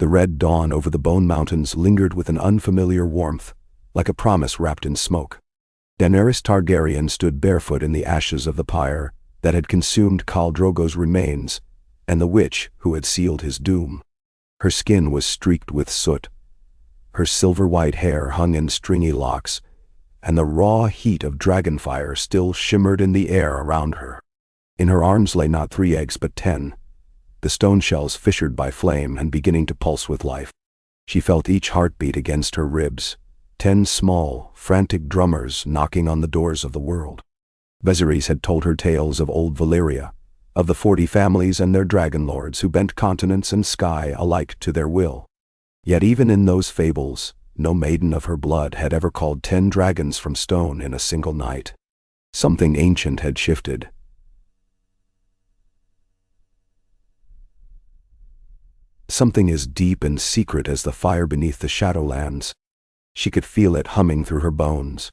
The red dawn over the Bone Mountains lingered with an unfamiliar warmth, like a promise wrapped in smoke. Daenerys Targaryen stood barefoot in the ashes of the pyre that had consumed Khal Drogo's remains, and the witch who had sealed his doom. Her skin was streaked with soot. Her silver-white hair hung in stringy locks, and the raw heat of dragonfire still shimmered in the air around her. In her arms lay not 3 eggs but 10, the stone shells fissured by flame and beginning to pulse with life. She felt each heartbeat against her ribs, 10 small, frantic drummers knocking on the doors of the world. Viserys had told her tales of old Valyria, of the 40 families and their dragon lords who bent continents and sky alike to their will. Yet even in those fables, no maiden of her blood had ever called 10 dragons from stone in a single night. Something ancient had shifted. Something as deep and secret as the fire beneath the Shadowlands. She could feel it humming through her bones.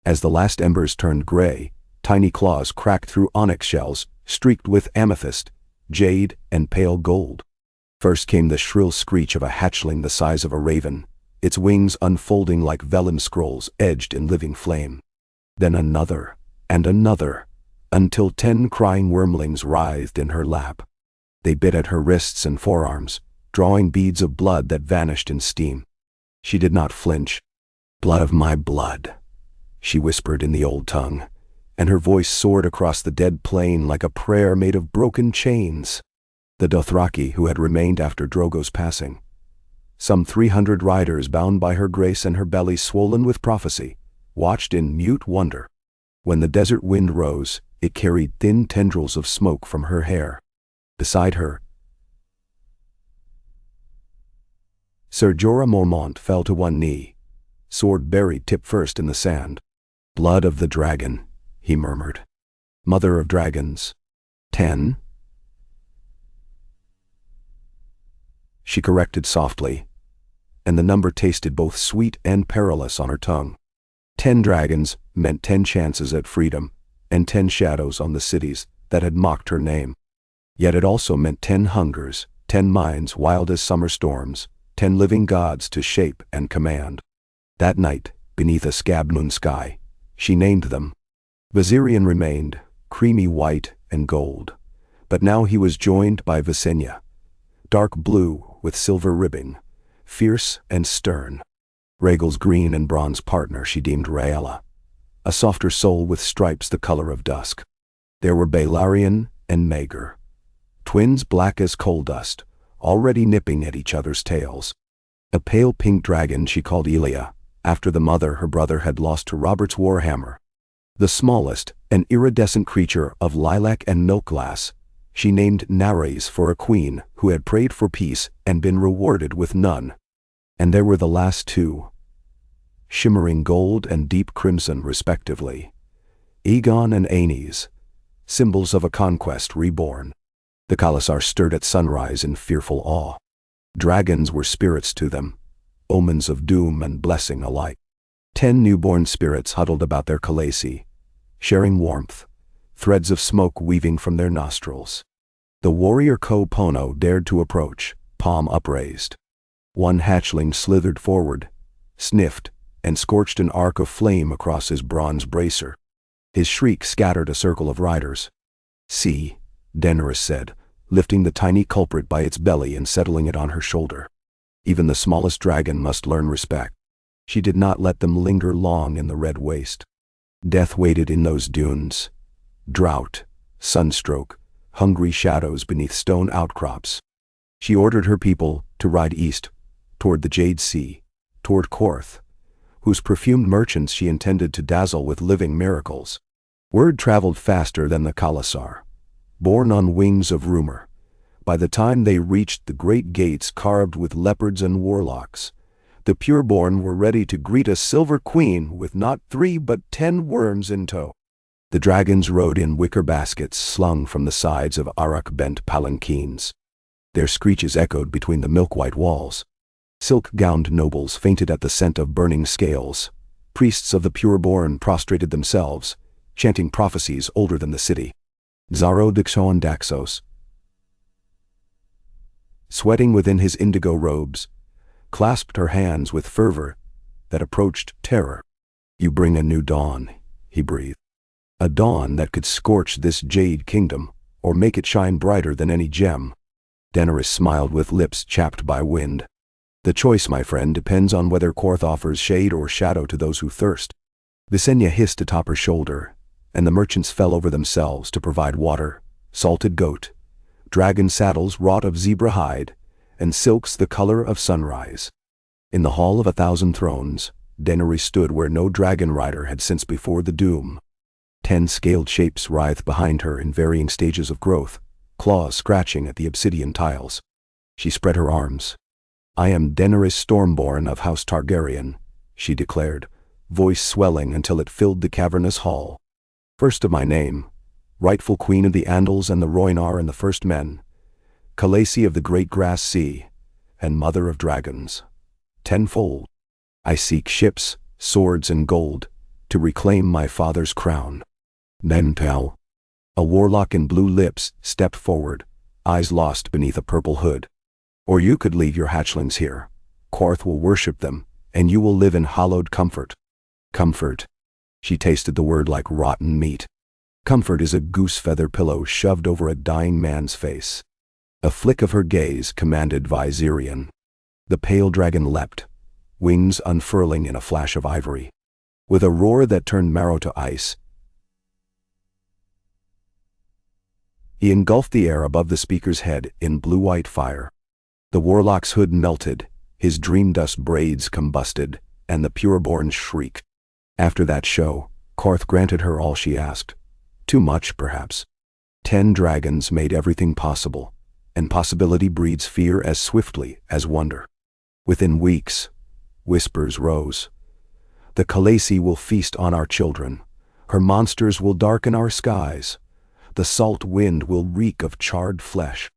As the last embers turned gray, tiny claws cracked through onyx shells, streaked with amethyst, jade, and pale gold. First came the shrill screech of a hatchling the size of a raven, its wings unfolding like vellum scrolls edged in living flame. Then another, and another, until 10 crying wormlings writhed in her lap. They bit at her wrists and forearms, drawing beads of blood that vanished in steam. She did not flinch. "Blood of my blood," she whispered in the old tongue, and her voice soared across the dead plain like a prayer made of broken chains. The Dothraki who had remained after Drogo's passing, some 300 riders bound by her grace and her belly swollen with prophecy, watched in mute wonder. When the desert wind rose, it carried thin tendrils of smoke from her hair. Beside her, Ser Jorah Mormont fell to one knee, sword buried tip first in the sand. "Blood of the dragon," he murmured. "Mother of dragons. 10? She corrected softly, and the number tasted both sweet and perilous on her tongue. 10 dragons meant 10 chances at freedom, and 10 shadows on the cities that had mocked her name. Yet it also meant 10 hungers, 10 minds wild as summer storms, 10 living gods to shape and command. That night, beneath a scab-moon sky, she named them. Valyrian remained, creamy white and gold, but now he was joined by Visenya, dark blue with silver ribbing, fierce and stern. Rhaegal's green and bronze partner she deemed Rhaella, a softer soul with stripes the color of dusk. There were Balerion and Maegor, twins black as coal dust, already nipping at each other's tails. A pale pink dragon she called Elia, after the mother her brother had lost to Robert's warhammer. The smallest, an iridescent creature of lilac and milk glass, she named Nares for a queen who had prayed for peace and been rewarded with none. And there were the last 2, shimmering gold and deep crimson respectively, Aegon and Aenys, symbols of a conquest reborn. The Khalasar stirred at sunrise in fearful awe. Dragons were spirits to them, omens of doom and blessing alike. 10 newborn spirits huddled about their Khaleesi, sharing warmth, threads of smoke weaving from their nostrils. The warrior Ko-Pono dared to approach, palm upraised. One hatchling slithered forward, sniffed, and scorched an arc of flame across his bronze bracer. His shriek scattered a circle of riders. "See," Daenerys said, lifting the tiny culprit by its belly and settling it on her shoulder. "Even the smallest dragon must learn respect." She did not let them linger long in the red waste. Death waited in those dunes. Drought, sunstroke, hungry shadows beneath stone outcrops. She ordered her people to ride east, toward the Jade Sea, toward Korth, whose perfumed merchants she intended to dazzle with living miracles. Word traveled faster than the Khalasar, borne on wings of rumor. By the time they reached the great gates carved with leopards and warlocks, the pureborn were ready to greet a silver queen with not 3 but 10 worms in tow. The dragons rode in wicker baskets slung from the sides of arak-bent palanquins. Their screeches echoed between the milk-white walls. Silk-gowned nobles fainted at the scent of burning scales. Priests of the pureborn prostrated themselves, chanting prophecies older than the city. Zaro Dixon Daxos. sweating within his indigo robes, clasped her hands with fervor that approached terror. "You bring a new dawn," he breathed. "A dawn that could scorch this jade kingdom, or make it shine brighter than any gem." Daenerys smiled with lips chapped by wind. "The choice, my friend, depends on whether Qarth offers shade or shadow to those who thirst." Visenya hissed atop her shoulder, and the merchants fell over themselves to provide water, salted goat, dragon saddles wrought of zebra hide, and silks the color of sunrise. In the Hall of 1,000 Thrones, Daenerys stood where no dragon rider had since before the doom. 10 scaled shapes writhed behind her in varying stages of growth, claws scratching at the obsidian tiles. She spread her arms. "I am Daenerys Stormborn of House Targaryen," she declared, voice swelling until it filled the cavernous hall. "First of my name, rightful queen of the Andals and the Rhoynar and the First Men, Khaleesi of the Great Grass Sea, and mother of dragons. Tenfold. I seek ships, swords, and gold to reclaim my father's crown." Mental. A warlock in blue lips stepped forward, eyes lost beneath a purple hood. "Or you could leave your hatchlings here. Qarth will worship them, and you will live in hallowed comfort." Comfort. She tasted the word like rotten meat. Comfort is a goose feather pillow shoved over a dying man's face. A flick of her gaze commanded Valyrian. The pale dragon leapt, wings unfurling in a flash of ivory. With a roar that turned marrow to ice, he engulfed the air above the speaker's head in blue-white fire. The warlock's hood melted, his dream dust braids combusted, and the pureborn shrieked. After that show, Qarth granted her all she asked. Too much, perhaps. 10 dragons made everything possible, and possibility breeds fear as swiftly as wonder. Within weeks, whispers rose. "The Khaleesi will feast on our children. Her monsters will darken our skies. The salt wind will reek of charred flesh."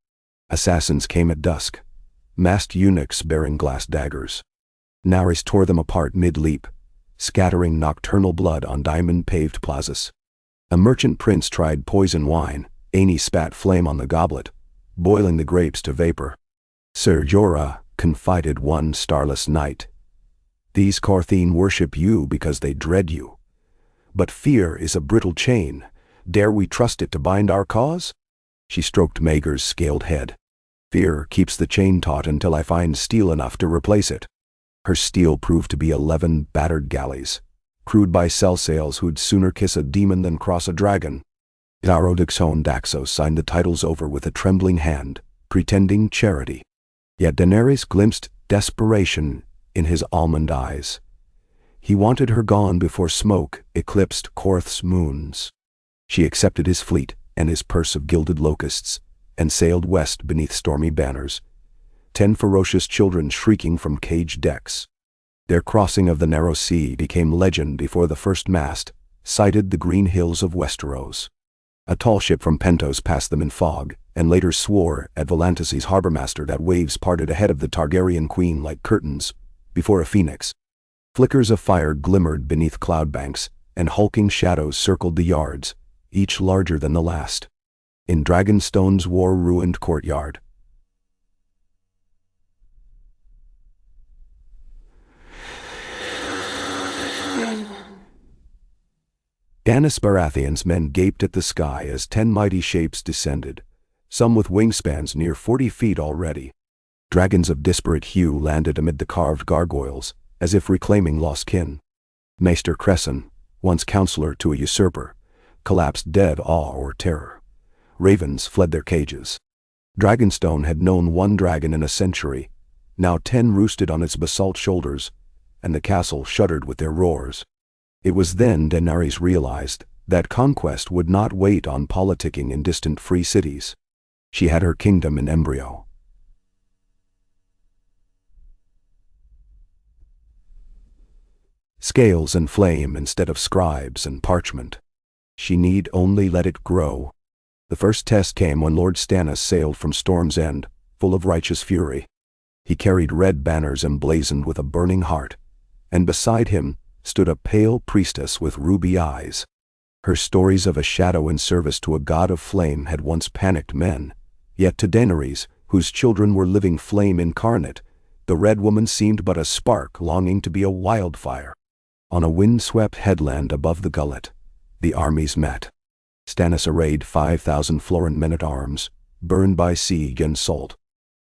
Assassins came at dusk, masked eunuchs bearing glass daggers. Daenerys tore them apart mid-leap, scattering nocturnal blood on diamond-paved plazas. A merchant prince tried poison wine. Aenys spat flame on the goblet, boiling the grapes to vapor. "Ser Jorah," confided one starless night, "these Qartheen worship you because they dread you. But fear is a brittle chain. Dare we trust it to bind our cause?" She stroked Maegor's scaled head. "Fear keeps the chain taut until I find steel enough to replace it." Her steel proved to be 11 battered galleys, crewed by cell sails who'd sooner kiss a demon than cross a dragon. Darodixon Daxos signed the titles over with a trembling hand, pretending charity. Yet Daenerys glimpsed desperation in his almond eyes. He wanted her gone before smoke eclipsed Qarth's moons. She accepted his fleet and his purse of gilded locusts, and sailed west beneath stormy banners, 10 ferocious children shrieking from caged decks. Their crossing of the narrow sea became legend before the first mast sighted the green hills of Westeros. A tall ship from Pentos passed them in fog, and later swore at Volantis's harbormaster that waves parted ahead of the Targaryen queen like curtains before a phoenix. Flickers of fire glimmered beneath cloud banks, and hulking shadows circled the yards, each larger than the last. In Dragonstone's war-ruined courtyard, Stannis Baratheon's men gaped at the sky as 10 mighty shapes descended, some with wingspans near 40 feet already. Dragons of disparate hue landed amid the carved gargoyles, as if reclaiming lost kin. Maester Cresson, once counselor to a usurper, collapsed dead awe or terror. Ravens fled their cages. Dragonstone had known 1 dragon in a century. Now 10 roosted on its basalt shoulders, and the castle shuddered with their roars. It was then Daenerys realized that Conquest would not wait on politicking in distant free cities. She had her kingdom in embryo. Scales and flame instead of scribes and parchment. She need only let it grow. The first test came when Lord Stannis sailed from Storm's End, full of righteous fury. He carried red banners emblazoned with a burning heart, and beside him stood a pale priestess with ruby eyes. Her stories of a shadow in service to a god of flame had once panicked men, yet to Daenerys whose children were living flame incarnate, the Red Woman seemed but a spark longing to be a wildfire. On a wind-swept headland above the gullet, the armies met. Stannis arrayed 5,000 Florent men-at-arms, burned by siege and salt.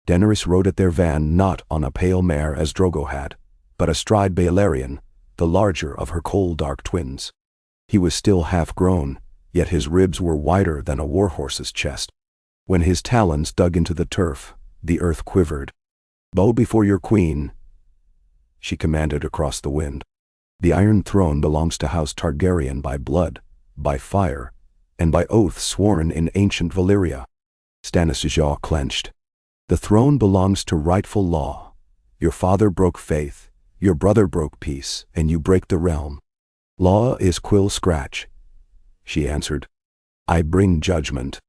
Daenerys rode at their van not on a pale mare as Drogo had, but astride Valyrian, the larger of her coal-dark twins. He was still half-grown, yet his ribs were wider than a warhorse's chest. When his talons dug into the turf, the earth quivered. "Bow before your queen," she commanded across the wind. The Iron Throne belongs to House Targaryen by blood, by fire, and by oath sworn in ancient Valyria. Stannis' jaw clenched. "The throne belongs to rightful law. Your father broke faith, your brother broke peace, and you break the realm. Law is Quill Scratch," she answered. "I bring judgment."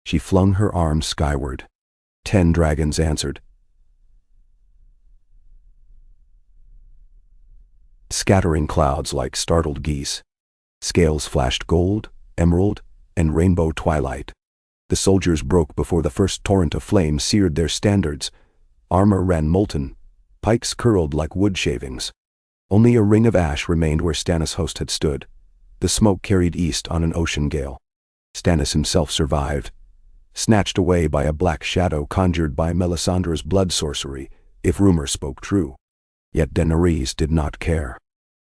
She flung her arms skyward. 10 dragons answered, scattering clouds like startled geese. Scales flashed gold, emerald, and rainbow twilight. The soldiers broke before the first torrent of flame seared their standards. Armor ran molten, pikes curled like wood shavings. Only a ring of ash remained where Stannis' host had stood. The smoke carried east on an ocean gale. Stannis himself survived, snatched away by a black shadow conjured by Melisandre's blood sorcery, if rumor spoke true. Yet Daenerys did not care.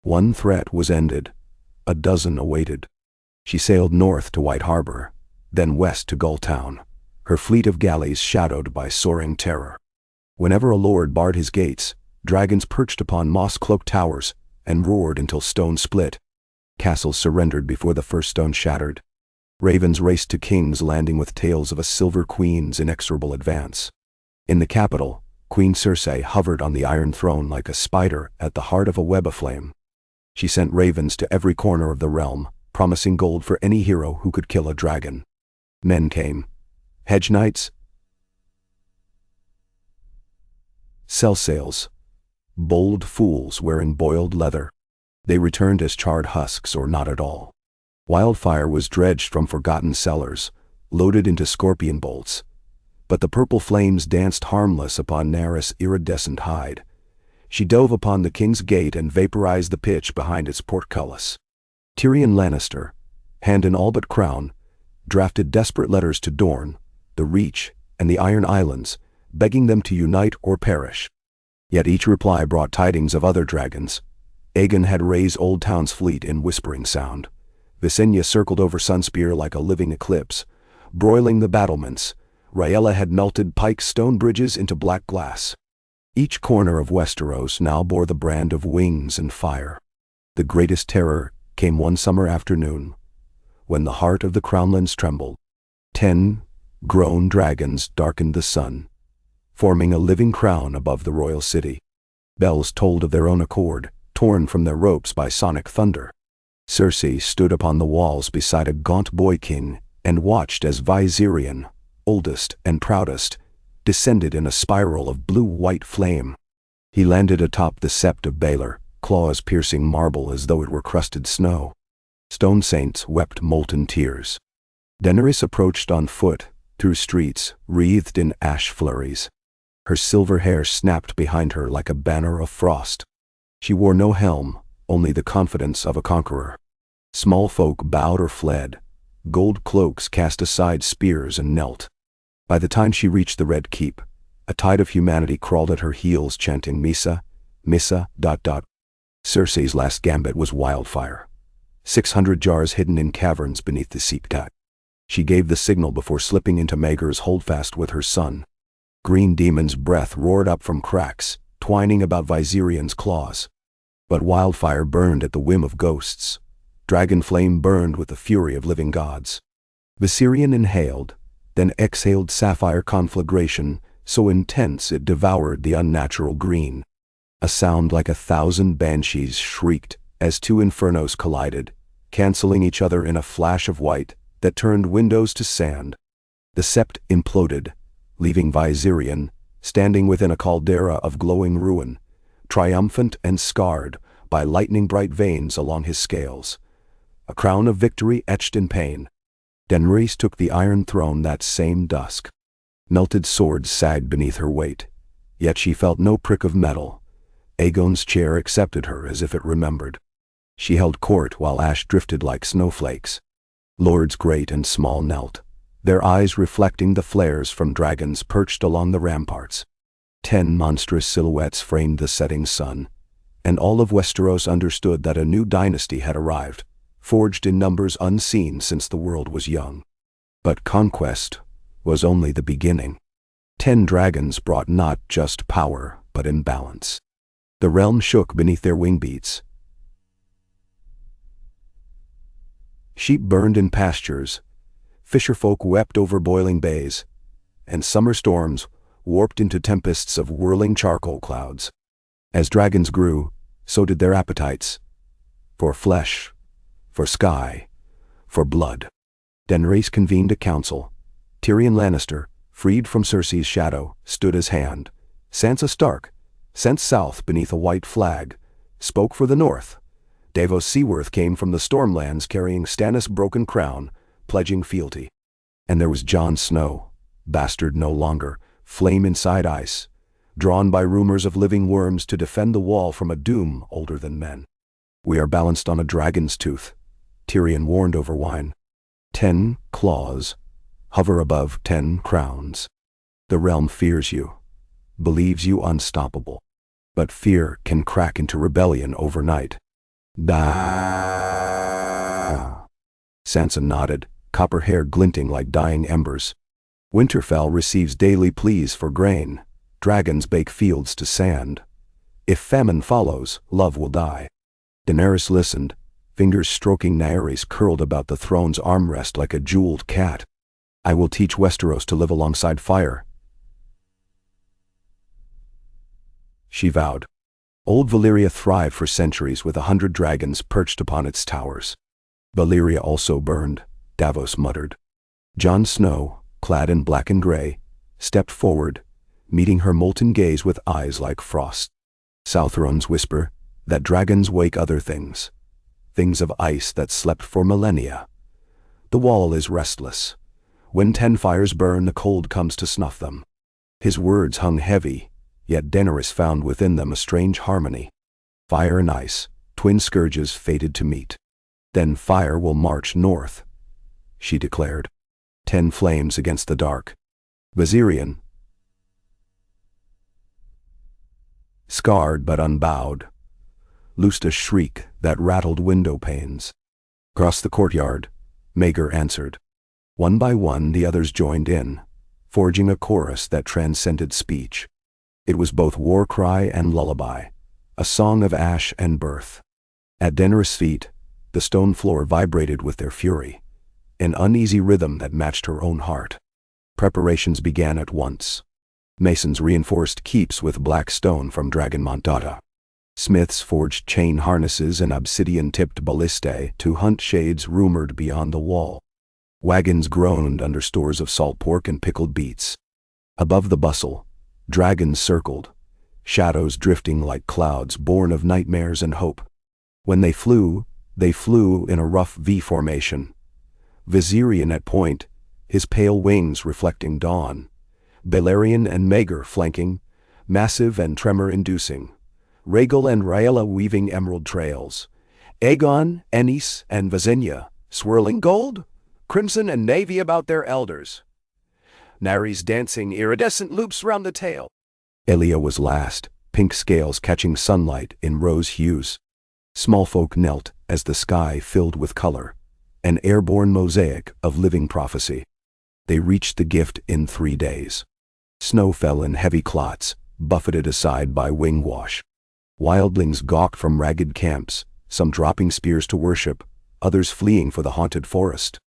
One threat was ended, a dozen awaited. She sailed north to White Harbor, then west to Gulltown, her fleet of galleys shadowed by soaring terror. Whenever a lord barred his gates, dragons perched upon moss-cloaked towers and roared until stone split. Castles surrendered before the first stone shattered. Ravens raced to King's Landing with tales of a Silver Queen's inexorable advance. In the capital, Queen Cersei hovered on the Iron Throne like a spider at the heart of a web aflame. She sent ravens to every corner of the realm, promising gold for any hero who could kill a dragon. Men came. Hedge knights, sell-sales, bold fools wearing boiled leather. They returned as charred husks or not at all. Wildfire was dredged from forgotten cellars, loaded into scorpion bolts. But the purple flames danced harmless upon Daenerys' iridescent hide. She dove upon the king's gate and vaporized the pitch behind its portcullis. Tyrion Lannister, hand in all but crown, drafted desperate letters to Dorne, the Reach, and the Iron Islands, begging them to unite or perish. Yet each reply brought tidings of other dragons. Aegon had raised Old Town's fleet in whispering sound. Visenya circled over Sunspear like a living eclipse, broiling the battlements. Rhaella had melted Pike's stone bridges into black glass. Each corner of Westeros now bore the brand of wings and fire. The greatest terror came one summer afternoon, when the heart of the Crownlands trembled. 10 grown dragons darkened the sun, forming a living crown above the royal city. Bells tolled of their own accord, torn from their ropes by sonic thunder. Cersei stood upon the walls beside a gaunt boy-king and watched as Valyrian, oldest and proudest, descended in a spiral of blue-white flame. He landed atop the sept of Baelor, claws piercing marble as though it were crusted snow. Stone saints wept molten tears. Daenerys approached on foot, through streets wreathed in ash flurries. Her silver hair snapped behind her like a banner of frost. She wore no helm, only the confidence of a conqueror. Small folk bowed or fled. Gold cloaks cast aside spears and knelt. By the time she reached the Red Keep, a tide of humanity crawled at her heels chanting Misa, Misa, ... Cersei's last gambit was wildfire. 600 jars hidden in caverns beneath the Seeptat. She gave the signal before slipping into Maegor's holdfast with her son. Green Demon's breath roared up from cracks, twining about Viserian's claws. But wildfire burned at the whim of ghosts. Dragon flame burned with the fury of living gods. Viserion inhaled, then exhaled sapphire conflagration, so intense it devoured the unnatural green. A sound like 1,000 banshees shrieked as 2 infernos collided, canceling each other in a flash of white that turned windows to sand. The sept imploded, leaving Viserion standing within a caldera of glowing ruin, triumphant and scarred by lightning-bright veins along his scales, a crown of victory etched in pain. Daenerys took the Iron Throne that same dusk. Melted swords sagged beneath her weight, yet she felt no prick of metal. Aegon's chair accepted her as if it remembered. She held court while ash drifted like snowflakes. Lords great and small knelt, their eyes reflecting the flares from dragons perched along the ramparts. 10 monstrous silhouettes framed the setting sun, and all of Westeros understood that a new dynasty had arrived, forged in numbers unseen since the world was young. But Conquest was only the beginning. 10 dragons brought not just power, but imbalance. The realm shook beneath their wingbeats. Sheep burned in pastures, fisherfolk wept over boiling bays, and summer storms warped into tempests of whirling charcoal clouds. As dragons grew, so did their appetites. For flesh, for sky, for blood. Daenerys convened a council. Tyrion Lannister, freed from Cersei's shadow, stood as hand. Sansa Stark, sent south beneath a white flag, spoke for the north. Davos Seaworth came from the Stormlands carrying Stannis' broken crown, pledging fealty. And there was Jon Snow, bastard no longer, flame inside ice, drawn by rumors of living worms to defend the wall from a doom older than men. "We are balanced on a dragon's tooth," Tyrion warned over wine. 10 claws hover above 10 crowns. The realm fears you, believes you unstoppable. But fear can crack into rebellion overnight. Sansa nodded, copper hair glinting like dying embers. Winterfell receives daily pleas for grain. Dragons bake fields to sand. If famine follows, love will die. Daenerys listened, fingers stroking Daenerys curled about the throne's armrest like a jeweled cat. "I will teach Westeros to live alongside fire," she vowed. Old Valyria thrived for centuries with 100 dragons perched upon its towers. Valyria also burned, Davos muttered. Jon Snow, clad in black and gray, stepped forward, meeting her molten gaze with eyes like frost. Southrons whisper that dragons wake other things, things of ice that slept for millennia. The wall is restless. When 10 fires burn, the cold comes to snuff them. His words hung heavy, yet Daenerys found within them a strange harmony. Fire and ice, twin scourges fated to meet. "Then fire will march north," she declared. 10 flames against the dark. Valyrian, scarred but unbowed, loosed a shriek that rattled window panes. Across the courtyard, Maegor answered. One by one, the others joined in, forging a chorus that transcended speech. It was both war cry and lullaby, a song of ash and birth. At Daenerys' feet, the stone floor vibrated with their fury, an uneasy rhythm that matched her own heart. Preparations began at once. Masons reinforced keeps with black stone from Dragonmont. Smiths forged chain harnesses and obsidian-tipped ballistae to hunt shades rumored beyond the wall. Wagons groaned under stores of salt pork and pickled beets. Above the bustle, dragons circled, shadows drifting like clouds born of nightmares and hope. When they flew in a rough V formation. Valyrian at point, his pale wings reflecting dawn. Balerion and Maegor flanking, massive and tremor-inducing. Rhaegal and Rhaella weaving emerald trails. Aegon, Enys, and Visenya, swirling gold, crimson and navy about their elders. Nares dancing iridescent loops round the tail. Elia was last, pink scales catching sunlight in rose hues. Small folk knelt as the sky filled with color, an airborne mosaic of living prophecy. They reached the gift in 3 days. Snow fell in heavy clots, buffeted aside by wing wash. Wildlings gawked from ragged camps, some dropping spears to worship, others fleeing for the haunted forest.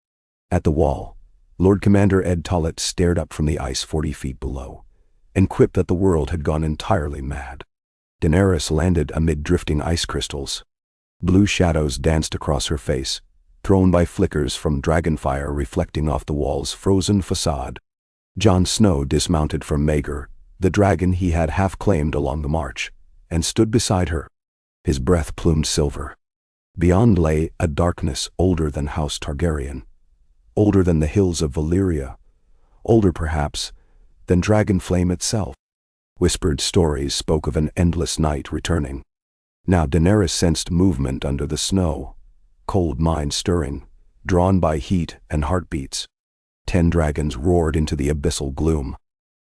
At the wall, Lord Commander Ed Tollett stared up from the ice 40 feet below, and quipped that the world had gone entirely mad. Daenerys landed amid drifting ice crystals. Blue shadows danced across her face, thrown by flickers from dragonfire reflecting off the wall's frozen facade. Jon Snow dismounted from Maegor, the dragon he had half-claimed along the march, and stood beside her. His breath plumed silver. Beyond lay a darkness older than House Targaryen, older than the hills of Valyria, older perhaps than dragon flame itself. Whispered stories spoke of an endless night returning. Now Daenerys sensed movement under the snow, cold mind stirring, drawn by heat and heartbeats. 10 dragons roared into the abyssal gloom.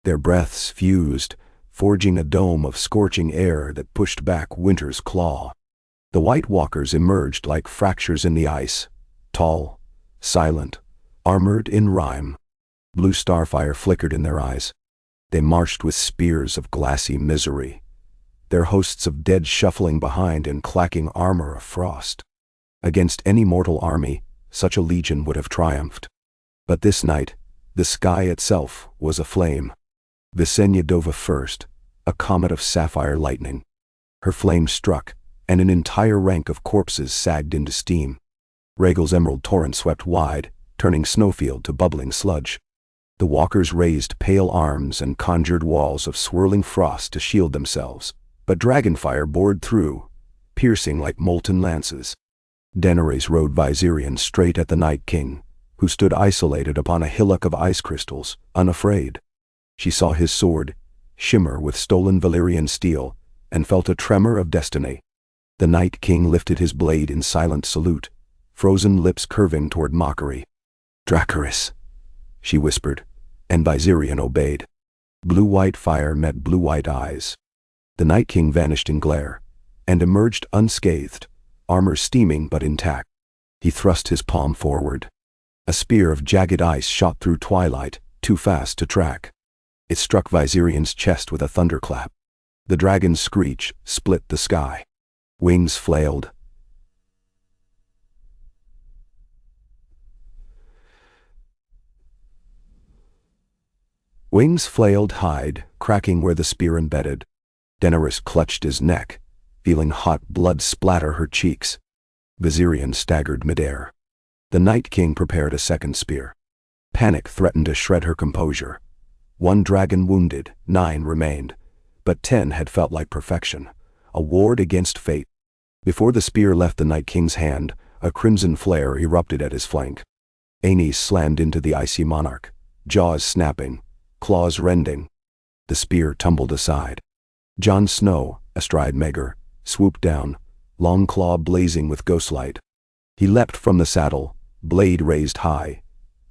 Their breaths fused, forging a dome of scorching air that pushed back winter's claw. The White Walkers emerged like fractures in the ice, tall, silent, armored in rime. Blue starfire flickered in their eyes. They marched with spears of glassy misery, their hosts of dead shuffling behind in clacking armor of frost. Against any mortal army, such a legion would have triumphed. But this night, the sky itself was aflame. Visenya dove first, a comet of sapphire lightning. Her flame struck, and an entire rank of corpses sagged into steam. Rhaegal's emerald torrent swept wide, turning snowfield to bubbling sludge. The walkers raised pale arms and conjured walls of swirling frost to shield themselves, but dragonfire bored through, piercing like molten lances. Daenerys rode Valyrian straight at the Night King, who stood isolated upon a hillock of ice crystals, unafraid. She saw his sword shimmer with stolen Valyrian steel, and felt a tremor of destiny. The Night King lifted his blade in silent salute, frozen lips curving toward mockery. "Dracarys," she whispered, and Valyrian obeyed. Blue-white fire met blue-white eyes. The Night King vanished in glare, and emerged unscathed, armor steaming but intact. He thrust his palm forward. A spear of jagged ice shot through twilight, too fast to track. It struck Valyrian's chest with a thunderclap. The dragon's screech split the sky. Wings flailed. Wings flailed hide, cracking where the spear embedded. Daenerys clutched his neck, feeling hot blood splatter her cheeks. Valyrian staggered midair. The Night King prepared a second spear. Panic threatened to shred her composure. 1 dragon wounded, 9 remained, but 10 had felt like perfection, a ward against fate. Before the spear left the Night King's hand, a crimson flare erupted at his flank. Aenys slammed into the icy monarch, jaws snapping, claws rending. The spear tumbled aside. Jon Snow, astride Meager, swooped down, long claw blazing with ghostlight. He leapt from the saddle, blade raised high,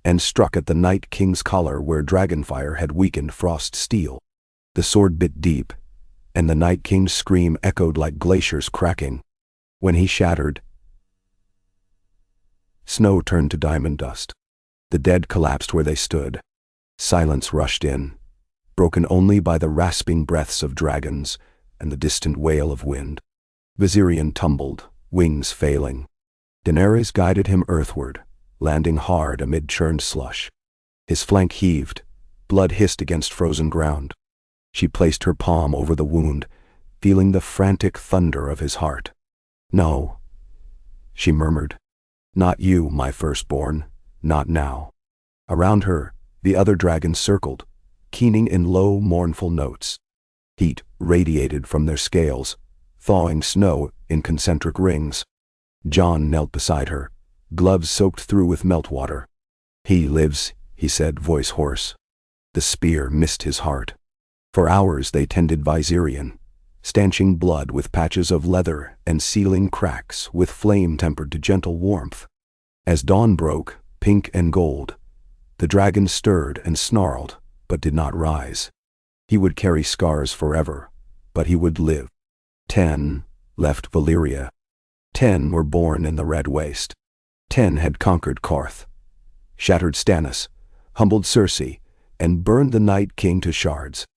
and struck at the Night King's collar where dragonfire had weakened frost steel. The sword bit deep, and the Night King's scream echoed like glaciers cracking. When he shattered, snow turned to diamond dust. The dead collapsed where they stood. Silence rushed in, broken only by the rasping breaths of dragons and the distant wail of wind. Valyrian tumbled, wings failing. Daenerys guided him earthward, landing hard amid churned slush. His flank heaved, blood hissed against frozen ground. She placed her palm over the wound, feeling the frantic thunder of his heart. "No," she murmured. "Not you, my firstborn, not now." Around her, the other dragons circled, keening in low, mournful notes. Heat radiated from their scales, thawing snow in concentric rings. Jon knelt beside her, gloves soaked through with meltwater. "He lives," he said, voice hoarse. The spear missed his heart. For hours they tended Valyrian, stanching blood with patches of leather and sealing cracks with flame tempered to gentle warmth. As dawn broke, pink and gold, the dragon stirred and snarled, but did not rise. He would carry scars forever, but he would live. 10 left Valyria. 10 were born in the Red Waste. 10 had conquered Qarth, shattered Stannis, humbled Cersei, and burned the Night King to shards.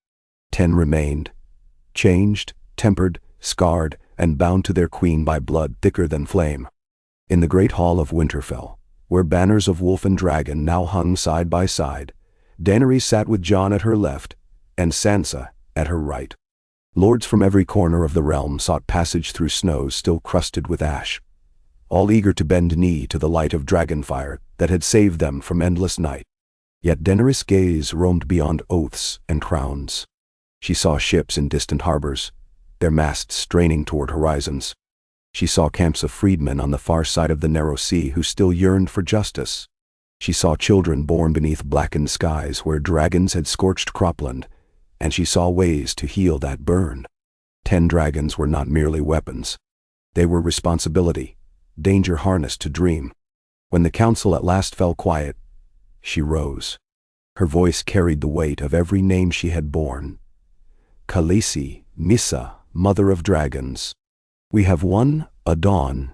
10 remained, changed, tempered, scarred, and bound to their queen by blood thicker than flame. In the great hall of Winterfell, where banners of wolf and dragon now hung side by side, Daenerys sat with Jon at her left, and Sansa at her right. Lords from every corner of the realm sought passage through snows still crusted with ash, all eager to bend knee to the light of dragonfire that had saved them from endless night. Yet Daenerys' gaze roamed beyond oaths and crowns. She saw ships in distant harbors, their masts straining toward horizons. She saw camps of freedmen on the far side of the narrow sea who still yearned for justice. She saw children born beneath blackened skies where dragons had scorched cropland, and she saw ways to heal that burn. 10 dragons were not merely weapons. They were responsibility, danger harnessed to dream. When the council at last fell quiet, she rose. Her voice carried the weight of every name she had borne. Khaleesi, Misa, Mother of Dragons. We have won a dawn.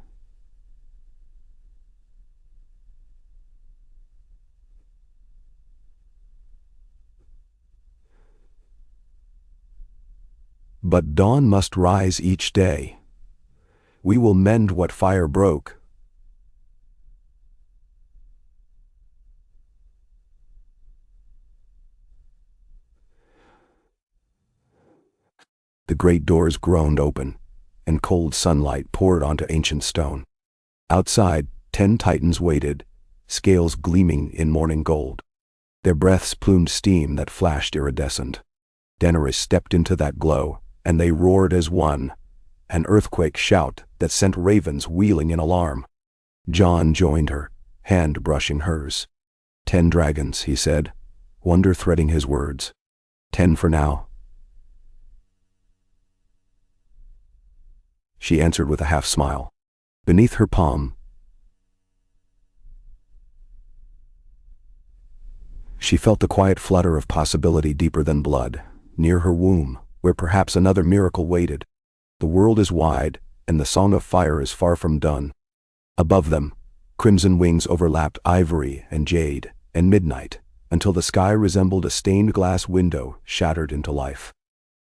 But dawn must rise each day. We will mend what fire broke. The great doors groaned open, and cold sunlight poured onto ancient stone. Outside, 10 titans waited, scales gleaming in morning gold. Their breaths plumed steam that flashed iridescent. Daenerys stepped into that glow, and they roared as one, an earthquake shout that sent ravens wheeling in alarm. Jon joined her, hand brushing hers. 10 dragons, he said, wonder threading his words. 10 for now. She answered with a half-smile. Beneath her palm, she felt the quiet flutter of possibility deeper than blood, near her womb, where perhaps another miracle waited. The world is wide, and the song of fire is far from done. Above them, crimson wings overlapped ivory and jade and midnight, until the sky resembled a stained glass window shattered into life.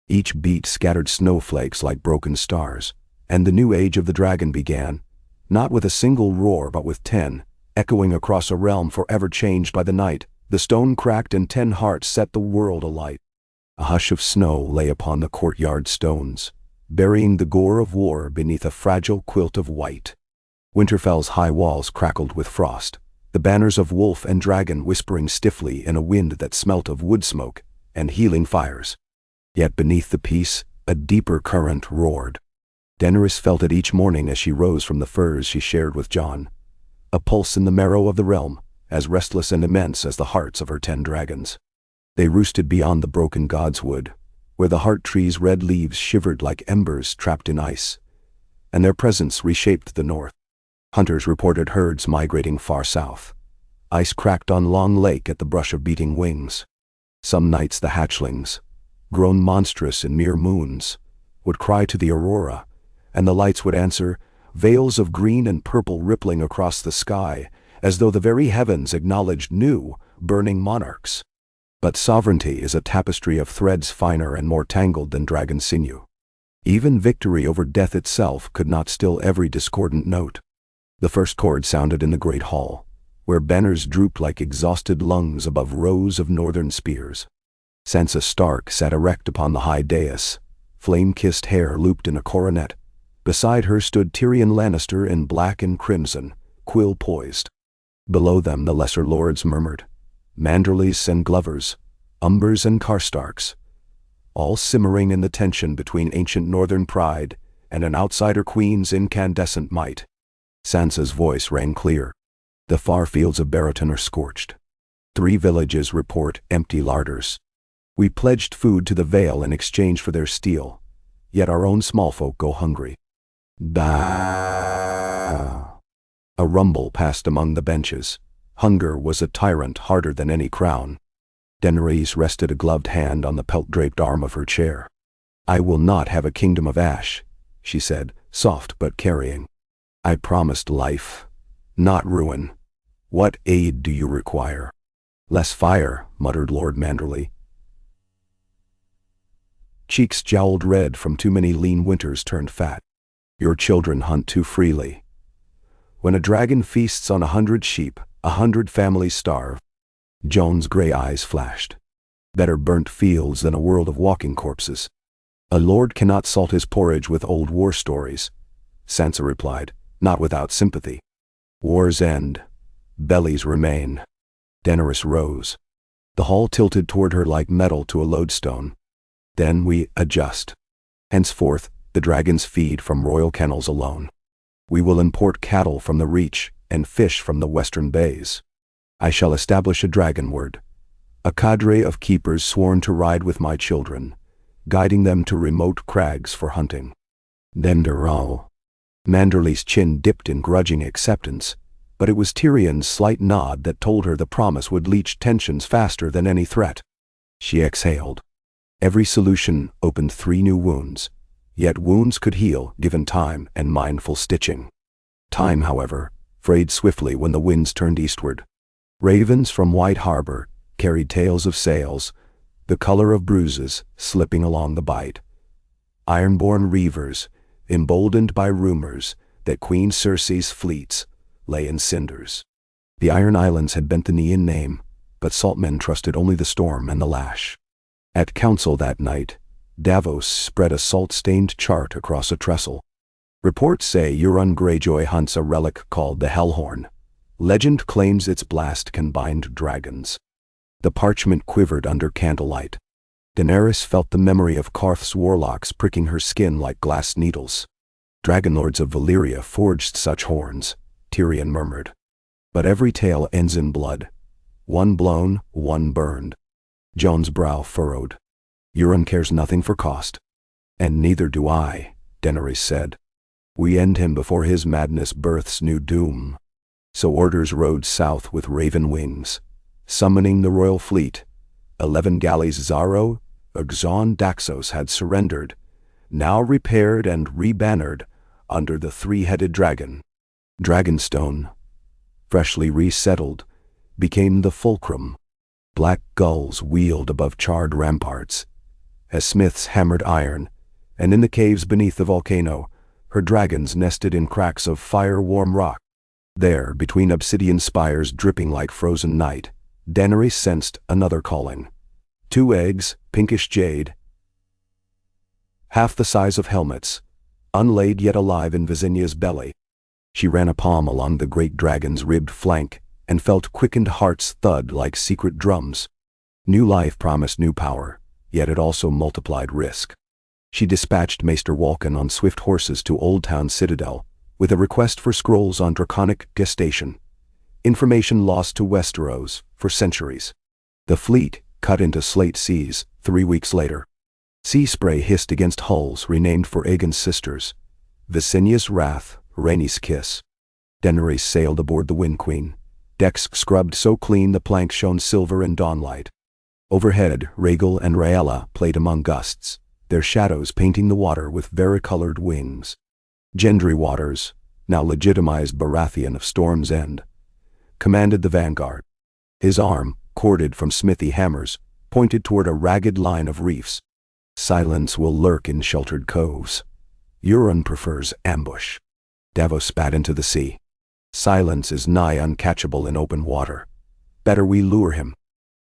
Each beat scattered snowflakes like broken stars, and the new age of the dragon began, not with a single roar but with 10, echoing across a realm forever changed by the night. The stone cracked and 10 hearts set the world alight. A hush of snow lay upon the courtyard stones, burying the gore of war beneath a fragile quilt of white. Winterfell's high walls crackled with frost, the banners of wolf and dragon whispering stiffly in a wind that smelt of wood smoke and healing fires. Yet beneath the peace, a deeper current roared. Daenerys felt it each morning as she rose from the furs she shared with Jon, a pulse in the marrow of the realm, as restless and immense as the hearts of her 10 dragons. They roosted beyond the broken godswood, where the heart tree's red leaves shivered like embers trapped in ice, and their presence reshaped the north. Hunters reported herds migrating far south. Ice cracked on Long Lake at the brush of beating wings. Some nights the hatchlings, grown monstrous in mere moons, would cry to the aurora, and the lights would answer, veils of green and purple rippling across the sky, as though the very heavens acknowledged new, burning monarchs. But sovereignty is a tapestry of threads finer and more tangled than dragon sinew. Even victory over death itself could not still every discordant note. The first chord sounded in the great hall, where banners drooped like exhausted lungs above rows of northern spears. Sansa Stark sat erect upon the high dais, flame-kissed hair looped in a coronet. Beside her stood Tyrion Lannister in black and crimson, quill poised. Below them the lesser lords murmured, Manderleys and Glovers, Umbers and Karstarks, all simmering in the tension between ancient northern pride and an outsider queen's incandescent might. Sansa's voice rang clear. The far fields of Barrowton are scorched. 3 villages report empty larders. We pledged food to the Vale in exchange for their steel, yet our own small folk go hungry. Bah! A rumble passed among the benches. Hunger was a tyrant harder than any crown. Daenerys rested a gloved hand on the pelt-draped arm of her chair. I will not have a kingdom of ash, she said, soft but carrying. I promised life, not ruin. What aid do you require? Less fire, muttered Lord Manderley. Cheeks jowled red from too many lean winters turned fat. Your children hunt too freely. When a dragon feasts on 100 sheep, 100 families starve. Jon's gray eyes flashed. Better burnt fields than a world of walking corpses. A lord cannot salt his porridge with old war stories, Sansa replied, not without sympathy. Wars end. Bellies remain. Daenerys rose. The hall tilted toward her like metal to a lodestone. Then we adjust. Henceforth, the dragons feed from royal kennels alone. We will import cattle from the Reach and fish from the western bays. I shall establish a dragon ward, a cadre of keepers sworn to ride with my children, guiding them to remote crags for hunting. Denderal. Manderley's chin dipped in grudging acceptance, but it was Tyrion's slight nod that told her the promise would leach tensions faster than any threat. She exhaled. Every solution opened 3 new wounds, yet wounds could heal given time and mindful stitching. Time, however, frayed swiftly when the winds turned eastward. Ravens from White Harbor carried tales of sails, the color of bruises, slipping along the bight. Ironborn reavers, emboldened by rumors that Queen Cersei's fleets lay in cinders. The Iron Islands had bent the knee in name, but saltmen trusted only the storm and the lash. At council that night, Davos spread a salt-stained chart across a trestle. Reports say Euron Greyjoy hunts a relic called the Hellhorn. Legend claims its blast can bind dragons. The parchment quivered under candlelight. Daenerys felt the memory of Qarth's warlocks pricking her skin like glass needles. Dragonlords of Valyria forged such horns, Tyrion murmured. But every tale ends in blood. One blown, one burned. Jon's brow furrowed. Euron cares nothing for cost. And neither do I, Daenerys said. We end him before his madness births new doom. So orders rode south with raven wings, summoning the royal fleet. 11 galleys Zaro, Exxon Daxos had surrendered, now repaired and rebannered under the 3-headed dragon. Dragonstone, freshly resettled, became the fulcrum. Black gulls wheeled above charred ramparts, as smiths hammered iron, and in the caves beneath the volcano, her dragons nested in cracks of fire-warm rock. There, between obsidian spires dripping like frozen night, Daenerys sensed another calling. 2 eggs, pinkish jade, half the size of helmets, unlaid yet alive in Visenya's belly. She ran a palm along the great dragon's ribbed flank and felt quickened hearts thud like secret drums. New life promised new power, yet it also multiplied risk. She dispatched Maester Walken on swift horses to Old Town Citadel, with a request for scrolls on draconic gestation, information lost to Westeros for centuries. The fleet cut into slate seas 3 weeks later. Sea spray hissed against hulls renamed for Aegon's sisters. Visenya's wrath, Rhaenys' kiss. Daenerys sailed aboard the Wind Queen, decks scrubbed so clean the planks shone silver in dawnlight. Overhead, Rhaegal and Rhaella played among gusts, their shadows painting the water with varicolored wings. Gendry Waters, now legitimized Baratheon of Storm's End, commanded the vanguard. His arm, corded from smithy hammers, pointed toward a ragged line of reefs. Silence will lurk in sheltered coves. Euron prefers ambush. Davos spat into the sea. Silence is nigh uncatchable in open water. Better we lure him.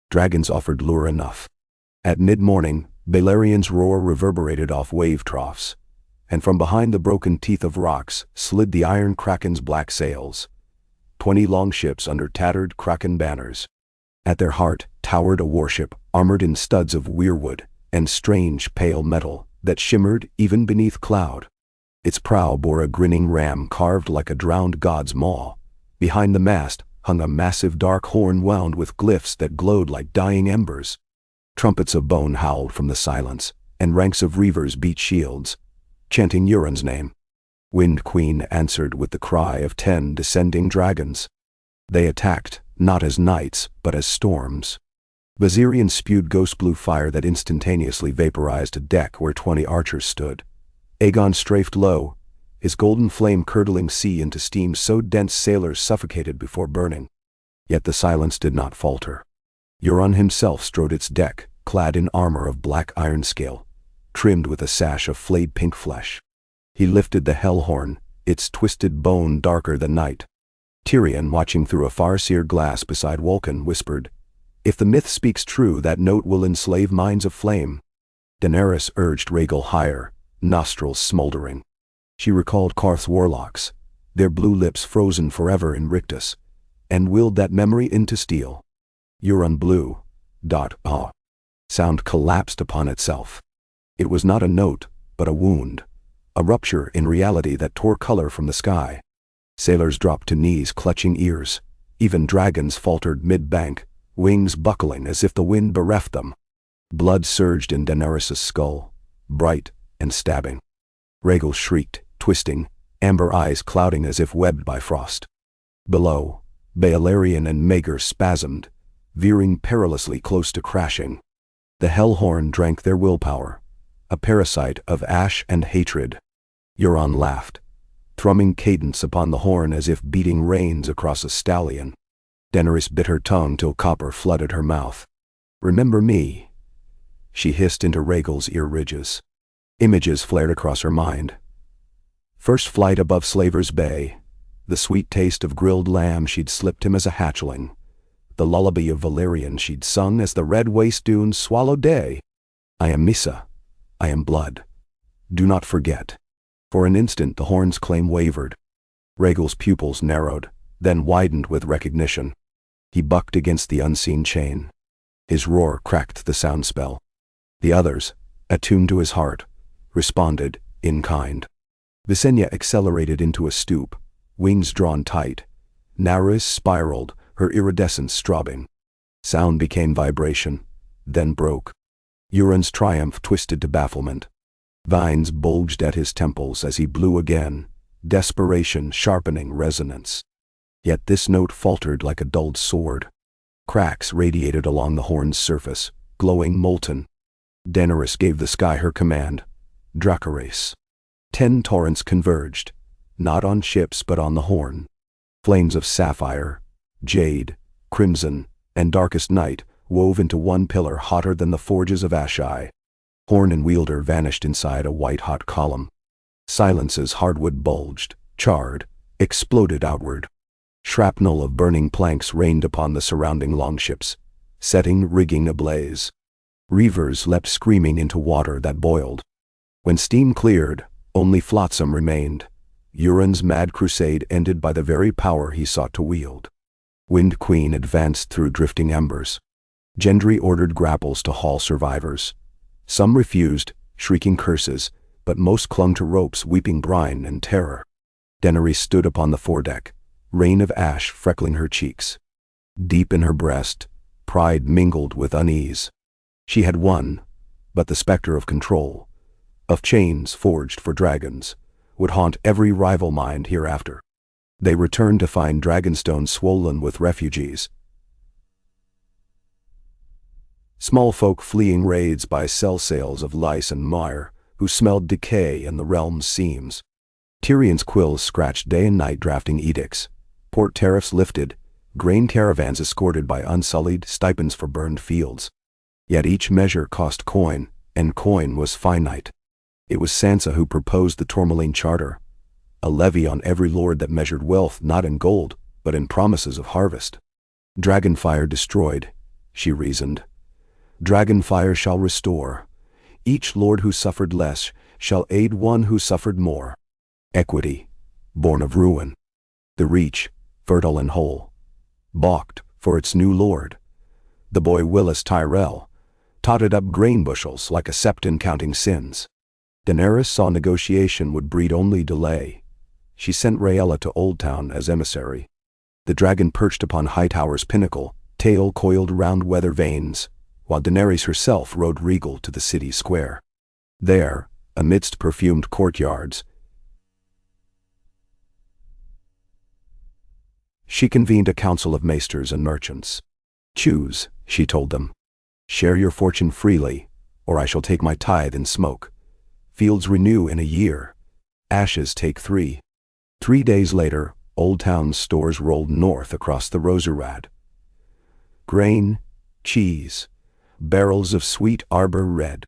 Dragons offered lure enough. At mid-morning, Balerian's roar reverberated off wave troughs, and from behind the broken teeth of rocks slid the iron kraken's black sails. 20 longships under tattered kraken banners. At their heart towered a warship armored in studs of weirwood and strange pale metal that shimmered even beneath cloud. Its prow bore a grinning ram carved like a drowned god's maw. Behind the mast hung a massive dark horn wound with glyphs that glowed like dying embers. Trumpets of bone howled from the silence, and ranks of reavers beat shields, chanting Euron's name. Wind Queen answered with the cry of 10 descending dragons. They attacked, not as knights, but as storms. Valyrian spewed ghost blue fire that instantaneously vaporized a deck where 20 archers stood. Aegon strafed low, his golden flame curdling sea into steam so dense sailors suffocated before burning. Yet the silence did not falter. Euron himself strode its deck, clad in armor of black iron scale, trimmed with a sash of flayed pink flesh. He lifted the Hellhorn, its twisted bone darker than night. Tyrion, watching through a far-seer glass beside Walken, whispered, "If the myth speaks true, that note will enslave minds of flame." Daenerys urged Rhaegal higher, nostrils smoldering. She recalled Qarth's warlocks, their blue lips frozen forever in rictus, and willed that memory into steel. Euron blew. Sound collapsed upon itself. It was not a note, but a wound, a rupture in reality that tore color from the sky. Sailors dropped to knees, clutching ears, Even dragons faltered mid-bank, wings buckling as if the wind bereft them. Blood surged in Daenerys' skull, bright and stabbing. Rhaegal shrieked, twisting, amber eyes clouding as if webbed by frost. Below, Valyrian and Maegor spasmed, veering perilously close to crashing. The Hellhorn drank their willpower, a parasite of ash and hatred. Euron laughed, thrumming cadence upon the horn as if beating reins across a stallion. Daenerys bit her tongue till copper flooded her mouth. "Remember me," she hissed into Rhaegal's ear ridges. Images flared across her mind. First flight above Slaver's Bay, the sweet taste of grilled lamb she'd slipped him as a hatchling, the lullaby of Valyrian she'd sung as the red waste dunes swallowed day. "I am Misa. I am blood. Do not forget." For an instant the horn's claim wavered. Rhaegal's pupils narrowed, then widened with recognition. He bucked against the unseen chain. His roar cracked the sound spell. The others, attuned to his heart, responded in kind. Visenya accelerated into a stoop, wings drawn tight. Daenerys spiraled, her iridescence strobing. Sound became vibration, then broke. Euron's triumph twisted to bafflement. Vines bulged at his temples as he blew again, desperation sharpening resonance. Yet this note faltered like a dulled sword. Cracks radiated along the horn's surface, glowing molten. Daenerys gave the sky her command, Dracarys. 10 torrents converged, not on ships but on the horn. Flames of sapphire, jade, crimson, and darkest night wove into one pillar hotter than the forges of Ashai. Horn and wielder vanished inside a white-hot column. Silence's hardwood bulged, charred, exploded outward. Shrapnel of burning planks rained upon the surrounding longships, setting rigging ablaze. Reavers leapt screaming into water that boiled. When steam cleared, only flotsam remained. Euron's mad crusade ended by the very power he sought to wield. Wind Queen advanced through drifting embers. Gendry ordered grapples to haul survivors. Some refused, shrieking curses, but most clung to ropes weeping brine and terror. Daenerys stood upon the foredeck, rain of ash freckling her cheeks. Deep in her breast, pride mingled with unease. She had won, but the specter of control, of chains forged for dragons, would haunt every rival mind hereafter. They returned to find Dragonstone swollen with refugees. Small folk fleeing raids by cell-sails of lice and mire, who smelled decay in the realm's seams. Tyrion's quills scratched day and night drafting edicts. Port tariffs lifted, grain caravans escorted by unsullied stipends for burned fields. Yet each measure cost coin, and coin was finite. It was Sansa who proposed the Tourmaline Charter, a levy on every lord that measured wealth not in gold, but in promises of harvest. Dragonfire destroyed, she reasoned. Dragonfire shall restore. Each lord who suffered less shall aid one who suffered more. Equity, born of ruin. The Reach, fertile and whole, balked for its new lord. The boy Willis Tyrell totted up grain bushels like a septon counting sins. Daenerys saw negotiation would breed only delay. She sent Rhaella to Oldtown as emissary. The dragon perched upon Hightower's pinnacle, tail coiled round weather vanes, while Daenerys herself rode regal to the city square. There, amidst perfumed courtyards, she convened a council of maesters and merchants. "Choose," she told them. "Share your fortune freely, or I shall take my tithe in smoke. Fields renew in a year. Ashes take 3. 3 days later, Oldtown's stores rolled north across the Roserad. Grain, cheese, barrels of sweet arbor red.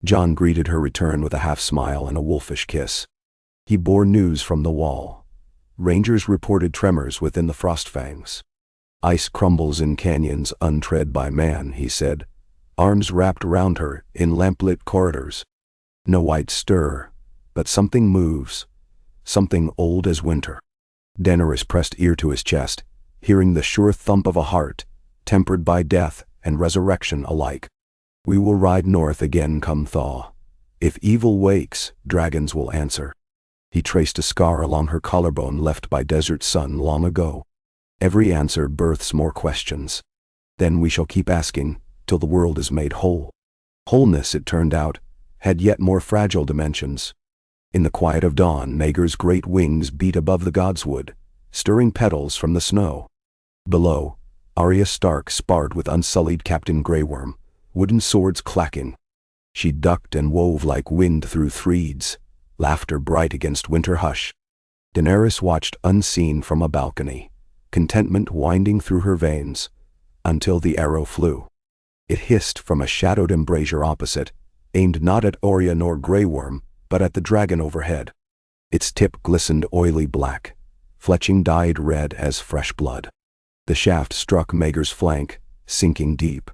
Jon greeted her return with a half-smile and a wolfish kiss. He bore news from the wall. Rangers reported tremors within the Frostfangs. "Ice crumbles in canyons untread by man," he said, arms wrapped round her in lamplit corridors. No white stir, but something moves, something old as winter. Daenerys pressed ear to his chest, hearing the sure thump of a heart, tempered by death and resurrection alike. "We will ride north again come thaw. If evil wakes, dragons will answer." He traced a scar along her collarbone left by desert sun long ago. Every answer births more questions. Then we shall keep asking, till the world is made whole. Wholeness, it turned out, had yet more fragile dimensions. In the quiet of dawn, Maegor's great wings beat above the godswood, stirring petals from the snow. Below, Arya Stark sparred with unsullied Captain Grey Worm, wooden swords clacking. She ducked and wove like wind through threads, laughter bright against winter hush. Daenerys watched unseen from a balcony, contentment winding through her veins, until the arrow flew. It hissed from a shadowed embrasure opposite, aimed not at Arya nor Grey Worm, but at the dragon overhead. Its tip glistened oily black, fletching dyed red as fresh blood. The shaft struck Maegor's flank, sinking deep.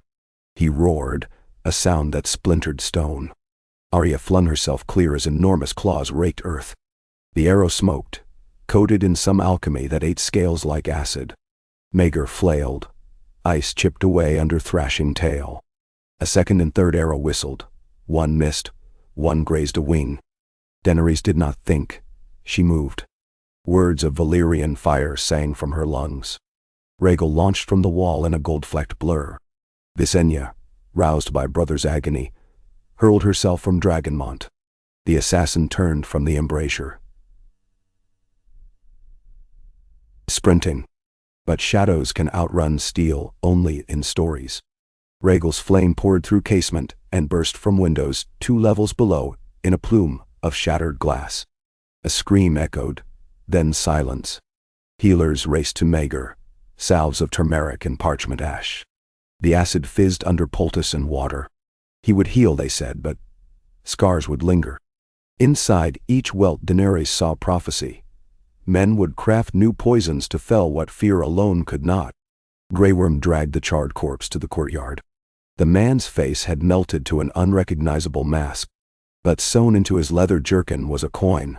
He roared, a sound that splintered stone. Arya flung herself clear as enormous claws raked earth. The arrow smoked, coated in some alchemy that ate scales like acid. Maegor flailed. Ice chipped away under thrashing tail. A second and third arrow whistled. One missed, one grazed a wing. Daenerys did not think. She moved. Words of Valyrian fire sang from her lungs. Rhaegal launched from the wall in a gold-flecked blur. Visenya, roused by brother's agony, hurled herself from Dragonmont. The assassin turned from the embrasure, sprinting. But shadows can outrun steel only in stories. Rhaegal's flame poured through casement and burst from windows 2 levels below in a plume of shattered glass. A scream echoed, then silence. Healers raced to Maegor, salves of turmeric and parchment ash. The acid fizzed under poultice and water. He would heal, they said, but scars would linger. Inside each welt Daenerys saw prophecy. Men would craft new poisons to fell what fear alone could not. Grey Worm dragged the charred corpse to the courtyard. The man's face had melted to an unrecognizable mask, but sewn into his leather jerkin was a coin,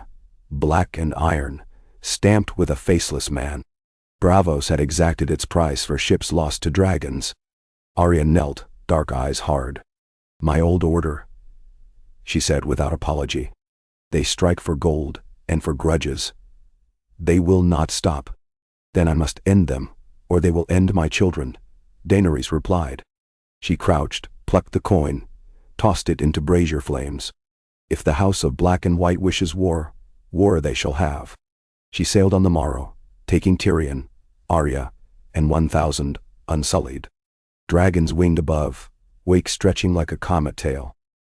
black and iron, stamped with a faceless man. Braavos had exacted its price for ships lost to dragons. Arya knelt, dark eyes hard. "My old order," she said without apology. "They strike for gold and for grudges. They will not stop. Then I must end them, or they will end my children," Daenerys replied. She crouched, plucked the coin, tossed it into brazier flames. "If the house of black and white wishes war, war they shall have." She sailed on the morrow, taking Tyrion, Arya, and 1,000 unsullied. Dragons winged above, wake stretching like a comet tail.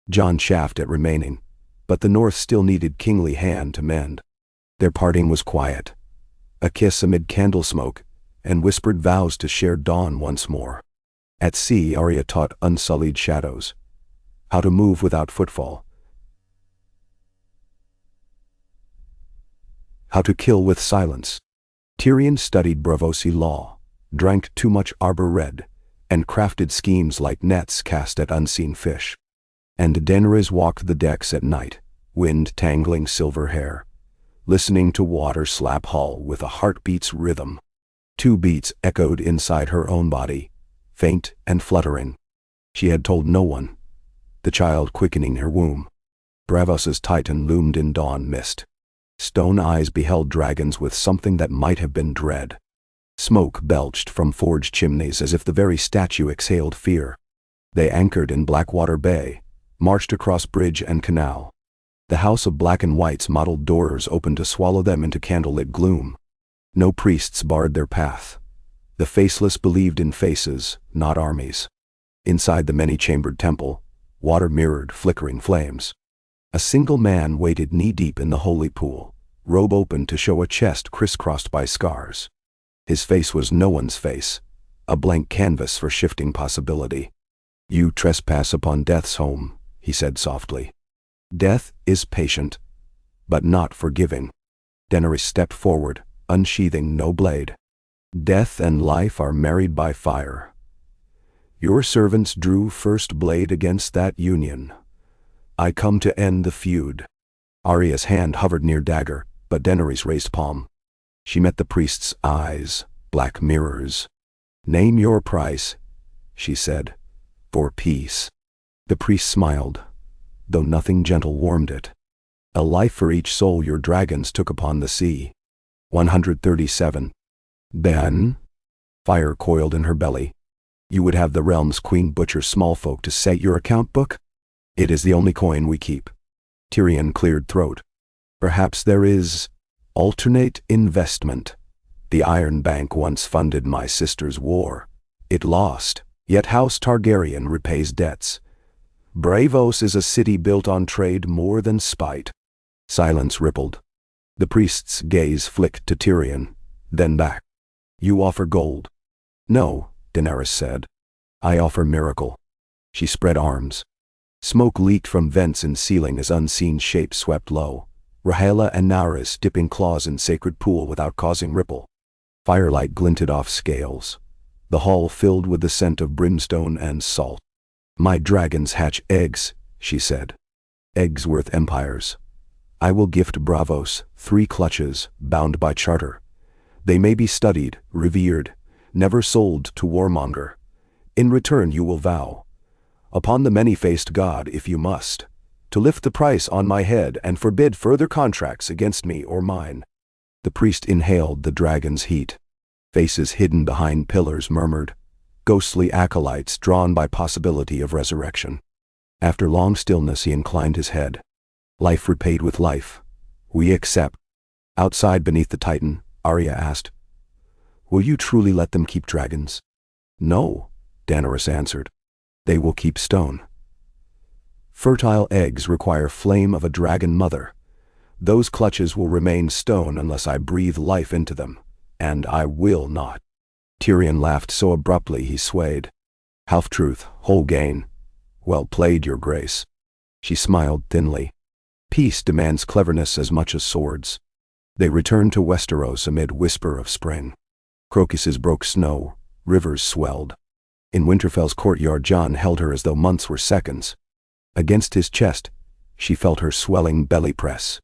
Jon chafed at remaining, but the north still needed kingly hand to mend. Their parting was quiet, a kiss amid candle smoke, and whispered vows to share dawn once more. At sea, Arya taught unsullied shadows how to move without footfall, how to kill with silence. Tyrion studied Braavosi law, drank too much arbor red, and crafted schemes like nets cast at unseen fish. And Daenerys walked the decks at night, wind tangling silver hair, listening to water slap hull with a heartbeat's rhythm. 2 beats echoed inside her own body, faint and fluttering. She had told no one, the child quickening her womb. Braavos's titan loomed in dawn mist. Stone eyes beheld dragons with something that might have been dread. Smoke belched from forged chimneys as if the very statue exhaled fear. They anchored in Blackwater Bay, marched across bridge and canal. The house of black and white's mottled doors opened to swallow them into candlelit gloom. No priests barred their path. The faceless believed in faces, not armies. Inside the many-chambered temple, water mirrored flickering flames. A single man waded knee-deep in the holy pool, robe open to show a chest crisscrossed by scars. His face was no one's face, a blank canvas for shifting possibility. "You trespass upon death's home," he said softly. "Death is patient, but not forgiving." Daenerys stepped forward, unsheathing no blade. "Death and life are married by fire. Your servants drew first blade against that union. I come to end the feud." Arya's hand hovered near dagger, but Daenerys raised palm. She met the priest's eyes, black mirrors. "Name your price," she said, "for peace." The priest smiled, though nothing gentle warmed it. "A life for each soul your dragons took upon the sea." 137. "Then," Fire coiled in her belly. You would have the realm's queen butcher small folk to set your account book? It is the only coin we keep. Tyrion cleared throat. Perhaps there is alternate investment. The Iron Bank once funded my sister's war. It lost, yet House Targaryen repays debts. Braavos is a city built on trade more than spite. Silence rippled. The priest's gaze flicked to Tyrion, then back. You offer gold. No, Daenerys said. I offer miracle. She spread arms. Smoke leaked from vents in ceiling as unseen shapes swept low. Rhaella and Naris dipping claws in sacred pool without causing ripple. Firelight glinted off scales. The hall filled with the scent of brimstone and salt. My dragons hatch eggs, she said. Eggs worth empires. I will gift braavos 3 clutches, bound by charter. They may be studied, revered, never sold to warmonger. In return you will vow, upon the many-faced god if you must, to lift the price on my head and forbid further contracts against me or mine. The priest inhaled the dragon's heat. Faces hidden behind pillars murmured, ghostly acolytes drawn by possibility of resurrection. After long stillness he inclined his head. Life repaid with life. We accept. Outside beneath the Titan, Arya asked, Will you truly let them keep dragons? No, Daenerys answered. They will keep stone. Fertile eggs require flame of a dragon mother. Those clutches will remain stone unless I breathe life into them, and I will not. Tyrion laughed so abruptly he swayed. Half-truth, whole gain. Well played, your grace. She smiled thinly. Peace demands cleverness as much as swords. They returned to Westeros amid whisper of spring. Crocuses broke snow, rivers swelled. In Winterfell's courtyard Jon held her as though months were seconds. Against his chest, she felt her swelling belly press.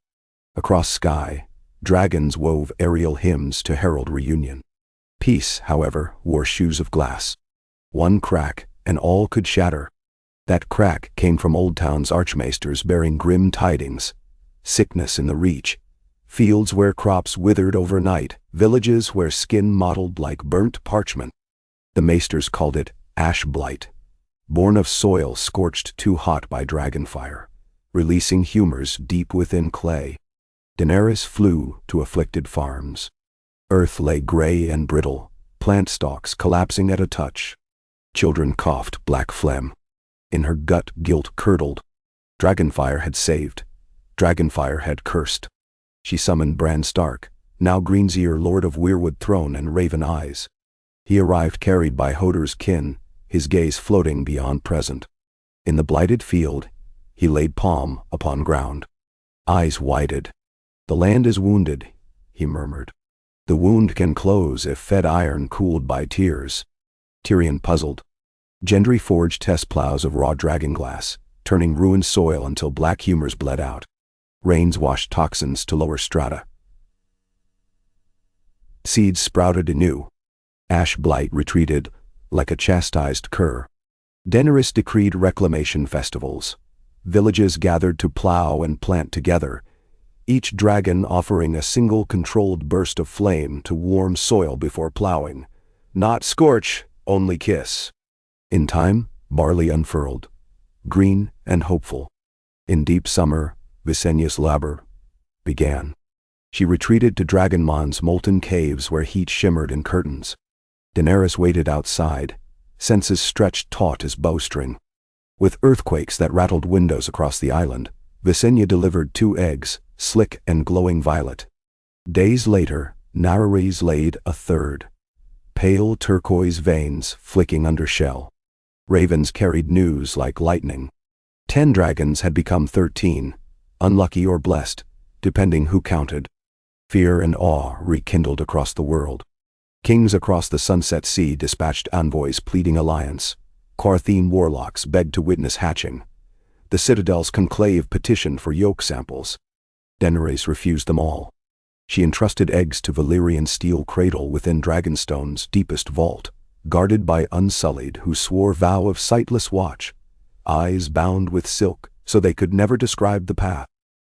Across sky, dragons wove aerial hymns to herald reunion. Peace, however, wore shoes of glass. One crack, and all could shatter. That crack came from Old Town's archmaesters bearing grim tidings. Sickness in the Reach. Fields where crops withered overnight, villages where skin mottled like burnt parchment. The maesters called it ash blight, born of soil scorched too hot by dragonfire, releasing humors deep within clay. Daenerys flew to afflicted farms. Earth lay gray and brittle, plant stalks collapsing at a touch. Children coughed black phlegm. In her gut guilt curdled. Dragonfire had saved. Dragonfire had cursed. She summoned Bran Stark, now Greenseer Lord of Weirwood Throne and Raven Eyes. He arrived carried by Hodor's kin, his gaze floating beyond present. In the blighted field, he laid palm upon ground. Eyes widened. The land is wounded, he murmured. The wound can close if fed iron cooled by tears. Tyrion puzzled. Gendry forged test plows of raw dragonglass, turning ruined soil until black humors bled out. Rains washed toxins to lower strata. Seeds sprouted anew. Ash blight retreated, like a chastised cur. Daenerys decreed reclamation festivals. Villages gathered to plow and plant together, each dragon offering a single controlled burst of flame to warm soil before plowing. Not scorch, only kiss. In time, barley unfurled, green and hopeful. In deep summer, Visenya's labor began. She retreated to Dragonmon's molten caves where heat shimmered in curtains. Daenerys waited outside, senses stretched taut as bowstring. With earthquakes that rattled windows across the island, Visenya delivered 2 eggs, slick and glowing violet. Days later, Naerys laid a 3rd. Pale turquoise veins flicking under shell. Ravens carried news like lightning. 10 dragons had become 13, unlucky or blessed, depending who counted. Fear and awe rekindled across the world. Kings across the Sunset Sea dispatched envoys pleading alliance. Qartheen warlocks begged to witness hatching. The Citadel's conclave petitioned for yolk samples. Daenerys refused them all. She entrusted eggs to Valyrian steel cradle within Dragonstone's deepest vault, guarded by Unsullied who swore vow of sightless watch, eyes bound with silk so they could never describe the path.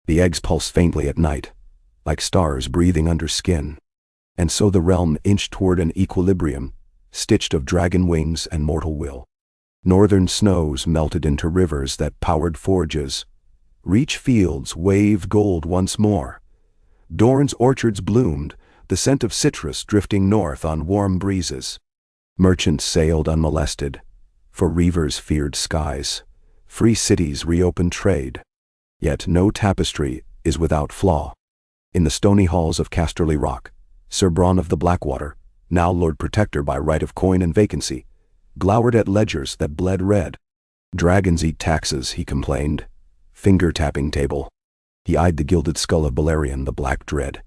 The eggs pulsed faintly at night, like stars breathing under skin. And so the realm inched toward an equilibrium, stitched of dragon wings and mortal will. Northern snows melted into rivers that powered forges. Reach fields waved gold once more. Dorne's orchards bloomed, the scent of citrus drifting north on warm breezes. Merchants sailed unmolested, for reavers feared skies. Free cities reopened trade. Yet no tapestry is without flaw. In the stony halls of Casterly Rock, Sir Bronn of the Blackwater, now Lord Protector by right of coin and vacancy, glowered at ledgers that bled red. Dragons eat taxes, he complained. Finger-tapping table. He eyed the gilded skull of Valyrian, the Black Dread.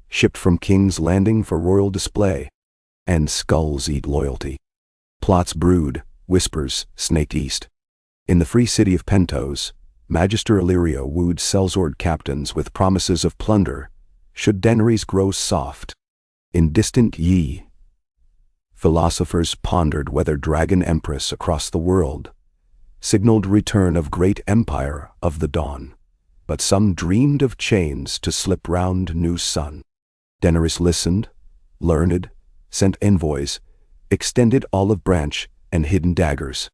Shipped from King's Landing for royal display. And skulls eat loyalty. Plots brood, whispers snaked east. In the free city of Pentos, Magister Illyrio wooed sellsword captains with promises of plunder, should Daenerys grow soft. In distant Yi, philosophers pondered whether Dragon Empress across the world signaled return of great empire of the dawn. But some dreamed of chains to slip round new sun. Daenerys listened, learned, sent envoys, extended olive branch and hidden daggers.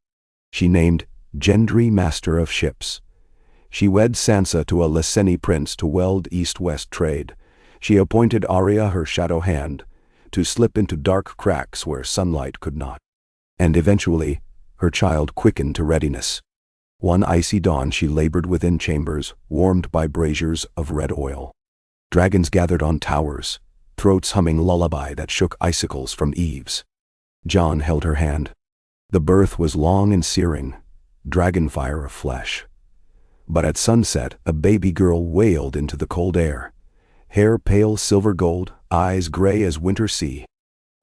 She named Gendry master of ships. She wed Sansa to a Lyseni prince to weld east-west trade. She appointed Arya her shadow hand, to slip into dark cracks where sunlight could not. And eventually, her child quickened to readiness. One icy dawn she labored within chambers, warmed by braziers of red oil. Dragons gathered on towers, throats humming lullaby that shook icicles from eaves. Jon held her hand. The birth was long and searing, dragonfire of flesh. But at sunset, a baby girl wailed into the cold air. Hair pale silver gold, eyes gray as winter sea.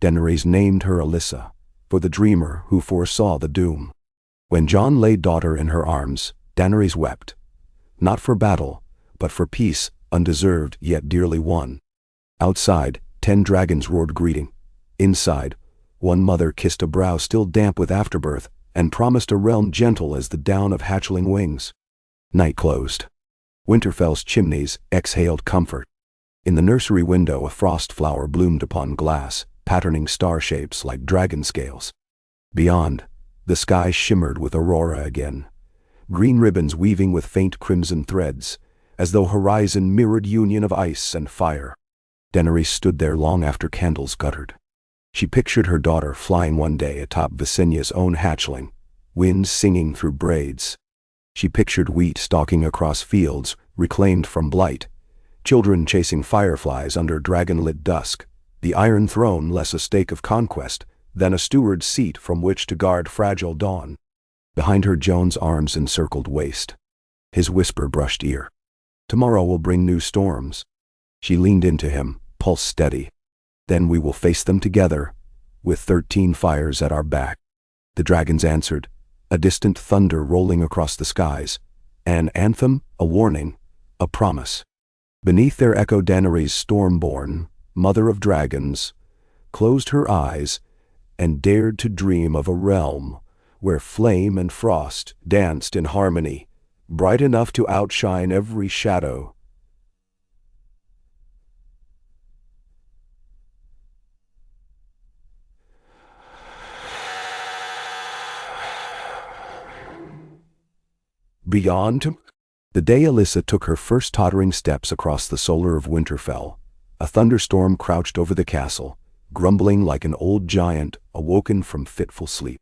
Daenerys named her Alyssa, for the dreamer who foresaw the doom. When Jon laid daughter in her arms, Daenerys wept. Not for battle, but for peace, undeserved yet dearly won. Outside, 10 dragons roared greeting. Inside, one mother kissed a brow still damp with afterbirth, and promised a realm gentle as the down of hatchling wings. Night closed. Winterfell's chimneys exhaled comfort. In the nursery window a frost flower bloomed upon glass, patterning star shapes like dragon scales. Beyond, the sky shimmered with aurora again, green ribbons weaving with faint crimson threads, as though horizon mirrored union of ice and fire. Daenerys stood there long after candles guttered. She pictured her daughter flying one day atop Visenya's own hatchling, wind singing through braids. She pictured wheat stalking across fields reclaimed from blight, children chasing fireflies under dragon-lit dusk, the Iron Throne less a stake of conquest than a steward's seat from which to guard fragile dawn. Behind her Jon's arms encircled waist. His whisper brushed ear. Tomorrow will bring new storms. She leaned into him, pulse steady. Then we will face them together, with 13 fires at our back. The dragons answered, a distant thunder rolling across the skies, an anthem, a warning, a promise. Beneath their echo Daenerys stormborn, mother of dragons, closed her eyes and dared to dream of a realm where flame and frost danced in harmony, bright enough to outshine every shadow. Beyond, the day Alyssa took her first tottering steps across the solar of Winterfell, a thunderstorm crouched over the castle, grumbling like an old giant awoken from fitful sleep.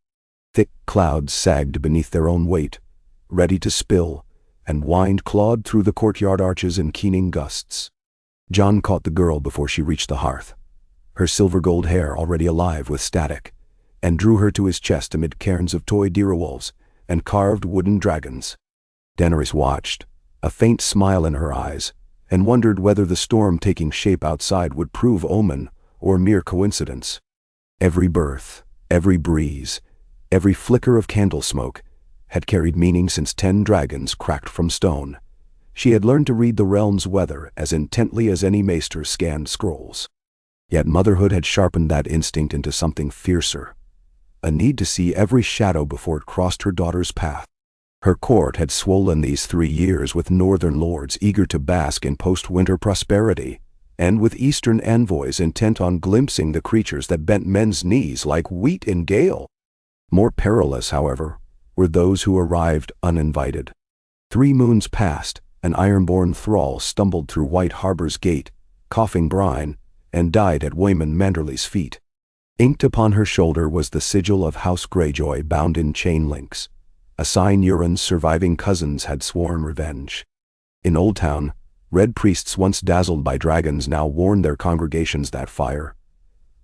Thick clouds sagged beneath their own weight, ready to spill, and wind clawed through the courtyard arches in keening gusts. Jon caught the girl before she reached the hearth, her silver-gold hair already alive with static, and drew her to his chest amid cairns of toy direwolves and carved wooden dragons. Daenerys watched, a faint smile in her eyes, and wondered whether the storm taking shape outside would prove omen or mere coincidence. Every birth, every breeze, every flicker of candle smoke had carried meaning since 10 dragons cracked from stone. She had learned to read the realm's weather as intently as any maester scanned scrolls. Yet motherhood had sharpened that instinct into something fiercer, a need to see every shadow before it crossed her daughter's path. Her court had swollen these 3 years with northern lords eager to bask in post-winter prosperity, and with eastern envoys intent on glimpsing the creatures that bent men's knees like wheat in gale. More perilous, however, were those who arrived uninvited. 3 moons passed, an ironborn thrall stumbled through White Harbor's gate, coughing brine, and died at Wayman Manderley's feet. Inked upon her shoulder was the sigil of House Greyjoy bound in chain links, a sign Euron's surviving cousins had sworn revenge. In Old Town, red priests once dazzled by dragons now warned their congregations that fire,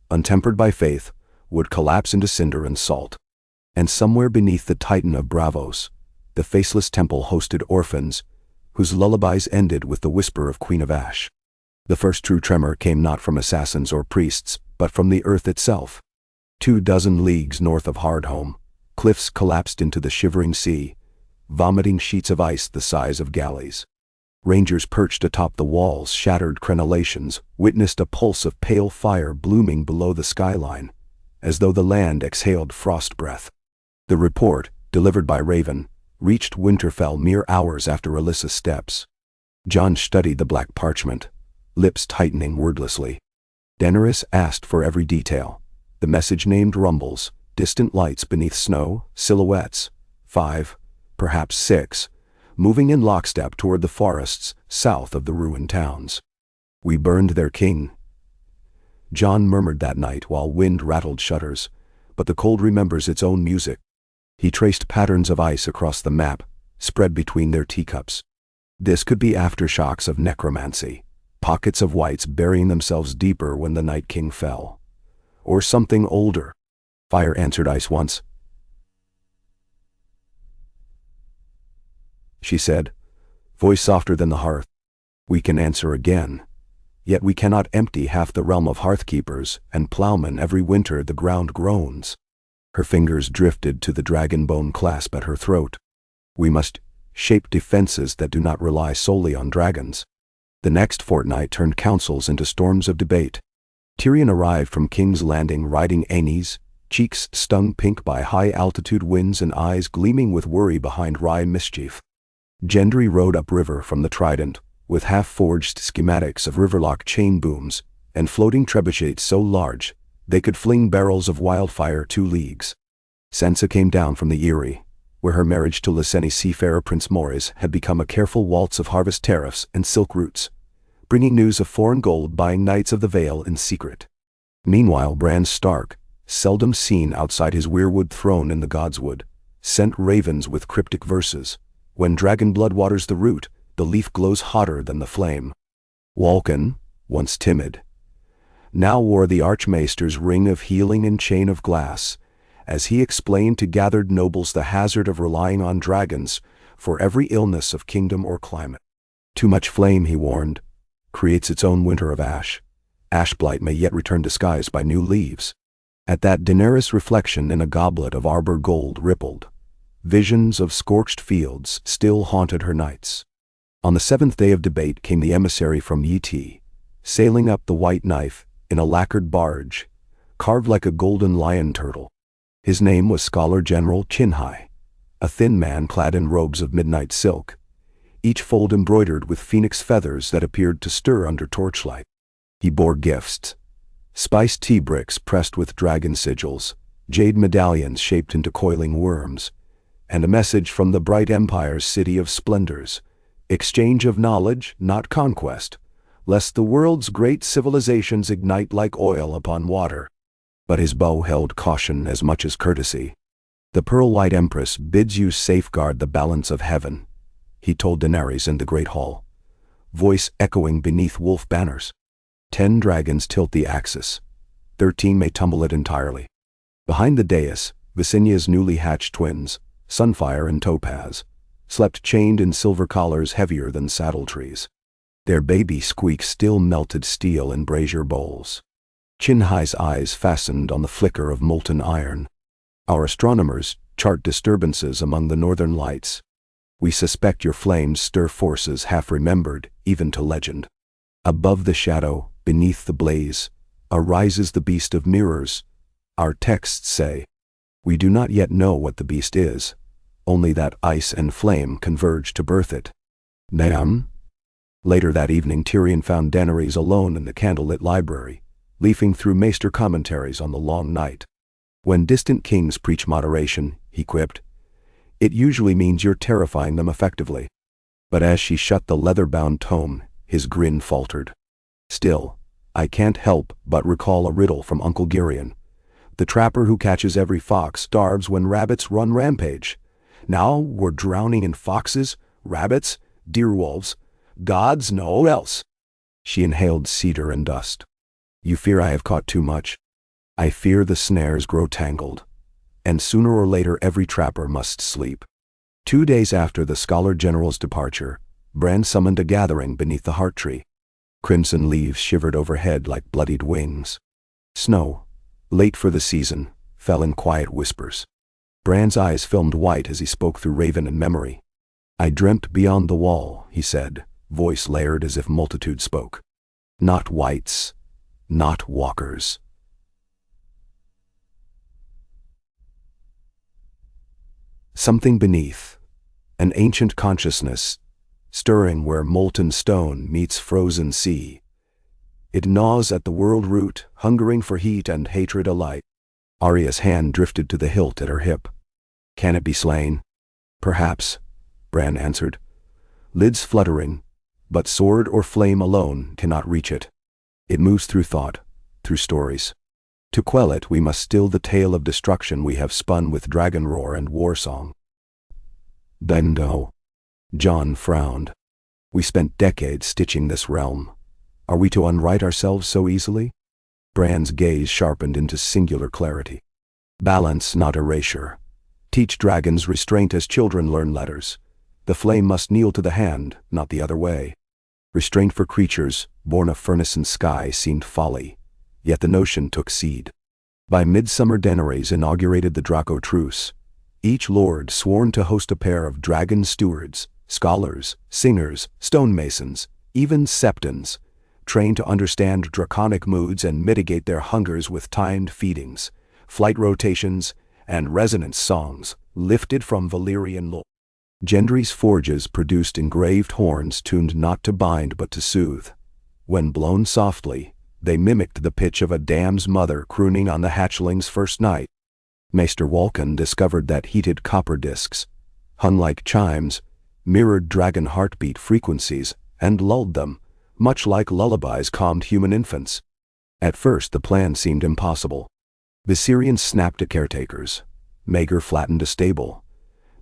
untempered by faith, would collapse into cinder and salt. And somewhere beneath the Titan of Braavos, the faceless temple hosted orphans, whose lullabies ended with the whisper of Queen of Ash. The first true tremor came not from assassins or priests, but from the earth itself. 24 leagues north of Hardhome, cliffs collapsed into the shivering sea, vomiting sheets of ice the size of galleys. Rangers perched atop the walls' shattered crenellations witnessed a pulse of pale fire blooming below the skyline, as though the land exhaled frost breath. The report, delivered by Raven, reached Winterfell mere hours after Alyssa's steps. Jon studied the black parchment, lips tightening wordlessly. Daenerys asked for every detail. The message named rumbles, distant lights beneath snow, silhouettes, 5, perhaps 6, moving in lockstep toward the forests south of the ruined towns. "We burned their king," Jon murmured that night while wind rattled shutters, but the cold remembers its own music. He traced patterns of ice across the map, spread between their teacups. This could be aftershocks of necromancy, pockets of whites burying themselves deeper when the Night King fell. Or something older. "Fire answered ice once," she said, voice softer than the hearth. "We can answer again. Yet we cannot empty half the realm of hearthkeepers and plowmen every winter the ground groans." Her fingers drifted to the dragon bone clasp at her throat. "We must shape defenses that do not rely solely on dragons." The next fortnight turned councils into storms of debate. Tyrion arrived from King's Landing riding Aenys, cheeks stung pink by high-altitude winds and eyes gleaming with worry behind wry mischief. Gendry rode upriver from the Trident, with half-forged schematics of riverlock chain booms and floating trebuchets so large they could fling barrels of wildfire 2 leagues. Sansa came down from the Eyrie, where her marriage to Lyseni seafarer Prince Morris had become a careful waltz of harvest tariffs and silk roots, bringing news of foreign gold buying Knights of the Vale in secret. Meanwhile Bran Stark, seldom seen outside his weirwood throne in the Godswood, sent ravens with cryptic verses. "When dragon blood waters the root, the leaf glows hotter than the flame." Walken, once timid, now wore the Archmaester's ring of healing and chain of glass, as he explained to gathered nobles the hazard of relying on dragons for every illness of kingdom or climate. "Too much flame," he warned, "creates its own winter of ash. Ashblight may yet return disguised by new leaves." At that Daenerys' reflection in a goblet of arbor gold rippled. Visions of scorched fields still haunted her nights. On the 7th day of debate came the emissary from Yiti, sailing up the White Knife in a lacquered barge, carved like a golden lion turtle. His name was Scholar General Chinhai, a thin man clad in robes of midnight silk, each fold embroidered with phoenix feathers that appeared to stir under torchlight. He bore gifts: spiced tea bricks pressed with dragon sigils, jade medallions shaped into coiling worms, and a message from the bright empire's city of splendors: exchange of knowledge, not conquest, lest the world's great civilizations ignite like oil upon water. But his bow held caution as much as courtesy. "The Pearl-White Empress bids you safeguard the balance of heaven," he told Daenerys in the Great Hall, voice echoing beneath wolf banners. 10 dragons tilt the axis. 13 may tumble it entirely. Behind the dais, Visenya's newly hatched twins, Sunfire and Topaz, slept chained in silver collars heavier than saddle trees. Their baby squeak still melted steel in brazier bowls. Chinhai's eyes fastened on the flicker of molten iron. "Our astronomers chart disturbances among the northern lights. We suspect your flames stir forces half remembered, even to legend. Above the shadow, beneath the blaze, arises the beast of mirrors. Our texts say. We do not yet know what the beast is, only that ice and flame converge to birth it." "Nam?" Later that evening, Tyrion found Daenerys alone in the candlelit library, leafing through Maester commentaries on the long night. "When distant kings preach moderation," he quipped, "it usually means you're terrifying them effectively." But as she shut the leather-bound tome, his grin faltered. "Still, I can't help but recall a riddle from Uncle Girion. The trapper who catches every fox starves when rabbits run rampage. Now we're drowning in foxes, rabbits, deerwolves, gods no else." She inhaled cedar and dust. "You fear I have caught too much? I fear the snares grow tangled, and sooner or later every trapper must sleep." 2 days after the Scholar General's departure, Bran summoned a gathering beneath the heart tree. Crimson leaves shivered overhead like bloodied wings. Snow, late for the season, fell in quiet whispers. Bran's eyes filmed white as he spoke through raven and memory. "I dreamt beyond the wall," he said, voice layered as if multitude spoke. "Not whites, not walkers. Something beneath, an ancient consciousness, stirring where molten stone meets frozen sea. It gnaws at the world root, hungering for heat and hatred alike." Arya's hand drifted to the hilt at her hip. "Can it be slain?" "Perhaps," Bran answered, lids fluttering, "but sword or flame alone cannot reach it. It moves through thought, through stories. To quell it, we must still the tale of destruction we have spun with dragon roar and war song." "Bendo." Jon frowned. "We spent decades stitching this realm. Are we to unwrite ourselves so easily?" Bran's gaze sharpened into singular clarity. "Balance, not erasure. Teach dragons restraint as children learn letters. The flame must kneel to the hand, not the other way." Restraint for creatures born of furnace and sky seemed folly, yet the notion took seed. By midsummer, Daenerys inaugurated the Draco Truce. Each lord sworn to host a pair of dragon stewards, scholars, singers, stonemasons, even septons, trained to understand draconic moods and mitigate their hungers with timed feedings, flight rotations, and resonance songs lifted from Valyrian lore. Gendry's forges produced engraved horns tuned not to bind but to soothe. When blown softly, they mimicked the pitch of a dam's mother crooning on the hatchling's first night. Maester Walken discovered that heated copper discs, hung like chimes, mirrored dragon heartbeat frequencies and lulled them, much like lullabies calmed human infants. At first the plan seemed impossible. Viserion snapped at caretakers. Maegor flattened a stable.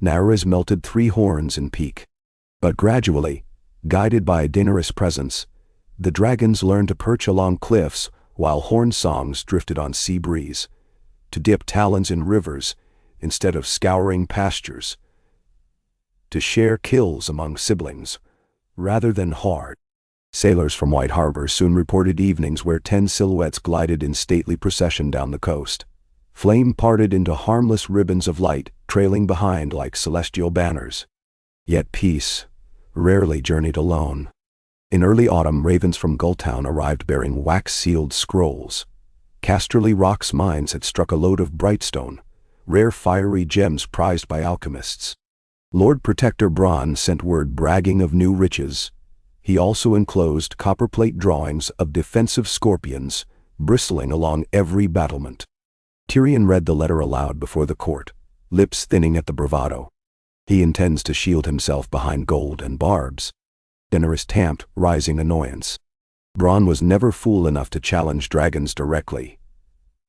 Daenerys melted 3 horns in peak. But gradually, guided by Daenerys' presence, the dragons learned to perch along cliffs while horn songs drifted on sea breeze, to dip talons in rivers instead of scouring pastures, to share kills among siblings rather than hoard. Sailors from White Harbor soon reported evenings where 10 silhouettes glided in stately procession down the coast. Flame parted into harmless ribbons of light, trailing behind like celestial banners. Yet peace rarely journeyed alone. In early autumn, ravens from Gulltown arrived bearing wax-sealed scrolls. Casterly Rock's mines had struck a load of brightstone, rare fiery gems prized by alchemists. Lord Protector Bronn sent word bragging of new riches. He also enclosed copperplate drawings of defensive scorpions, bristling along every battlement. Tyrion read the letter aloud before the court, lips thinning at the bravado. He intends to shield himself behind gold and barbs. Daenerys tamped, rising annoyance. Bronn was never fool enough to challenge dragons directly.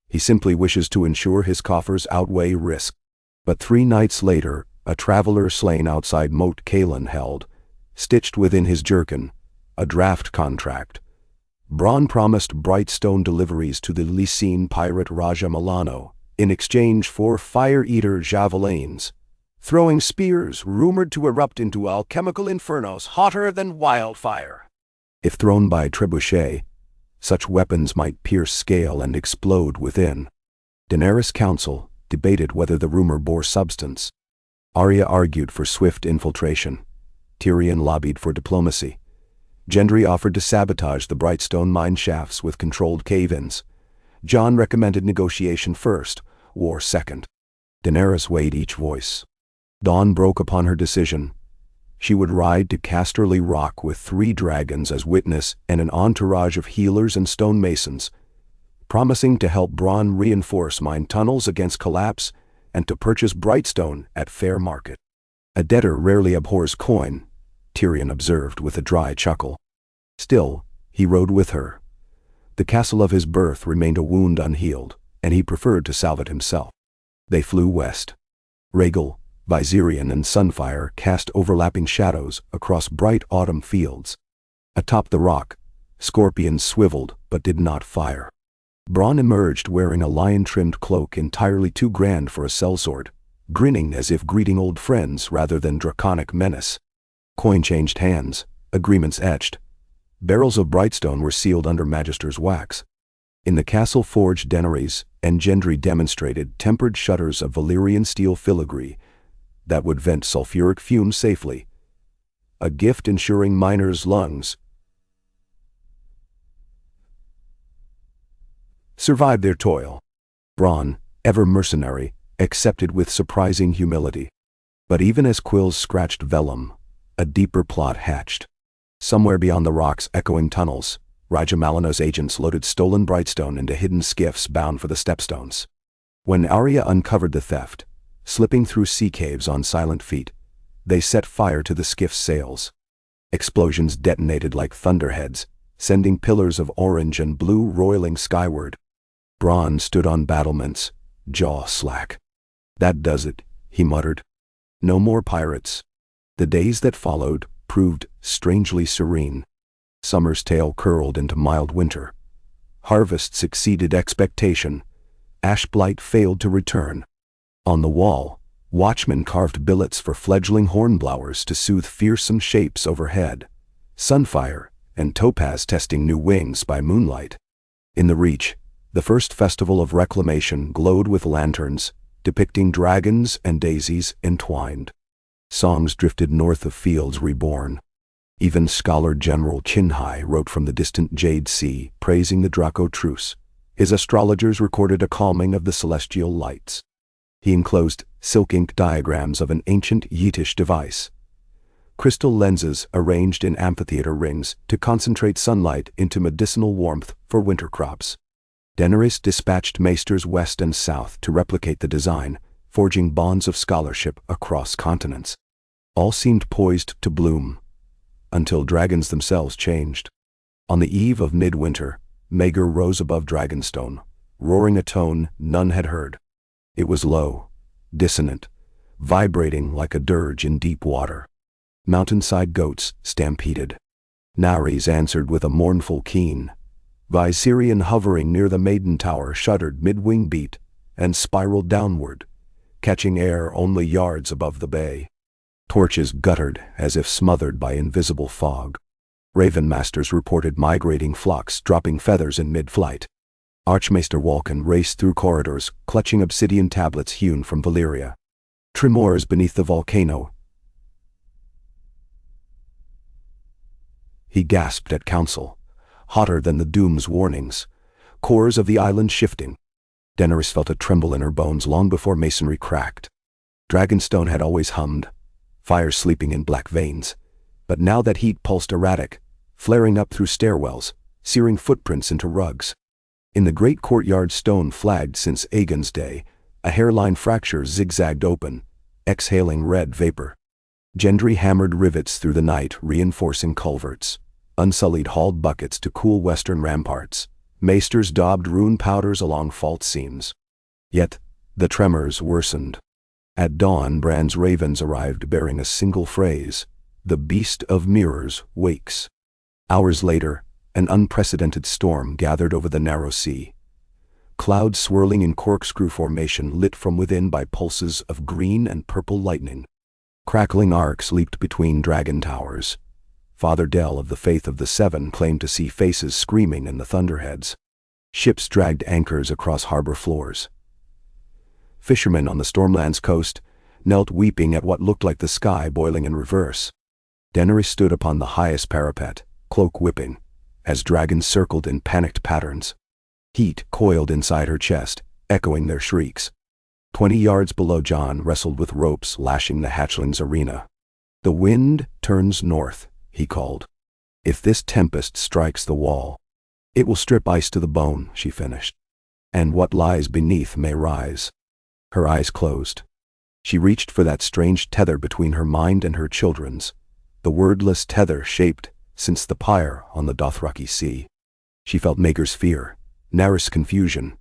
He simply wishes to ensure his coffers outweigh risk. But 3 nights later, a traveler slain outside Moat Cailin held, stitched within his jerkin, a draft contract. Bronn promised bright stone deliveries to the Lysine pirate Raja Milano in exchange for fire-eater javelins, throwing spears rumored to erupt into alchemical infernos hotter than wildfire. If thrown by trebuchet, such weapons might pierce scale and explode within. Daenerys' council debated whether the rumor bore substance. Arya argued for swift infiltration. Tyrion lobbied for diplomacy. Gendry offered to sabotage the Brightstone mine shafts with controlled cave-ins. Jon recommended negotiation first, war second. Daenerys weighed each voice. Dawn broke upon her decision. She would ride to Casterly Rock with 3 dragons as witness and an entourage of healers and stonemasons, promising to help Bronn reinforce mine tunnels against collapse and to purchase Brightstone at fair market. A debtor rarely abhors coin, Tyrion observed with a dry chuckle. Still, he rode with her. The castle of his birth remained a wound unhealed, and he preferred to salve it himself. They flew west. Rhaegal, Valyrian and Sunfire cast overlapping shadows across bright autumn fields. Atop the rock, scorpions swiveled but did not fire. Bronn emerged wearing a lion-trimmed cloak entirely too grand for a sellsword, grinning as if greeting old friends rather than draconic menace. Coin changed hands, agreements etched. Barrels of Brightstone were sealed under Magister's wax. In the castle forge Daenerys and Gendry demonstrated tempered shutters of Valyrian steel filigree that would vent sulfuric fumes safely, a gift ensuring miners' lungs survived their toil. Bronn, ever mercenary, accepted with surprising humility. But even as quills scratched vellum, a deeper plot hatched. Somewhere beyond the rock's echoing tunnels, Raja Malina's agents loaded stolen Brightstone into hidden skiffs bound for the Stepstones. When Arya uncovered the theft, slipping through sea caves on silent feet, they set fire to the skiff's sails. Explosions detonated like thunderheads, sending pillars of orange and blue roiling skyward. Bronn stood on battlements, jaw slack. "That does it," he muttered. "No more pirates." The days that followed proved strangely serene. Summer's tail curled into mild winter. Harvest succeeded expectation. Ash blight failed to return. On the wall, watchmen carved billets for fledgling hornblowers to soothe fearsome shapes overhead. Sunfire and Topaz testing new wings by moonlight. In the Reach, the first festival of reclamation glowed with lanterns, depicting dragons and daisies entwined. Songs drifted north of fields reborn. Even Scholar General Chinhai wrote from the distant Jade Sea, praising the Draco Truce. His astrologers recorded a calming of the celestial lights. He enclosed silk-ink diagrams of an ancient Yiddish device. Crystal lenses arranged in amphitheater rings to concentrate sunlight into medicinal warmth for winter crops. Daenerys dispatched maesters west and south to replicate the design, forging bonds of scholarship across continents. All seemed poised to bloom, until dragons themselves changed. On the eve of midwinter, Maegor rose above Dragonstone, roaring a tone none had heard. It was low, dissonant, vibrating like a dirge in deep water. Mountainside goats stampeded. Nares answered with a mournful keen. Valyrian hovering near the Maiden Tower shuddered mid-wing beat and spiraled downward, catching air only yards above the bay. Torches guttered as if smothered by invisible fog. Raven masters reported migrating flocks dropping feathers in mid-flight. Archmaester Walken raced through corridors, clutching obsidian tablets hewn from Valyria. Tremors beneath the volcano. He gasped at counsel, hotter than the doom's warnings. Cores of the island shifting. Daenerys felt a tremble in her bones long before masonry cracked. Dragonstone had always hummed, fire sleeping in black veins. But now that heat pulsed erratic, flaring up through stairwells, searing footprints into rugs. In the great courtyard stone flagged since Aegon's day, a hairline fracture zigzagged open, exhaling red vapor. Gendry hammered rivets through the night, reinforcing culverts. Unsullied hauled buckets to cool western ramparts. Maesters daubed rune powders along fault seams. Yet, the tremors worsened. At dawn, Bran's ravens arrived bearing a single phrase: "The Beast of Mirrors wakes." Hours later, an unprecedented storm gathered over the narrow sea. Clouds swirling in corkscrew formation lit from within by pulses of green and purple lightning. Crackling arcs leaped between dragon towers. Father Dell of the Faith of the Seven claimed to see faces screaming in the thunderheads. Ships dragged anchors across harbor floors. Fishermen on the Stormland's coast knelt weeping at what looked like the sky boiling in reverse. Daenerys stood upon the highest parapet, cloak whipping, as dragons circled in panicked patterns. Heat coiled inside her chest, echoing their shrieks. 20 yards below, Jon wrestled with ropes lashing the hatchling's arena. "The wind turns north," he called. "If this tempest strikes the wall, it will strip ice to the bone," she finished. "And what lies beneath may rise." Her eyes closed. She reached for that strange tether between her mind and her children's, the wordless tether shaped since the pyre on the Dothraki sea. She felt Maegor's fear, Daenerys' confusion,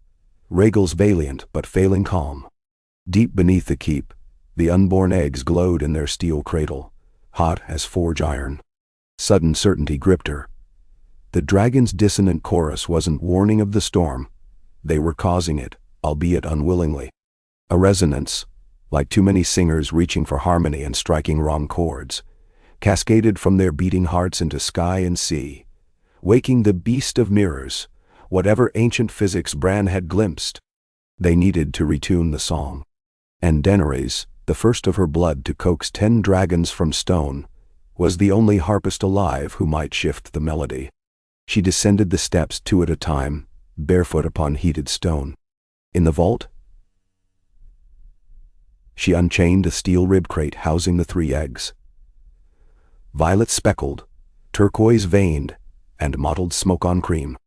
Rhaegal's valiant but failing calm. Deep beneath the keep, the unborn eggs glowed in their steel cradle, hot as forge iron. Sudden certainty gripped her. The dragon's dissonant chorus wasn't warning of the storm. They were causing it, albeit unwillingly. A resonance, like too many singers reaching for harmony and striking wrong chords, cascaded from their beating hearts into sky and sea, waking the beast of mirrors, whatever ancient physics Bran had glimpsed. They needed to retune the song. And Daenerys, the first of her blood to coax 10 dragons from stone, was the only harpist alive who might shift the melody. She descended the steps 2 at a time, barefoot upon heated stone. In the vault, she unchained a steel rib crate housing the 3 eggs. Violet speckled, turquoise veined, and mottled smoke on cream.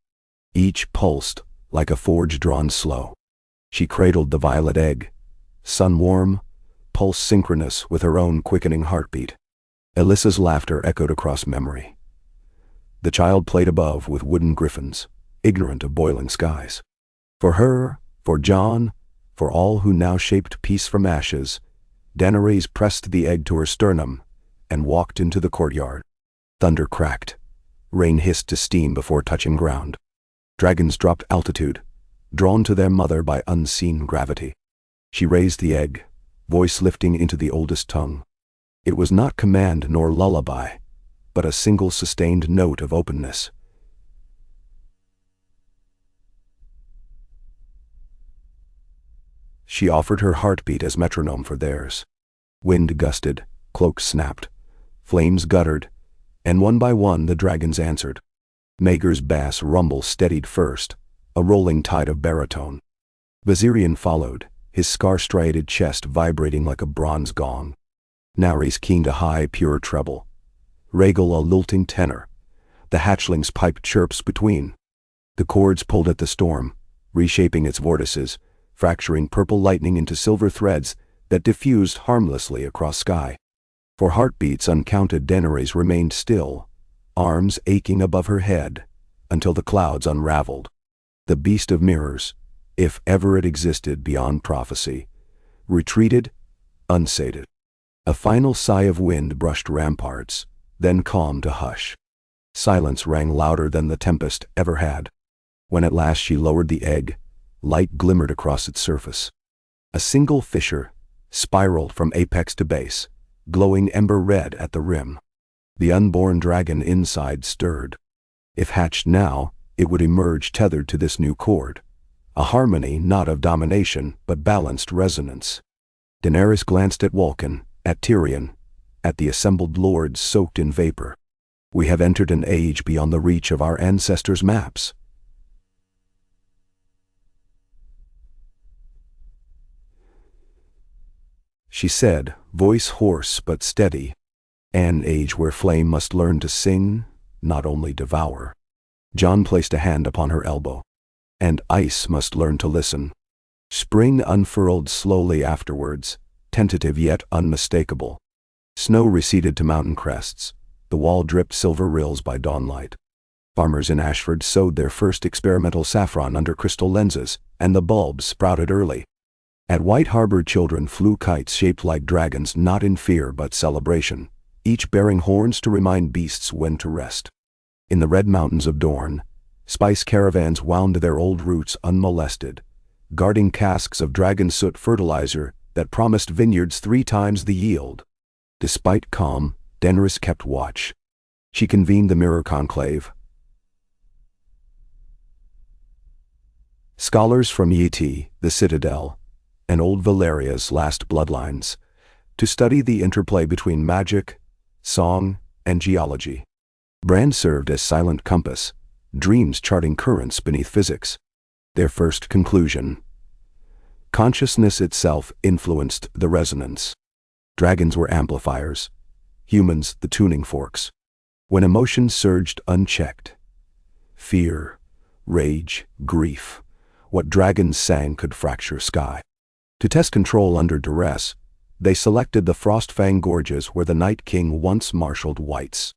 Each pulsed like a forge drawn slow. She cradled the violet egg, sun-warm, pulse synchronous with her own quickening heartbeat. Alyssa's laughter echoed across memory. The child played above with wooden griffins, ignorant of boiling skies. For her, for Jon, for all who now shaped peace from ashes, Daenerys pressed the egg to her sternum and walked into the courtyard. Thunder cracked. Rain hissed to steam before touching ground. Dragons dropped altitude, drawn to their mother by unseen gravity. She raised the egg, voice lifting into the oldest tongue. It was not command nor lullaby, but a single sustained note of openness. She offered her heartbeat as metronome for theirs. Wind gusted, cloaks snapped, flames guttered, and one by one the dragons answered. Maegor's bass rumble steadied first, a rolling tide of baritone. Valyrian followed, his scar-striated chest vibrating like a bronze gong. Daenerys keened a high, pure treble. Rhaegal a lilting tenor. The hatchlings piped chirps between. The chords pulled at the storm, reshaping its vortices, fracturing purple lightning into silver threads that diffused harmlessly across sky. For heartbeats uncounted, Daenerys remained still, arms aching above her head, until the clouds unraveled. The beast of mirrors, if ever it existed beyond prophecy, retreated, unsated. A final sigh of wind brushed ramparts, then calmed to hush. Silence rang louder than the tempest ever had. When at last she lowered the egg, light glimmered across its surface. A single fissure spiraled from apex to base, glowing ember red at the rim. The unborn dragon inside stirred. If hatched now, it would emerge tethered to this new chord, a harmony not of domination but balanced resonance. Daenerys glanced at Vulcan, at Tyrion, at the assembled lords soaked in vapor. We have entered an age beyond the reach of our ancestors' maps. She said, voice hoarse but steady, an age where flame must learn to sing, not only devour. Jon placed a hand upon her elbow. And ice must learn to listen. Spring unfurled slowly afterwards, tentative yet unmistakable. Snow receded to mountain crests. The wall dripped silver rills by dawnlight. Farmers in Ashford sowed their first experimental saffron under crystal lenses, and the bulbs sprouted early. At White Harbor, children flew kites shaped like dragons, not in fear but celebration, each bearing horns to remind beasts when to rest. In the red mountains of Dorne, spice caravans wound their old routes unmolested, guarding casks of dragon soot fertilizer that promised vineyards 3 times the yield. Despite calm, Daenerys kept watch. She convened the Mirror Conclave. Scholars from Yeti, the Citadel, and old Valeria's last bloodlines, to study the interplay between magic, song, and geology. Bran served as silent compass, dreams charting currents beneath physics. Their first conclusion: consciousness itself influenced the resonance. Dragons were amplifiers, humans the tuning forks. When emotions surged unchecked, fear, rage, grief, what dragons sang could fracture sky. To test control under duress, they selected the Frostfang Gorges where the Night King once marshaled whites.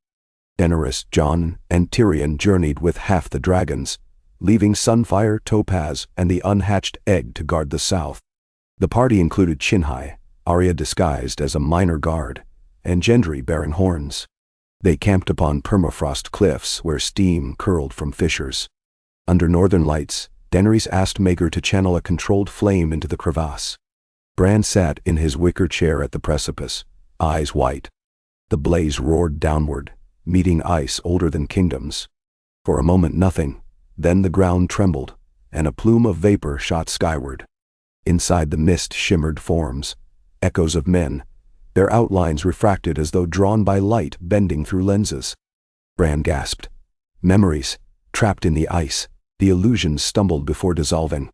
Daenerys, Jon, and Tyrion journeyed with half the dragons, leaving Sunfire, Topaz, and the unhatched Egg to guard the south. The party included Chinhai, Arya disguised as a minor guard, and Gendry bearing horns. They camped upon permafrost cliffs where steam curled from fissures. Under northern lights, Daenerys asked Maegor to channel a controlled flame into the crevasse. Bran sat in his wicker chair at the precipice, eyes white. The blaze roared downward, meeting ice older than kingdoms. For a moment nothing, then the ground trembled, and a plume of vapor shot skyward. Inside the mist shimmered forms, echoes of men, their outlines refracted as though drawn by light bending through lenses. Bran gasped. Memories, trapped in the ice, the illusions stumbled before dissolving.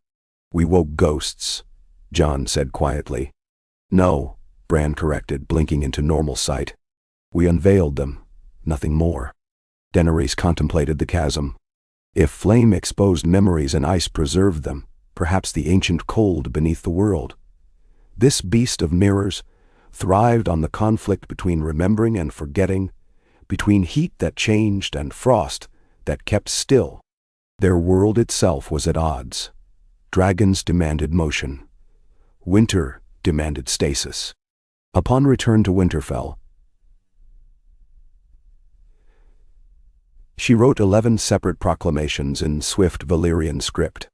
We woke ghosts, Jon said quietly. No, Bran corrected, blinking into normal sight. We unveiled them, nothing more. Daenerys contemplated the chasm. If flame exposed memories and ice preserved them, perhaps the ancient cold beneath the world. This beast of mirrors thrived on the conflict between remembering and forgetting, between heat that changed and frost that kept still. Their world itself was at odds. Dragons demanded motion. Winter demanded stasis. Upon return to Winterfell, she wrote 11 separate proclamations in swift Valyrian script.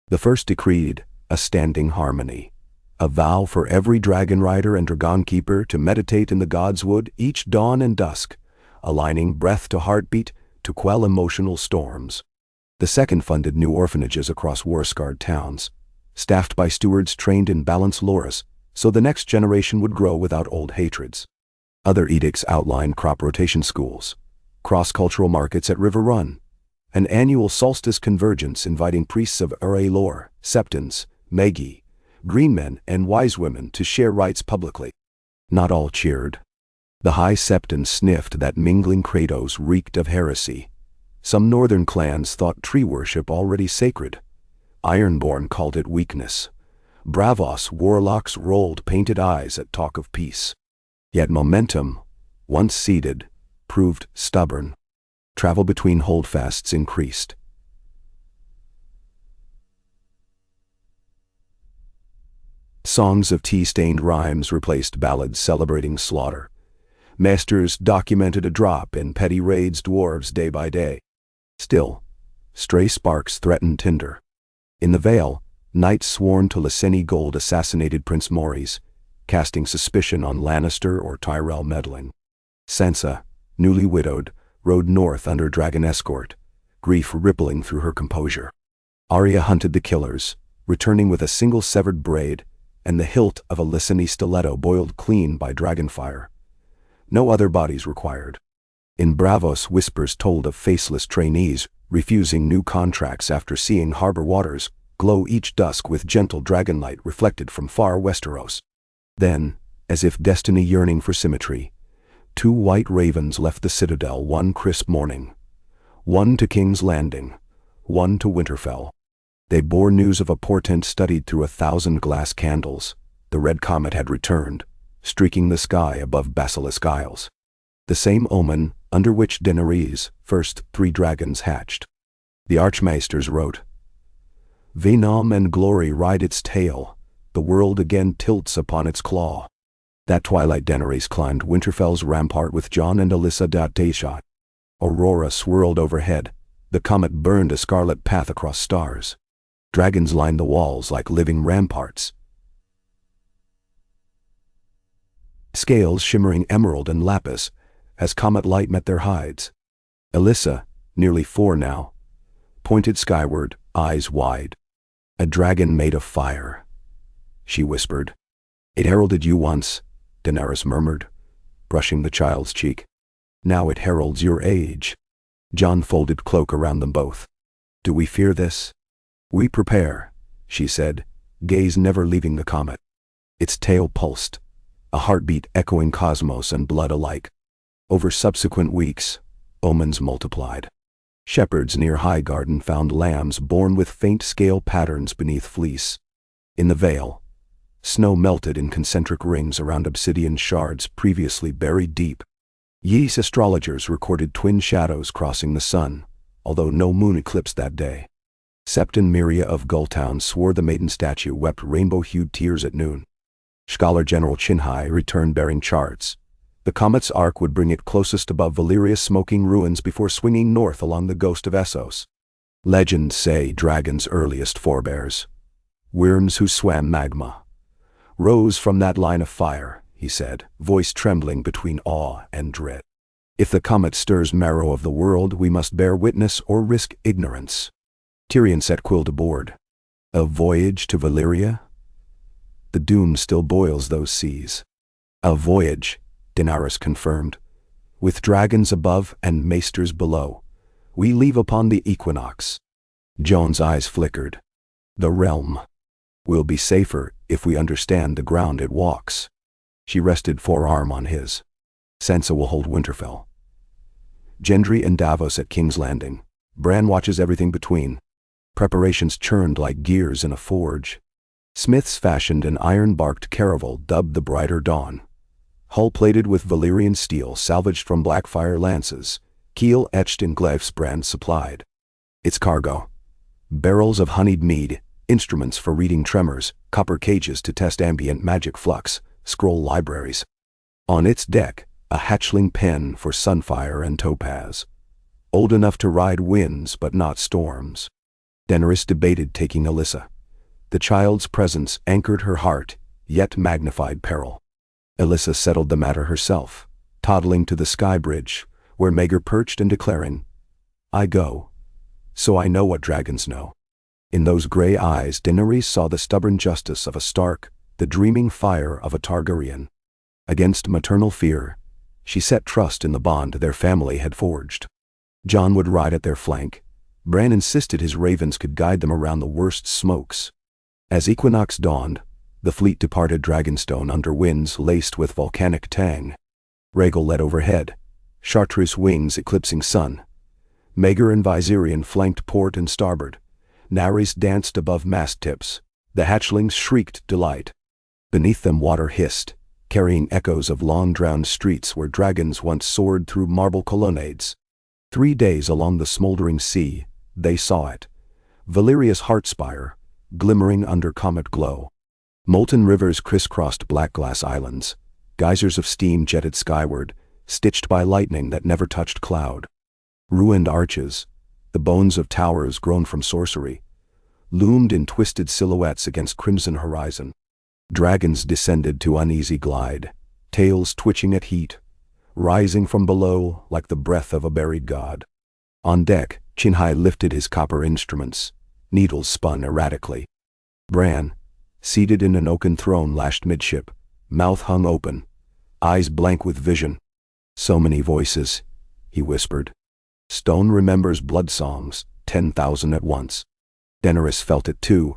The first decreed a standing harmony, a vow for every dragon rider and dragon keeper to meditate in the gods' wood each dawn and dusk, aligning breath to heartbeat to quell emotional storms. The second funded new orphanages across war-scarred towns, staffed by stewards trained in balance loras, so the next generation would grow without old hatreds. Other edicts outlined crop rotation schools, cross-cultural markets at River Run, an annual solstice convergence inviting priests of Lore, Septons, Magi, green men, and wise women to share rites publicly. Not all cheered. The High Septon sniffed that mingling Kratos reeked of heresy. Some northern clans thought tree worship already sacred. Ironborn called it weakness. Braavos warlocks rolled painted eyes at talk of peace. Yet momentum, once seeded, proved stubborn. Travel between holdfasts increased. Songs of tea-stained rhymes replaced ballads celebrating slaughter. Masters documented a drop in petty raids dwarves day by day. Still, stray sparks threatened tinder. In the Vale, knights sworn to Lyseni Gold assassinated Prince Morys, casting suspicion on Lannister or Tyrell meddling. Sansa, newly widowed, rode north under dragon escort, grief rippling through her composure. Arya hunted the killers, returning with a single severed braid and the hilt of a Lyseni stiletto boiled clean by dragonfire. No other bodies required. In Braavos, whispers told of faceless trainees refusing new contracts after seeing harbor waters glow each dusk with gentle dragonlight reflected from far Westeros. Then, as if destiny yearning for symmetry, 2 white ravens left the citadel one crisp morning. One to King's Landing, one to Winterfell. They bore news of a portent studied through 1,000 glass candles. The red comet had returned, streaking the sky above Basilisk Isles. The same omen under which Daenerys' first 3 dragons hatched. The Archmaesters wrote, Venom and glory ride its tail, the world again tilts upon its claw. That twilight Daenerys climbed Winterfell's rampart with Jon and Alyssa Daenerys. Aurora swirled overhead, the comet burned a scarlet path across stars. Dragons lined the walls like living ramparts, scales shimmering emerald and lapis as comet light met their hides. Alyssa, nearly 4 now, pointed skyward, eyes wide. A dragon made of fire, she whispered. It heralded you once, Daenerys murmured, brushing the child's cheek. Now it heralds your age. Jon folded cloak around them both. Do we fear this? We prepare, she said, gaze never leaving the comet. Its tail pulsed, a heartbeat echoing cosmos and blood alike. Over subsequent weeks, omens multiplied. Shepherds near Highgarden found lambs born with faint scale patterns beneath fleece. In the Vale, snow melted in concentric rings around obsidian shards previously buried deep. Ye's astrologers recorded twin shadows crossing the sun, although no moon eclipsed that day. Septon Miria of Gulltown swore the maiden statue wept rainbow-hued tears at noon. Scholar General Chinhai returned bearing charts. The comet's arc would bring it closest above Valyria's smoking ruins before swinging north along the ghost of Essos. Legends say dragons' earliest forebears, worms who swam magma, rose from that line of fire, he said, voice trembling between awe and dread. If the comet stirs marrow of the world, we must bear witness or risk ignorance. Tyrion set quill to board. A voyage to Valyria? The doom still boils those seas. A voyage, Daenerys confirmed. With dragons above and maesters below, we leave upon the equinox. Joan's eyes flickered. The realm will be safer if we understand the ground it walks. She rested forearm on his. Sansa will hold Winterfell. Gendry and Davos at King's Landing. Bran watches everything between. Preparations churned like gears in a forge. Smiths fashioned an iron-barked caravel dubbed the Brighter Dawn. Hull-plated with Valyrian steel salvaged from Blackfire lances, keel etched in glyphs Bran supplied. Its cargo: barrels of honeyed mead, instruments for reading tremors, copper cages to test ambient magic flux, scroll libraries. On its deck, a hatchling pen for sunfire and topaz. Old enough to ride winds but not storms. Daenerys debated taking Alyssa. The child's presence anchored her heart, yet magnified peril. Alyssa settled the matter herself, toddling to the sky bridge, where Maegor perched and declaring, "I go, so I know what dragons know." In those gray eyes Daenerys saw the stubborn justice of a Stark, the dreaming fire of a Targaryen. Against maternal fear, she set trust in the bond their family had forged. Jon would ride at their flank. Bran insisted his ravens could guide them around the worst smokes. As equinox dawned, the fleet departed Dragonstone under winds laced with volcanic tang. Rhaegal led overhead, chartreuse wings eclipsing sun. Maegor and Viserion flanked port and starboard. Naerys danced above mast tips. The hatchlings shrieked delight. Beneath them water hissed, carrying echoes of long-drowned streets where dragons once soared through marble colonnades. 3 days along the smoldering sea, they saw it. Valyria's heartspire, glimmering under comet glow. Molten rivers crisscrossed black glass islands. Geysers of steam jetted skyward, stitched by lightning that never touched cloud. Ruined arches, the bones of towers grown from sorcery, loomed in twisted silhouettes against crimson horizon. Dragons descended to uneasy glide, tails twitching at heat, rising from below like the breath of a buried god. On deck, Chinhai lifted his copper instruments. Needles spun erratically. Bran, seated in an oaken throne lashed midship, mouth hung open, eyes blank with vision. "So many voices," he whispered. "Stone remembers blood songs, 10,000 at once." Daenerys felt it too.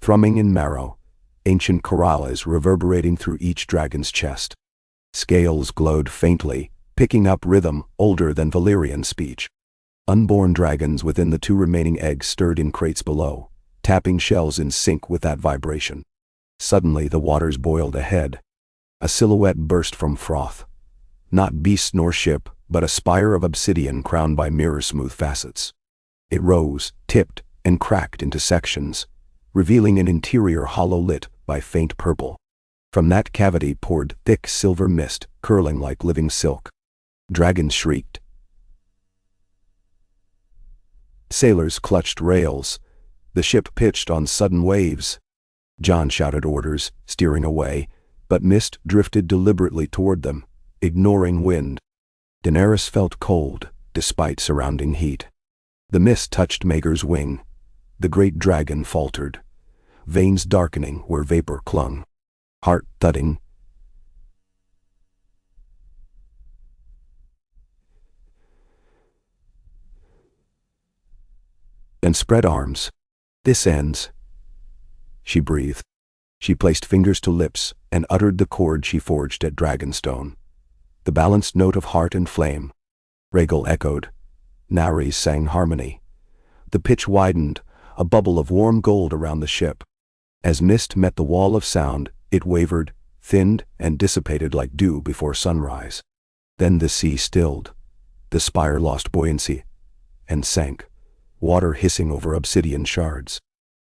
Thrumming in marrow, ancient chorales reverberating through each dragon's chest. Scales glowed faintly, picking up rhythm older than Valyrian speech. Unborn dragons within the 2 remaining eggs stirred in crates below, tapping shells in sync with that vibration. Suddenly the waters boiled ahead. A silhouette burst from froth. Not beast nor ship, but a spire of obsidian crowned by mirror-smooth facets. It rose, tipped, and cracked into sections, revealing an interior hollow lit by faint purple. From that cavity poured thick silver mist, curling like living silk. Dragons shrieked. Sailors clutched rails. The ship pitched on sudden waves. Jon shouted orders, steering away, but mist drifted deliberately toward them, ignoring wind. Daenerys felt cold, despite surrounding heat. The mist touched Maegor's wing. The great dragon faltered, veins darkening where vapor clung. Heart thudding. And spread arms. "This ends," she breathed. She placed fingers to lips and uttered the chord she forged at Dragonstone. the balanced note of heart and flame. Rhaegal echoed. Nares sang harmony. The pitch widened, a bubble of warm gold around the ship. As mist met the wall of sound, it wavered, thinned, and dissipated like dew before sunrise. Then the sea stilled. The spire lost buoyancy and sank, water hissing over obsidian shards.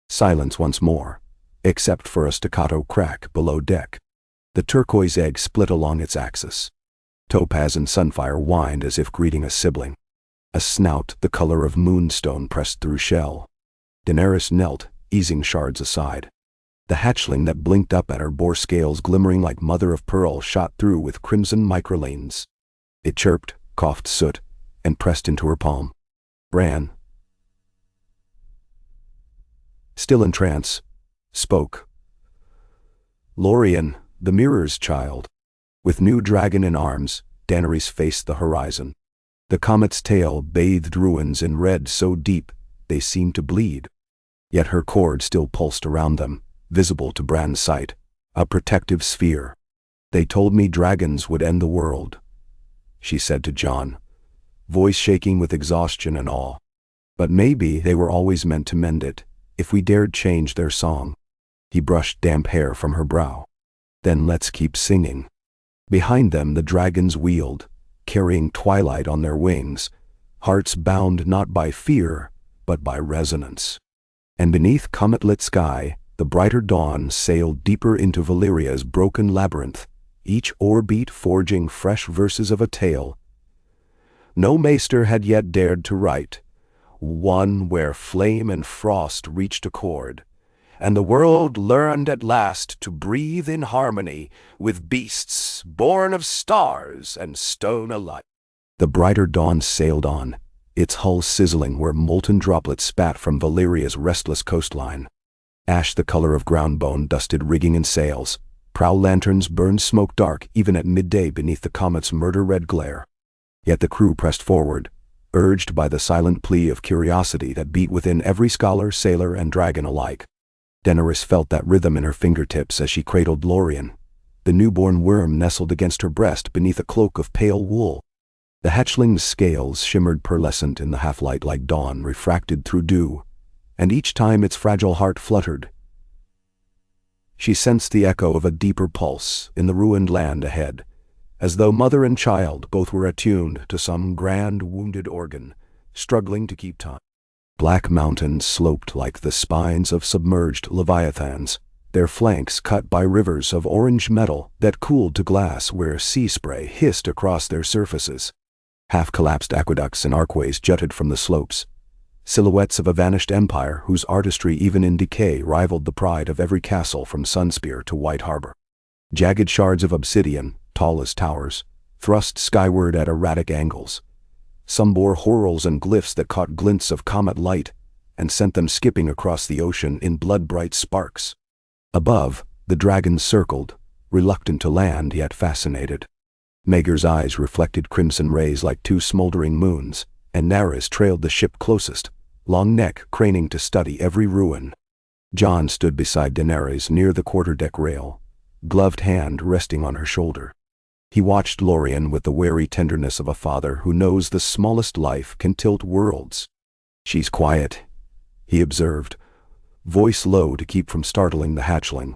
Silence once more, except for a staccato crack below deck. The turquoise egg split along its axis. Topaz and sunfire whined as if greeting a sibling. A snout the color of moonstone pressed through shell. Daenerys knelt, easing shards aside. The hatchling that blinked up at her bore scales glimmering like mother of pearl shot through with crimson microlanes. It chirped, coughed soot, and pressed into her palm. Bran, still in trance, spoke. Lorien, the mirror's child. With new dragon in arms, Daenerys faced the horizon. The comet's tail bathed ruins in red so deep they seemed to bleed. Yet her cord still pulsed around them, visible to Bran's sight, a protective sphere. They told me dragons would end the world, she said to Jon, voice shaking with exhaustion and awe. But maybe they were always meant to mend it, if we dared change their song. He brushed damp hair from her brow. Then let's keep singing. Behind them the dragons wheeled, carrying twilight on their wings, hearts bound not by fear, but by resonance. And beneath comet-lit sky, the brighter dawn sailed deeper into Valyria's broken labyrinth, each oar-beat forging fresh verses of a tale no maester had yet dared to write, one where flame and frost reached accord, and the world learned at last to breathe in harmony with beasts born of stars and stone alike. The brighter dawn sailed on, its hull sizzling where molten droplets spat from Valyria's restless coastline. Ash the color of ground bone dusted rigging and sails. Prow lanterns burned smoke dark even at midday beneath the comet's murder-red glare. Yet the crew pressed forward, urged by the silent plea of curiosity that beat within every scholar, sailor, and dragon alike. Daenerys felt that rhythm in her fingertips as she cradled Lorien. The newborn worm nestled against her breast beneath a cloak of pale wool. The hatchling's scales shimmered pearlescent in the half-light like dawn refracted through dew, and each time its fragile heart fluttered, she sensed the echo of a deeper pulse in the ruined land ahead, as though mother and child both were attuned to some grand wounded organ, struggling to keep time. Black mountains sloped like the spines of submerged leviathans, their flanks cut by rivers of orange metal that cooled to glass where sea spray hissed across their surfaces. Half-collapsed aqueducts and archways jutted from the slopes, silhouettes of a vanished empire whose artistry even in decay rivaled the pride of every castle from Sunspear to White Harbor. Jagged shards of obsidian, tall as towers, thrust skyward at erratic angles. Some bore whorls and glyphs that caught glints of comet light and sent them skipping across the ocean in blood-bright sparks. Above, the dragons circled, reluctant to land yet fascinated. Maegor's eyes reflected crimson rays like two smoldering moons, and Daenerys trailed the ship closest, long neck craning to study every ruin. Jon stood beside Daenerys near the quarterdeck rail, gloved hand resting on her shoulder. He watched Lorien with the wary tenderness of a father who knows the smallest life can tilt worlds. "She's quiet," he observed, voice low to keep from startling the hatchling.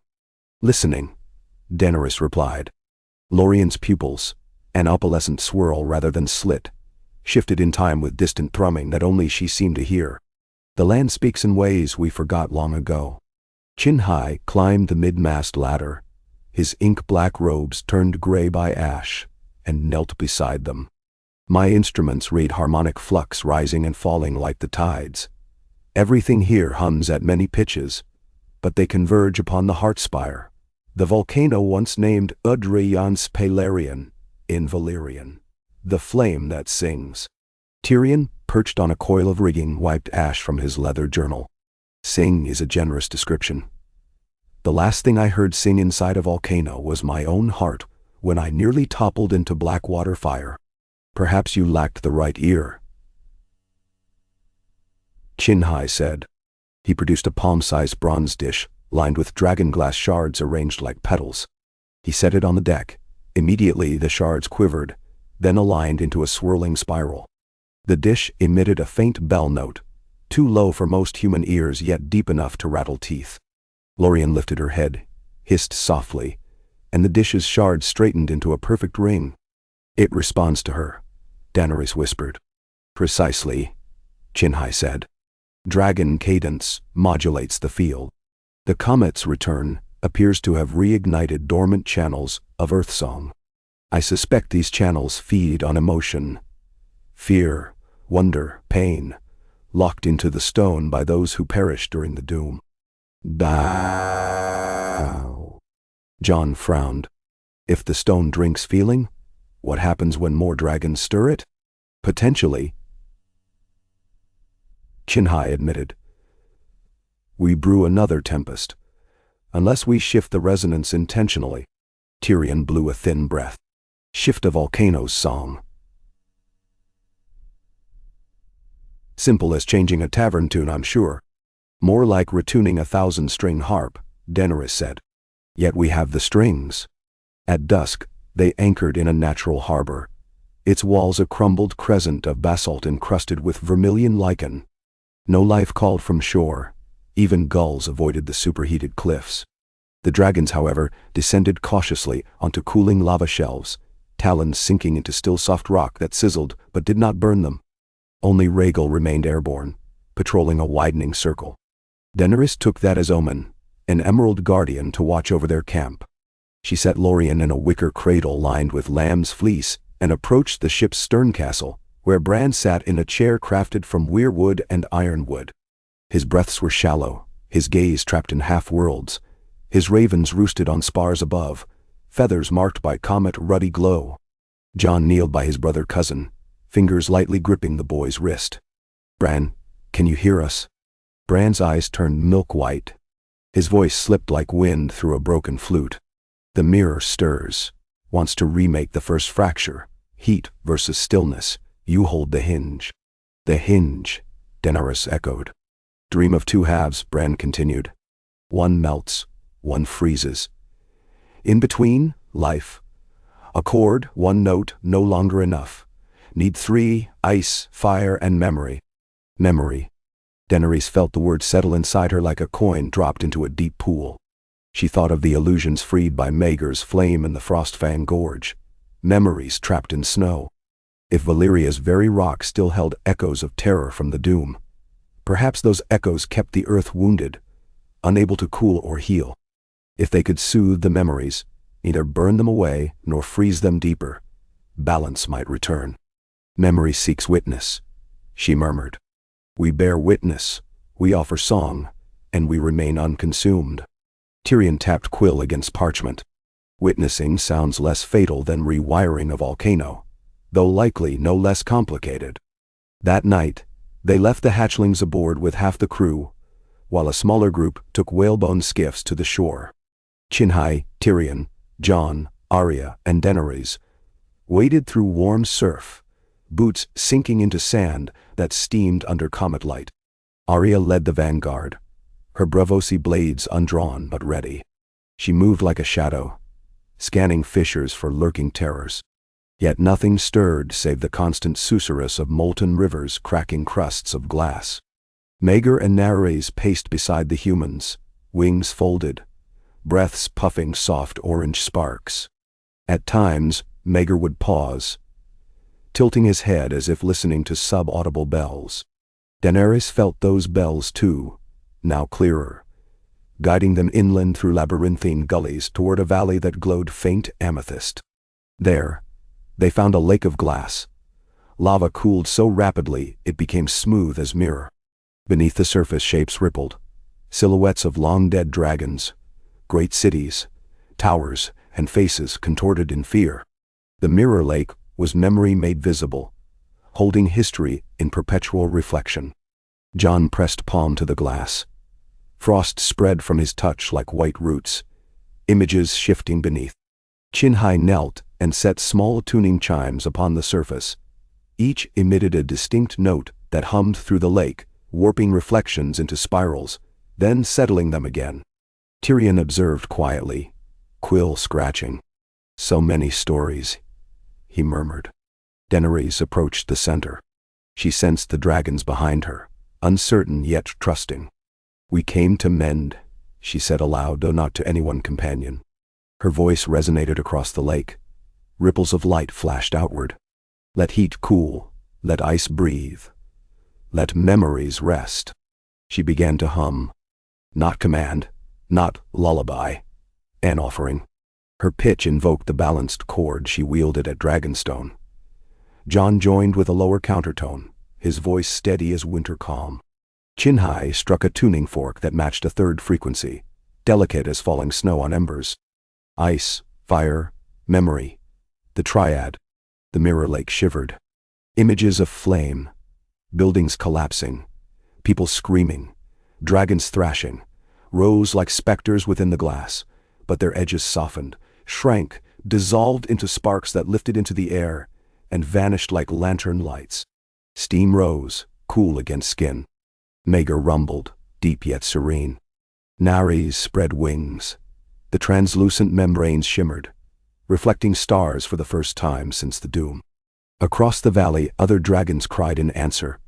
"Listening," Daenerys replied. Lorien's pupils, an opalescent swirl rather than slit, shifted in time with distant thrumming that only she seemed to hear. "The land speaks in ways we forgot long ago." Chin-Hai climbed the mid-mast ladder, his ink-black robes turned gray by ash, and knelt beside them. "My instruments read harmonic flux rising and falling like the tides. Everything here hums at many pitches, but they converge upon the heartspire, the volcano once named Udreyans Pelarian in Valyrian, the flame that sings." Tyrion, perched on a coil of rigging, wiped ash from his leather journal. "Sing is a generous description. The last thing I heard sing inside a volcano was my own heart when I nearly toppled into Blackwater fire. Perhaps you lacked the right ear," Chin-Hai said. He produced a palm-sized bronze dish lined with dragon glass shards arranged like petals. He set it on the deck, Immediately the shards quivered, then aligned into a swirling spiral. The dish emitted a faint bell note, too low for most human ears yet deep enough to rattle teeth. Lorien lifted her head, hissed softly, and the dish's shards straightened into a perfect ring. "It responds to her," Daenerys whispered. "Precisely," Chinhai said. "Dragon cadence modulates the field. The comet's return appears to have reignited dormant channels of Earthsong. I suspect these channels feed on emotion. Fear, wonder, pain, locked into the stone by those who perished during the doom." "Bow." Jon frowned. "If the stone drinks feeling, what happens when more dragons stir it?" "Potentially," Chinhai admitted. "We brew another tempest, unless we shift the resonance intentionally." Tyrion blew a thin breath. "Shift a volcano's song." "Simple as changing a tavern tune, I'm sure." "More like retuning a 1,000-string harp," Daenerys said. "Yet we have the strings." At dusk, they anchored in a natural harbor, its walls a crumbled crescent of basalt encrusted with vermilion lichen. No life called from shore, even gulls avoided the superheated cliffs. The dragons, however, descended cautiously onto cooling lava shelves, talons sinking into still soft rock that sizzled but did not burn them. Only Rhaegal remained airborne, patrolling a widening circle. Daenerys took that as omen, an emerald guardian to watch over their camp. She set Lorien in a wicker cradle lined with lamb's fleece and approached the ship's stern castle, where Bran sat in a chair crafted from weirwood and ironwood. His breaths were shallow, his gaze trapped in half-worlds. His ravens roosted on spars above, feathers marked by comet ruddy glow. Jon kneeled by his brother-cousin, fingers lightly gripping the boy's wrist. "Bran, can you hear us?" Bran's eyes turned milk-white. His voice slipped like wind through a broken flute. "The mirror stirs, wants to remake the first fracture, heat versus stillness. You hold the hinge." "The hinge," Daenerys echoed. "Dream of two halves," Bran continued. "One melts, one freezes. In between, life. A chord, one note, no longer enough. Need three, ice, fire, and memory." "Memory." Daenerys felt the word settle inside her like a coin dropped into a deep pool. She thought of the illusions freed by Maegor's flame in the Frostfang Gorge. Memories trapped in snow. If Valyria's very rock still held echoes of terror from the doom, perhaps those echoes kept the earth wounded, unable to cool or heal. If they could soothe the memories, neither burn them away nor freeze them deeper, balance might return. "Memory seeks witness," she murmured. "We bear witness, we offer song, and we remain unconsumed." Tyrion tapped quill against parchment. "Witnessing sounds less fatal than rewiring a volcano, though likely no less complicated." That night, they left the hatchlings aboard with half the crew, while a smaller group took whalebone skiffs to the shore. Chinhai, Tyrion, Jon, Arya, and Daenerys waded through warm surf, boots sinking into sand that steamed under comet light. Arya led the vanguard, her braavosi blades undrawn but ready. She moved like a shadow, scanning fissures for lurking terrors. Yet nothing stirred save the constant susurrus of molten rivers cracking crusts of glass. Maegor and Daenerys paced beside the humans, wings folded, breaths puffing soft orange sparks. At times, Maegor would pause, tilting his head as if listening to sub-audible bells. Daenerys felt those bells too, now clearer, guiding them inland through labyrinthine gullies toward a valley that glowed faint amethyst. There, they found a lake of glass. Lava cooled so rapidly it became smooth as mirror. Beneath the surface shapes rippled, silhouettes of long-dead dragons, great cities, towers, and faces contorted in fear. The mirror lake was memory made visible, holding history in perpetual reflection. Jon pressed palm to the glass. Frost spread from his touch like white roots, images shifting beneath. Chinhai knelt and set small tuning chimes upon the surface. Each emitted a distinct note that hummed through the lake, warping reflections into spirals, then settling them again. Tyrion observed quietly, quill scratching. So many stories, he murmured. Daenerys approached the center. She sensed the dragons behind her, uncertain yet trusting. "We came to mend," she said aloud, though not to anyone companion. Her voice resonated across the lake. Ripples of light flashed outward. "Let heat cool, let ice breathe, let memories rest." She began to hum. Not command, not lullaby. An offering. Her pitch invoked the balanced chord she wielded at Dragonstone. Jon joined with a lower countertone, his voice steady as winter calm. Chinhai struck a tuning fork that matched a third frequency, delicate as falling snow on embers. Ice, fire, memory. The triad. The mirror lake shivered. Images of flame. Buildings collapsing. People screaming. Dragons thrashing. Rose like specters within the glass, but their edges softened, shrank, dissolved into sparks that lifted into the air and vanished like lantern lights. Steam rose, cool against skin. Maegor rumbled, deep yet serene. Nares spread wings. The translucent membranes shimmered, reflecting stars for the first time since the doom. Across the valley, other dragons cried in answer,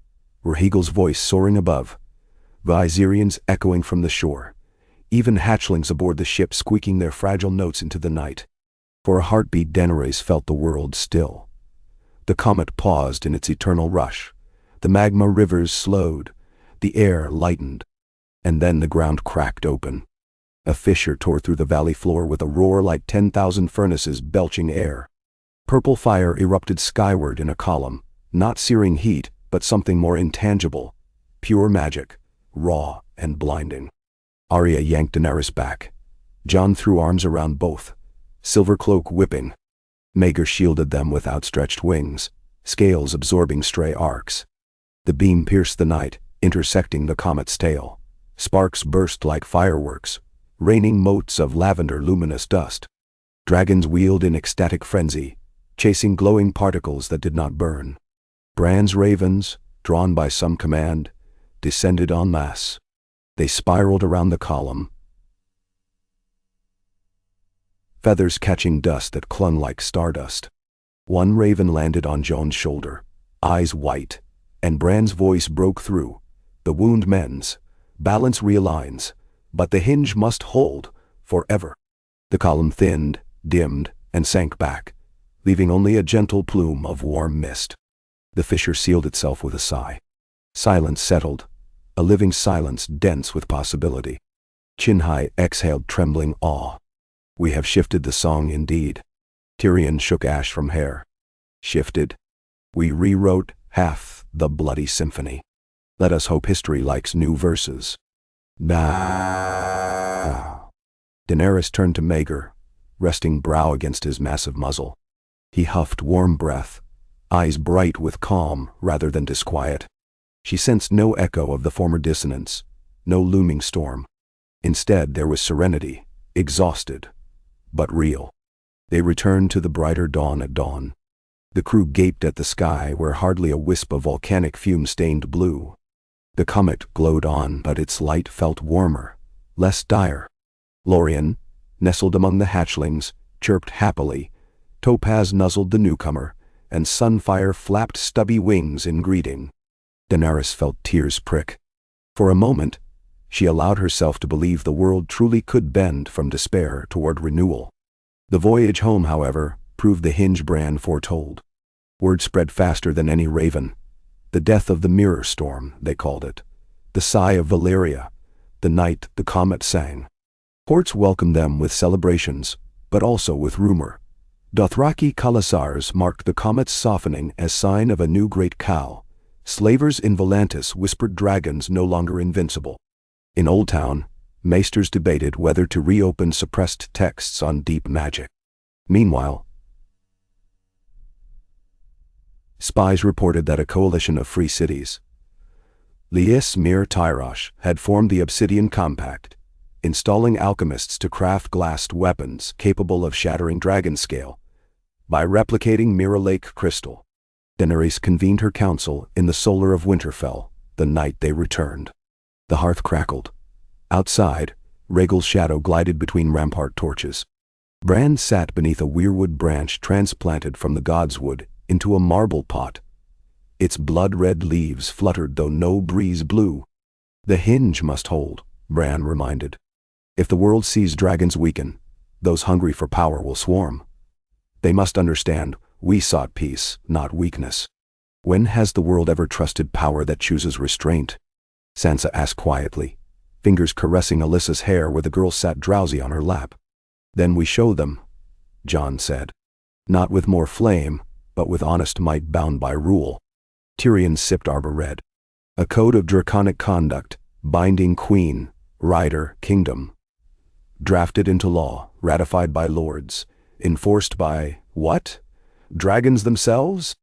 Rhaegal's voice soaring above, Valyrians echoing from the shore, even hatchlings aboard the ship squeaking their fragile notes into the night. For a heartbeat, Daenerys felt the world still. The comet paused in its eternal rush. The magma rivers slowed. The air lightened. And then the ground cracked open. A fissure tore through the valley floor with a roar like 10,000 furnaces belching air. Purple fire erupted skyward in a column, not searing heat, but something more intangible. Pure magic, raw and blinding. Arya yanked Daenerys back. Jon threw arms around both, silver cloak whipping. Maegor shielded them with outstretched wings, scales absorbing stray arcs. The beam pierced the night, intersecting the comet's tail. Sparks burst like fireworks, raining motes of lavender luminous dust. Dragons wheeled in ecstatic frenzy, chasing glowing particles that did not burn. Bran's ravens, drawn by some command, descended en masse. They spiraled around the column, feathers catching dust that clung like stardust. One raven landed on Jon's shoulder, eyes white, and Bran's voice broke through. "The wound mends, balance realigns, but the hinge must hold forever." The column thinned, dimmed, and sank back, leaving only a gentle plume of warm mist. The fissure sealed itself with a sigh. Silence settled, a living silence dense with possibility. Chinhai exhaled trembling awe. "We have shifted the song indeed." Tyrion shook ash from hair. "Shifted? We rewrote half the bloody symphony. Let us hope history likes new verses." Nah. Daenerys turned to Maegor, resting brow against his massive muzzle. He huffed warm breath, eyes bright with calm rather than disquiet. She sensed no echo of the former dissonance, no looming storm. Instead, there was serenity, exhausted, but real. They returned to the brighter dawn at dawn. The crew gaped at the sky where hardly a wisp of volcanic fume stained blue. The comet glowed on, but its light felt warmer, less dire. Lorien, nestled among the hatchlings, chirped happily. Topaz nuzzled the newcomer, and Sunfire flapped stubby wings in greeting. Daenerys felt tears prick. For a moment, she allowed herself to believe the world truly could bend from despair toward renewal. The voyage home, however, proved the hinge Bran foretold. Word spread faster than any raven. The death of the mirror storm, they called it. The sigh of Valyria. The night the comet sang. Courts welcomed them with celebrations, but also with rumor. Dothraki Khalasars marked the comet's softening as sign of a new great cow. Slavers in Volantis whispered dragons no longer invincible. In Old Town, maesters debated whether to reopen suppressed texts on deep magic. Meanwhile, spies reported that a coalition of free cities, Lies Mir Tyrosh, had formed the Obsidian Compact, installing alchemists to craft glassed weapons capable of shattering dragon scale by replicating Mirror Lake crystal. Daenerys convened her council in the solar of Winterfell the night they returned. The hearth crackled. Outside, Rhaegal's shadow glided between rampart torches. Bran sat beneath a weirwood branch transplanted from the godswood into a marble pot. Its blood-red leaves fluttered though no breeze blew. The hinge must hold, Bran reminded. If the world sees dragons weaken, those hungry for power will swarm. They must understand, we sought peace, not weakness. When has the world ever trusted power that chooses restraint? Sansa asked quietly, fingers caressing Alyssa's hair where the girl sat drowsy on her lap. Then we show them, Jon said. Not with more flame, but with honest might bound by rule. Tyrion sipped Arbor Red. A code of draconic conduct, binding queen, rider, kingdom. Drafted into law, ratified by lords, enforced by, what? Dragons themselves?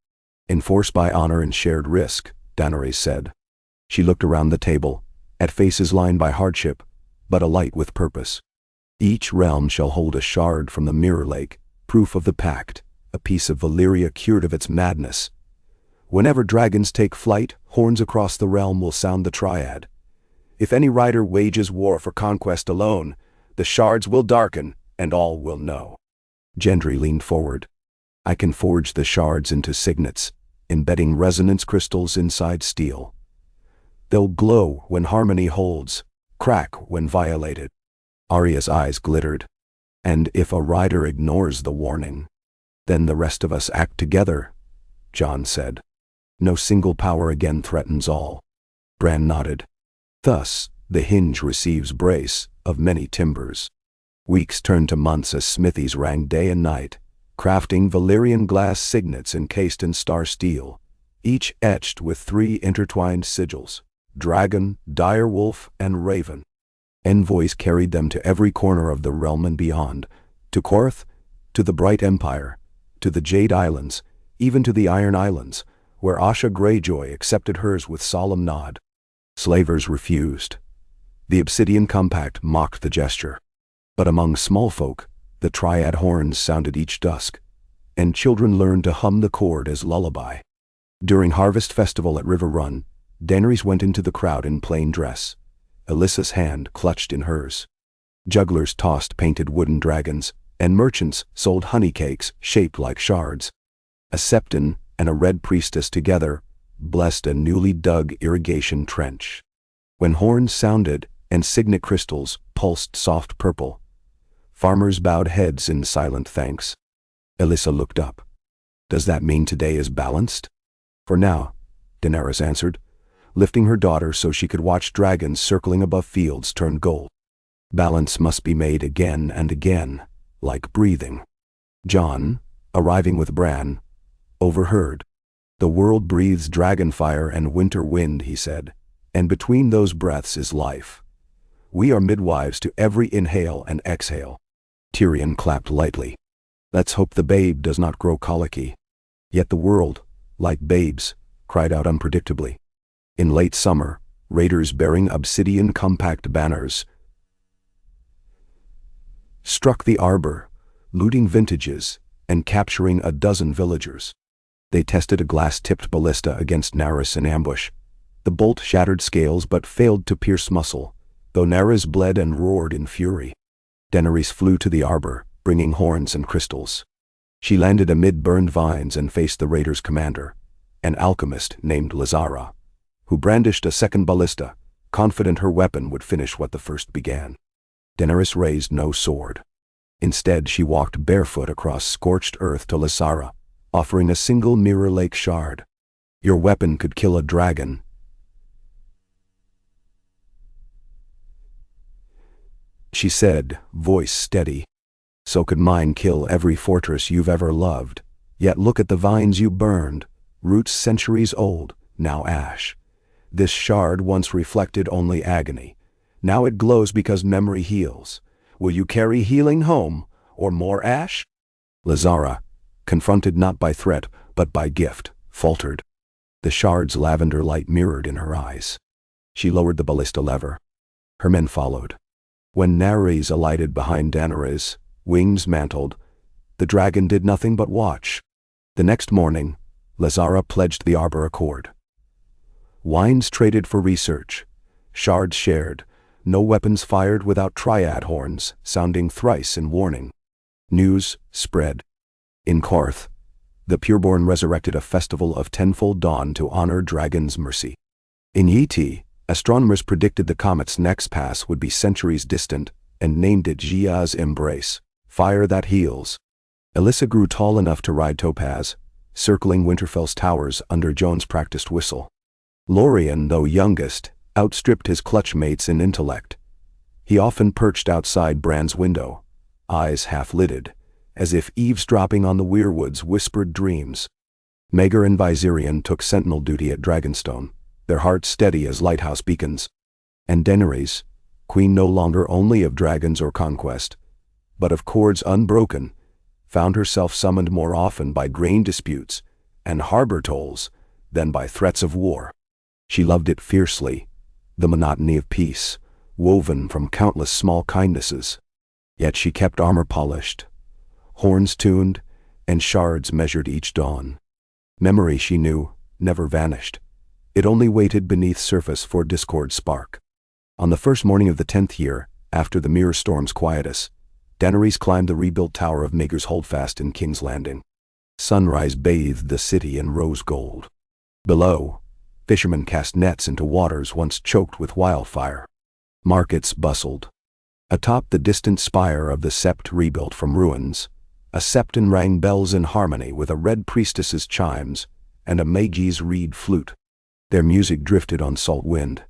Enforced by honor and shared risk, Daenerys said. She looked around the table, at faces lined by hardship, but alight with purpose. Each realm shall hold a shard from the Mirror Lake, proof of the pact, a piece of Valyria cured of its madness. Whenever dragons take flight, horns across the realm will sound the triad. If any rider wages war for conquest alone, the shards will darken, and all will know. Gendry leaned forward. I can forge the shards into signets, embedding resonance crystals inside steel. They'll glow when harmony holds, crack when violated. Arya's eyes glittered. And if a rider ignores the warning, then the rest of us act together, Jon said. No single power again threatens all. Bran nodded. Thus, the hinge receives brace of many timbers. Weeks turned to months as smithies rang day and night, crafting Valyrian glass signets encased in star steel, each etched with 3 intertwined sigils, dragon, direwolf, and raven. Envoys carried them to every corner of the realm and beyond, to Korth, to the Bright Empire, to the Jade Islands, even to the Iron Islands, where Asha Greyjoy accepted hers with solemn nod. Slavers refused. The Obsidian Compact mocked the gesture. But among small folk, the triad horns sounded each dusk, and children learned to hum the chord as lullaby. During Harvest Festival at River Run, Daenerys went into the crowd in plain dress, Alyssa's hand clutched in hers. Jugglers tossed painted wooden dragons, and merchants sold honey cakes shaped like shards. A septon and a red priestess together blessed a newly dug irrigation trench. When horns sounded and signet crystals pulsed soft purple, farmers bowed heads in silent thanks. Alyssa looked up. Does that mean today is balanced? For now, Daenerys answered, lifting her daughter so she could watch dragons circling above fields turn gold. Balance must be made again and again, like breathing. Jon, arriving with Bran, overheard. The world breathes dragon fire and winter wind, he said, and between those breaths is life. We are midwives to every inhale and exhale. Tyrion clapped lightly. Let's hope the babe does not grow colicky. Yet the world, like babes, cried out unpredictably. In late summer, raiders bearing Obsidian Compact banners struck the arbor, looting vintages and capturing a dozen villagers. They tested a glass-tipped ballista against Daenerys in ambush. The bolt shattered scales but failed to pierce muscle, though Daenerys bled and roared in fury. Daenerys flew to the arbor, bringing horns and crystals. She landed amid burned vines and faced the raiders' commander, an alchemist named Lysara, who brandished a second ballista, confident her weapon would finish what the first began. Daenerys raised no sword. Instead, she walked barefoot across scorched earth to Lysara, offering a single Mirror Lake shard. Your weapon could kill a dragon, she said, voice steady. So could mine kill every fortress you've ever loved. Yet look at the vines you burned, roots centuries old, now ash. This shard once reflected only agony. Now it glows because memory heals. Will you carry healing home, or more ash? Lysara, confronted not by threat, but by gift, faltered. The shard's lavender light mirrored in her eyes. She lowered the ballista lever. Her men followed. When Daenerys alighted behind Daenerys, wings mantled, the dragon did nothing but watch. The next morning, Lysara pledged the arbor accord. Wines traded for research, shards shared, no weapons fired without triad horns, sounding thrice in warning. News spread. In Korth, the pureborn resurrected a festival of tenfold dawn to honor Dragon's mercy. In Yeti, astronomers predicted the comet's next pass would be centuries distant and named it Gia's Embrace, fire that heals. Alyssa grew tall enough to ride Topaz, circling Winterfell's towers under Joan's practiced whistle. Lorien, though youngest, outstripped his clutch mates in intellect. He often perched outside Bran's window, eyes half-lidded, as if eavesdropping on the weirwood's whispered dreams. Maegor and Viserion took sentinel duty at Dragonstone, their hearts steady as lighthouse beacons. And Daenerys, queen no longer only of dragons or conquest, but of cords unbroken, found herself summoned more often by grain disputes and harbor tolls than by threats of war. She loved it fiercely, the monotony of peace, woven from countless small kindnesses. Yet she kept armor polished, horns tuned, and shards measured each dawn. Memory, she knew, never vanished. It only waited beneath surface for discord's spark. On the first morning of the 10th year, after the mirror storm's quietus, Daenerys climbed the rebuilt tower of Maegor's Holdfast in King's Landing. Sunrise bathed the city in rose gold. Below, fishermen cast nets into waters once choked with wildfire. Markets bustled. Atop the distant spire of the sept rebuilt from ruins, a septon rang bells in harmony with a red priestess's chimes and a Magi's reed flute. Their music drifted on salt wind,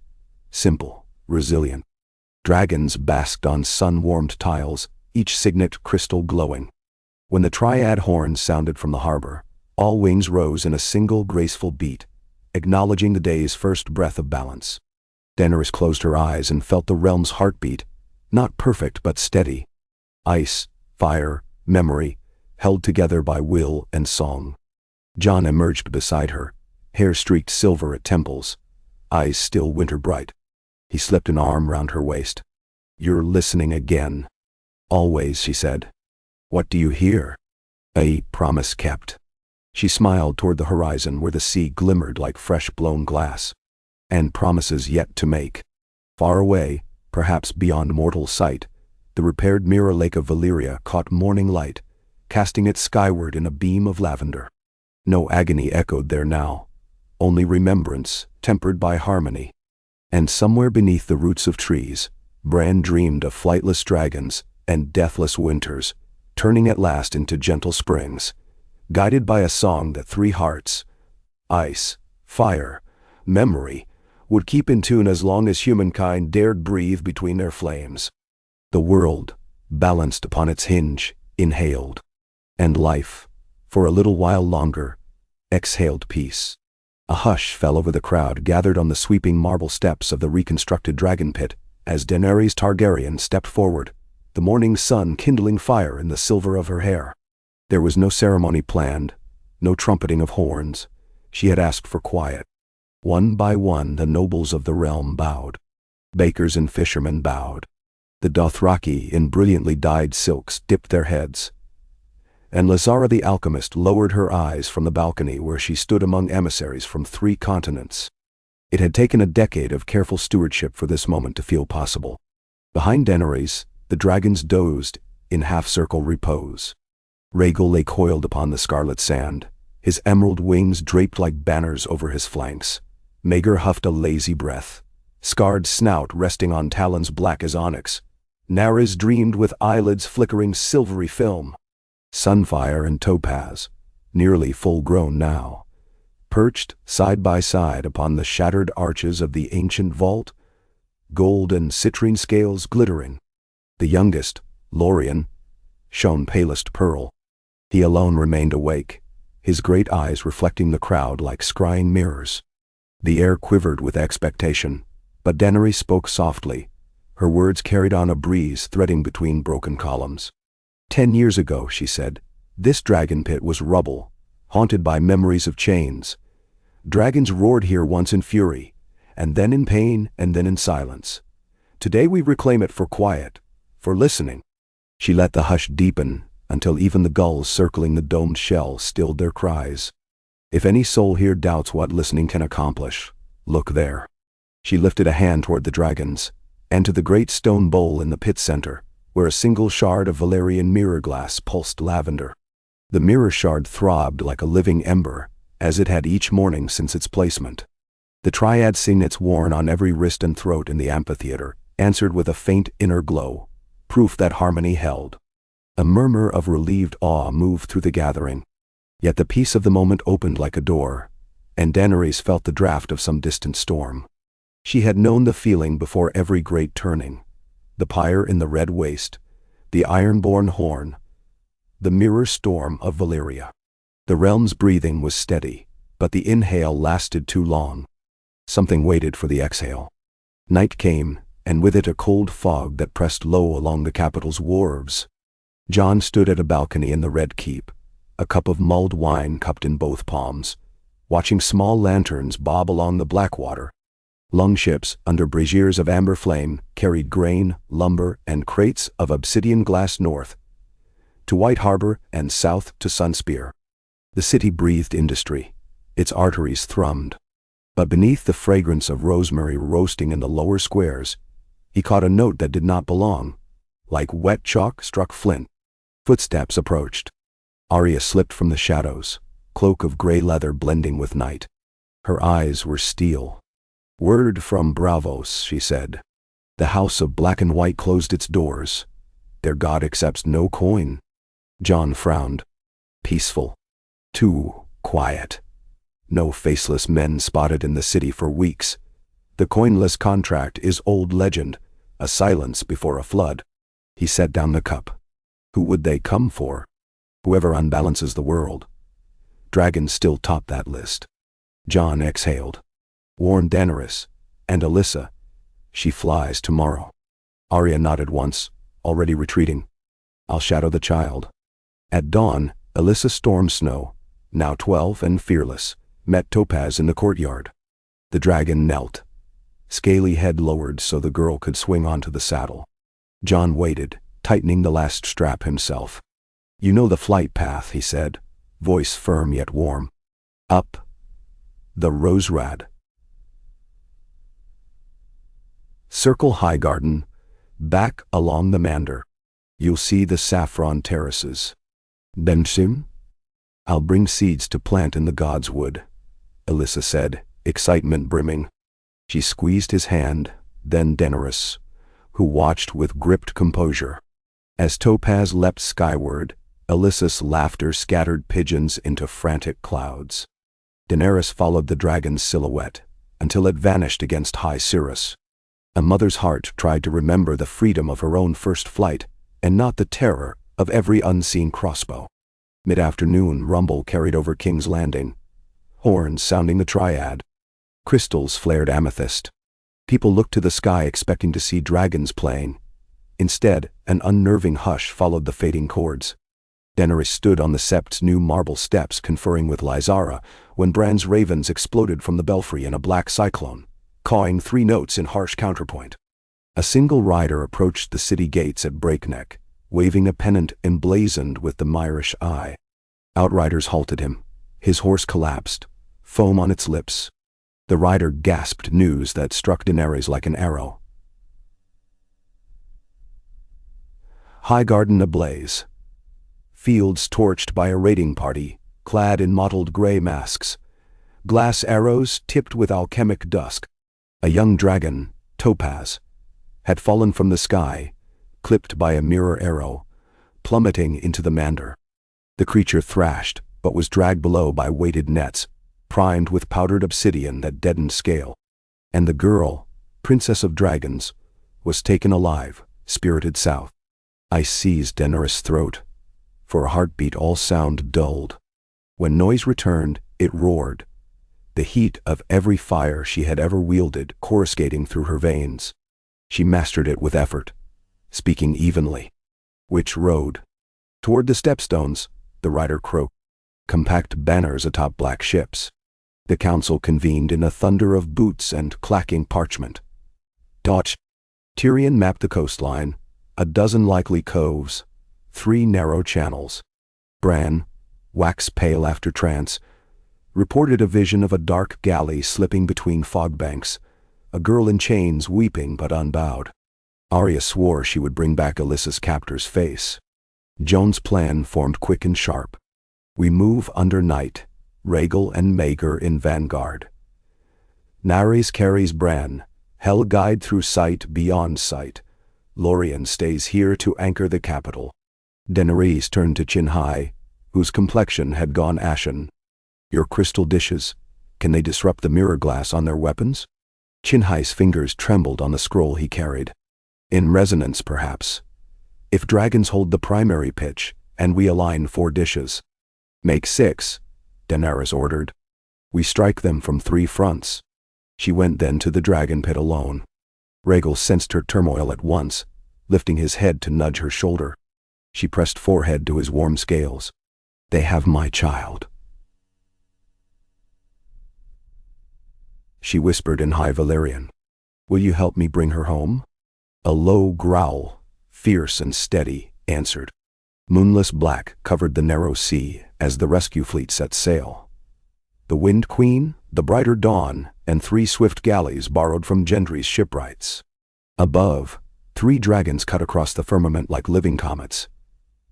simple, resilient. Dragons basked on sun-warmed tiles, each signet crystal glowing. When the triad horns sounded from the harbor, all wings rose in a single graceful beat, acknowledging the day's first breath of balance. Daenerys closed her eyes and felt the realm's heartbeat, not perfect but steady. Ice, fire, memory, held together by will and song. Jon emerged beside her, hair streaked silver at temples, eyes still winter-bright. He slipped an arm round her waist. "You're listening again." "Always," she said. "What do you hear?" "A promise kept." She smiled toward the horizon where the sea glimmered like fresh-blown glass. "And promises yet to make." Far away, perhaps beyond mortal sight, the repaired mirror lake of Valyria caught morning light, casting it skyward in a beam of lavender. No agony echoed there now, only remembrance tempered by harmony. And somewhere beneath the roots of trees, Bran dreamed of flightless dragons and deathless winters, turning at last into gentle springs, guided by a song that three hearts, ice, fire, memory, would keep in tune as long as humankind dared breathe between their flames. The world, balanced upon its hinge, inhaled. And life, for a little while longer, exhaled peace. A hush fell over the crowd gathered on the sweeping marble steps of the reconstructed dragon pit as Daenerys Targaryen stepped forward, the morning sun kindling fire in the silver of her hair. There was no ceremony planned, no trumpeting of horns. She had asked for quiet. One by one the nobles of the realm bowed. Bakers and fishermen bowed. The Dothraki in brilliantly dyed silks dipped their heads, and Lazara the alchemist lowered her eyes from the balcony where she stood among emissaries from 3 continents. It had taken a decade of careful stewardship for this moment to feel possible. Behind Daenerys, the dragons dozed in half-circle repose. Rhaegal lay coiled upon the scarlet sand, his emerald wings draped like banners over his flanks. Maegor huffed a lazy breath, scarred snout resting on talons black as onyx. Naris dreamed with eyelids flickering silvery film. Sunfire and Topaz, nearly full-grown now, perched side by side upon the shattered arches of the ancient vault, gold and citrine scales glittering. The youngest, Lorien, shone palest pearl. He alone remained awake, his great eyes reflecting the crowd like scrying mirrors. The air quivered with expectation, but Daenerys spoke softly, her words carried on a breeze threading between broken columns. 10 years ago, she said, this dragon pit was rubble, haunted by memories of chains. Dragons roared here once in fury, and then in pain, and then in silence. Today we reclaim it for quiet, for listening. She let the hush deepen until even the gulls circling the domed shell stilled their cries. If any soul here doubts what listening can accomplish, look there. She lifted a hand toward the dragons, and to the great stone bowl in the pit center, where a single shard of Valyrian mirror glass pulsed lavender. The mirror shard throbbed like a living ember, as it had each morning since its placement. The triad signets worn on every wrist and throat in the amphitheater answered with a faint inner glow, proof that harmony held. A murmur of relieved awe moved through the gathering. Yet the peace of the moment opened like a door, and Daenerys felt the draft of some distant storm. She had known the feeling before every great turning. The pyre in the red waste, the ironborn horn, the mirror storm of Valyria. The realm's breathing was steady, but the inhale lasted too long. Something waited for the exhale. Night came, and with it a cold fog that pressed low along the capital's wharves. Jon stood at a balcony in the Red Keep, a cup of mulled wine cupped in both palms, watching small lanterns bob along the Blackwater. Longships, under braziers of amber flame, carried grain, lumber, and crates of obsidian glass north to White Harbor and south to Sunspear. The city breathed industry. Its arteries thrummed. But beneath the fragrance of rosemary roasting in the lower squares, he caught a note that did not belong. Like wet chalk struck flint. Footsteps approached. Arya slipped from the shadows, cloak of gray leather blending with night. Her eyes were steel. "Word from Braavos," she said. "The house of black and white closed its doors. Their god accepts no coin." Jon frowned. Peaceful. Too quiet. No faceless men spotted in the city for weeks. The coinless contract is old legend, a silence before a flood. He set down the cup. Who would they come for? Whoever unbalances the world. Dragons still top that list. Jon exhaled. "Warn Daenerys. And Alyssa. She flies tomorrow." Arya nodded once, already retreating. "I'll shadow the child." At dawn, Alyssa Stormsnow, now 12 and fearless, met Topaz in the courtyard. The dragon knelt, scaly head lowered so the girl could swing onto the saddle. Jon waited, tightening the last strap himself. "You know the flight path," he said, voice firm yet warm. "Up the Roserad. Circle Highgarden, back along the Mander. You'll see the saffron terraces. Then soon? I'll bring seeds to plant in the God's Wood," Alyssa said, excitement brimming. She squeezed his hand, then Daenerys, who watched with gripped composure. As Topaz leapt skyward, Alyssa's laughter scattered pigeons into frantic clouds. Daenerys followed the dragon's silhouette, until it vanished against High Cirrus. A mother's heart tried to remember the freedom of her own first flight, and not the terror of every unseen crossbow. Mid-afternoon rumble carried over King's Landing, horns sounding the triad. Crystals flared amethyst. People looked to the sky expecting to see dragons playing. Instead, an unnerving hush followed the fading chords. Daenerys stood on the Sept's new marble steps conferring with Lysara when Bran's ravens exploded from the belfry in a black cyclone, cawing 3 notes in harsh counterpoint. A single rider approached the city gates at breakneck, waving a pennant emblazoned with the Myrish eye. Outriders halted him. His horse collapsed, foam on its lips. The rider gasped news that struck Daenerys like an arrow. Highgarden ablaze. Fields torched by a raiding party, clad in mottled gray masks. Glass arrows tipped with alchemic dusk. A young dragon, Topaz, had fallen from the sky, clipped by a mirror arrow, plummeting into the Mander. The creature thrashed, but was dragged below by weighted nets, primed with powdered obsidian that deadened scale. And the girl, Princess of Dragons, was taken alive, spirited south. Ice seized Daenerys' throat. For a heartbeat all sound dulled. When noise returned, it roared, the heat of every fire she had ever wielded coruscating through her veins. She mastered it with effort, speaking evenly. "Which road?" "Toward the stepstones," the rider croaked. Compact banners atop black ships. The council convened in a thunder of boots and clacking parchment. Dodge. Tyrion mapped the coastline, a dozen likely coves, 3 narrow channels. Bran, wax pale after trance, reported a vision of a dark galley slipping between fog banks, a girl in chains weeping but unbowed. Arya swore she would bring back Alyssa's captor's face. Joan's plan formed quick and sharp. We move under night, Rhaegal and Maegor in vanguard. Daenerys carries Bran, Hell guide through sight beyond sight. Lorien stays here to anchor the capital. Daenerys turned to Chinhai, whose complexion had gone ashen. Your crystal dishes, can they disrupt the mirror glass on their weapons? Chinhai's fingers trembled on the scroll he carried. In resonance, perhaps. If dragons hold the primary pitch, and we align 4 dishes. Make 6, Daenerys ordered. We strike them from 3 fronts. She went then to the dragon pit alone. Rhaegal sensed her turmoil at once, lifting his head to nudge her shoulder. She pressed forehead to his warm scales. They have my child. She whispered in high Valyrian. Will you help me bring her home? A low growl, fierce and steady, answered. Moonless black covered the narrow sea as the rescue fleet set sail. The Wind Queen, the Brighter Dawn, and 3 swift galleys borrowed from Gendry's shipwrights. Above, 3 dragons cut across the firmament like living comets.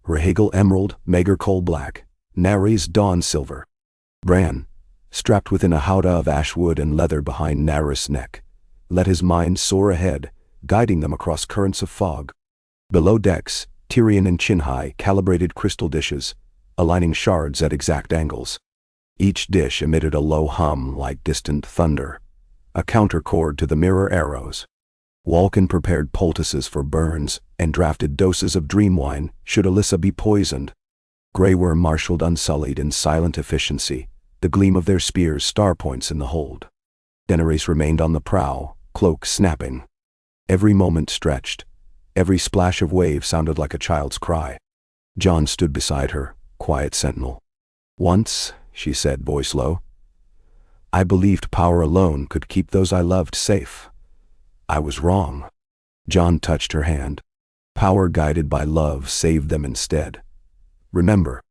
Rhaegal emerald, Maegor coal black, Daenerys dawn silver. Bran, strapped within a howdah of ash wood and leather behind Daenerys' neck, let his mind soar ahead, guiding them across currents of fog. Below decks, Tyrion and Chinhai calibrated crystal dishes, aligning shards at exact angles. Each dish emitted a low hum like distant thunder, a counterchord to the mirror arrows. Walken prepared poultices for burns and drafted doses of dream wine should Alyssa be poisoned. Grey Worm marshaled unsullied in silent efficiency, the gleam of their spears star points in the hold. Daenerys remained on the prow, cloak snapping. Every moment stretched. Every splash of wave sounded like a child's cry. Jon stood beside her, quiet sentinel. Once, she said, voice low, I believed power alone could keep those I loved safe. I was wrong. Jon touched her hand. Power guided by love saved them instead. Remember.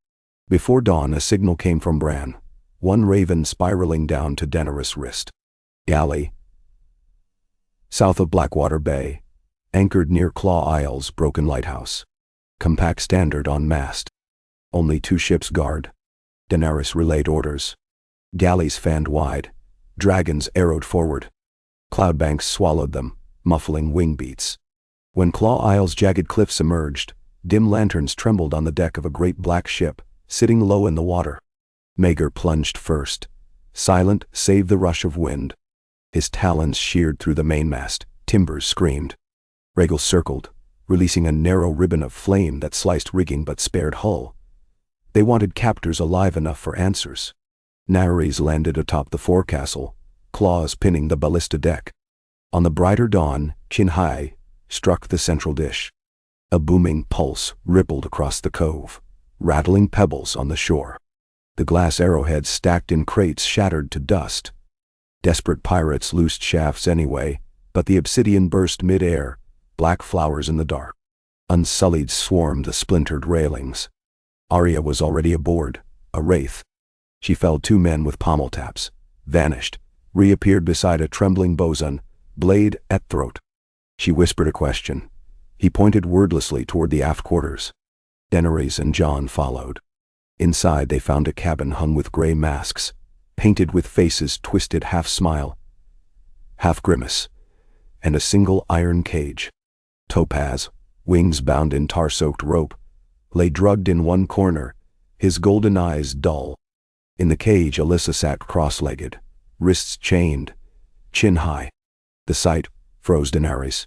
Before dawn a signal came from Bran, one raven spiraling down to Daenerys' wrist. Galley. South of Blackwater Bay, anchored near Claw Isle's broken lighthouse. Compact standard on mast. Only 2 ships guard. Daenerys relayed orders. Galleys fanned wide. Dragons arrowed forward. Cloudbanks swallowed them, muffling wing beats. When Claw Isle's jagged cliffs emerged, dim lanterns trembled on the deck of a great black ship, sitting low in the water. Maegor plunged first, silent save the rush of wind. His talons sheared through the mainmast, timbers screamed. Rhaegal circled, releasing a narrow ribbon of flame that sliced rigging but spared hull. They wanted captors alive enough for answers. Daenerys landed atop the forecastle, claws pinning the ballista deck. On the brighter dawn, Chinhai struck the central dish. A booming pulse rippled across the cove, rattling pebbles on the shore. The glass arrowheads stacked in crates shattered to dust. Desperate pirates loosed shafts anyway, but the obsidian burst mid-air, black flowers in the dark. Unsullied swarmed the splintered railings. Arya was already aboard, a wraith. She felled 2 men with pommel taps, vanished, reappeared beside a trembling bosun, blade at throat. She whispered a question. He pointed wordlessly toward the aft quarters. Daenerys and Jon followed. Inside they found a cabin hung with gray masks, painted with faces twisted half-smile, half-grimace, and a single iron cage. Topaz, wings bound in tar-soaked rope, lay drugged in one corner, his golden eyes dull. In the cage Alyssa sat cross-legged, wrists chained, chin high. The sight froze Daenerys.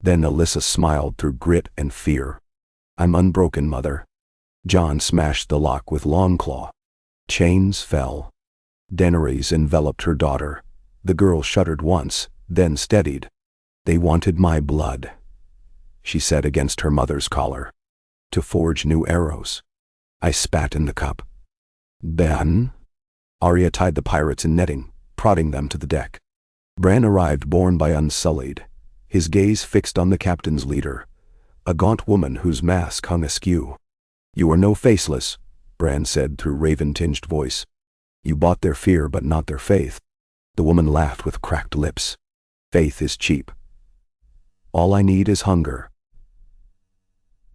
Then Alyssa smiled through grit and fear. I'm unbroken, mother. Jon smashed the lock with Longclaw. Chains fell. Daenerys enveloped her daughter. The girl shuddered once, then steadied. They wanted my blood, she said against her mother's collar, to forge new arrows. I spat in the cup. Then? Arya tied the pirates in netting, prodding them to the deck. Bran arrived borne by Unsullied, his gaze fixed on the captain's leader, a gaunt woman whose mask hung askew. You are no faceless, Bran said through raven-tinged voice. You bought their fear but not their faith. The woman laughed with cracked lips. Faith is cheap. All I need is hunger.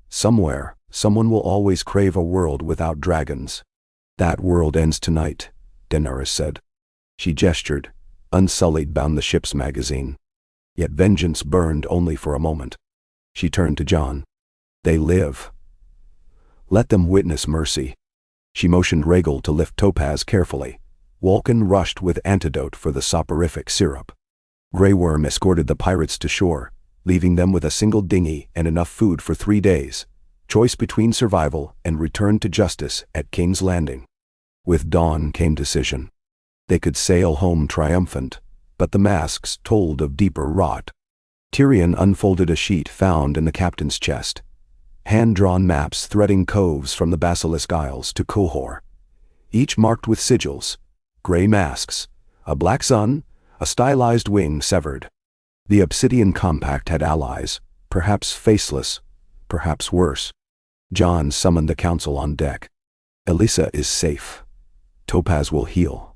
Somewhere, someone will always crave a world without dragons. That world ends tonight, Daenerys said. She gestured, unsullied bound the ship's magazine. Yet vengeance burned only for a moment. She turned to Jon. They live. Let them witness mercy. She motioned Rhaegal to lift Topaz carefully. Walken rushed with antidote for the soporific syrup. Grey Worm escorted the pirates to shore, leaving them with a single dinghy and enough food for 3 days. Choice between survival and return to justice at King's Landing. With dawn came decision. They could sail home triumphant, but the masks told of deeper rot. Tyrion unfolded a sheet found in the captain's chest. Hand-drawn maps threading coves from the Basilisk Isles to Qohor. Each marked with sigils, gray masks, a black sun, a stylized wing severed. The Obsidian Compact had allies, perhaps faceless, perhaps worse. Jon summoned the council on deck. Elisa is safe. Topaz will heal.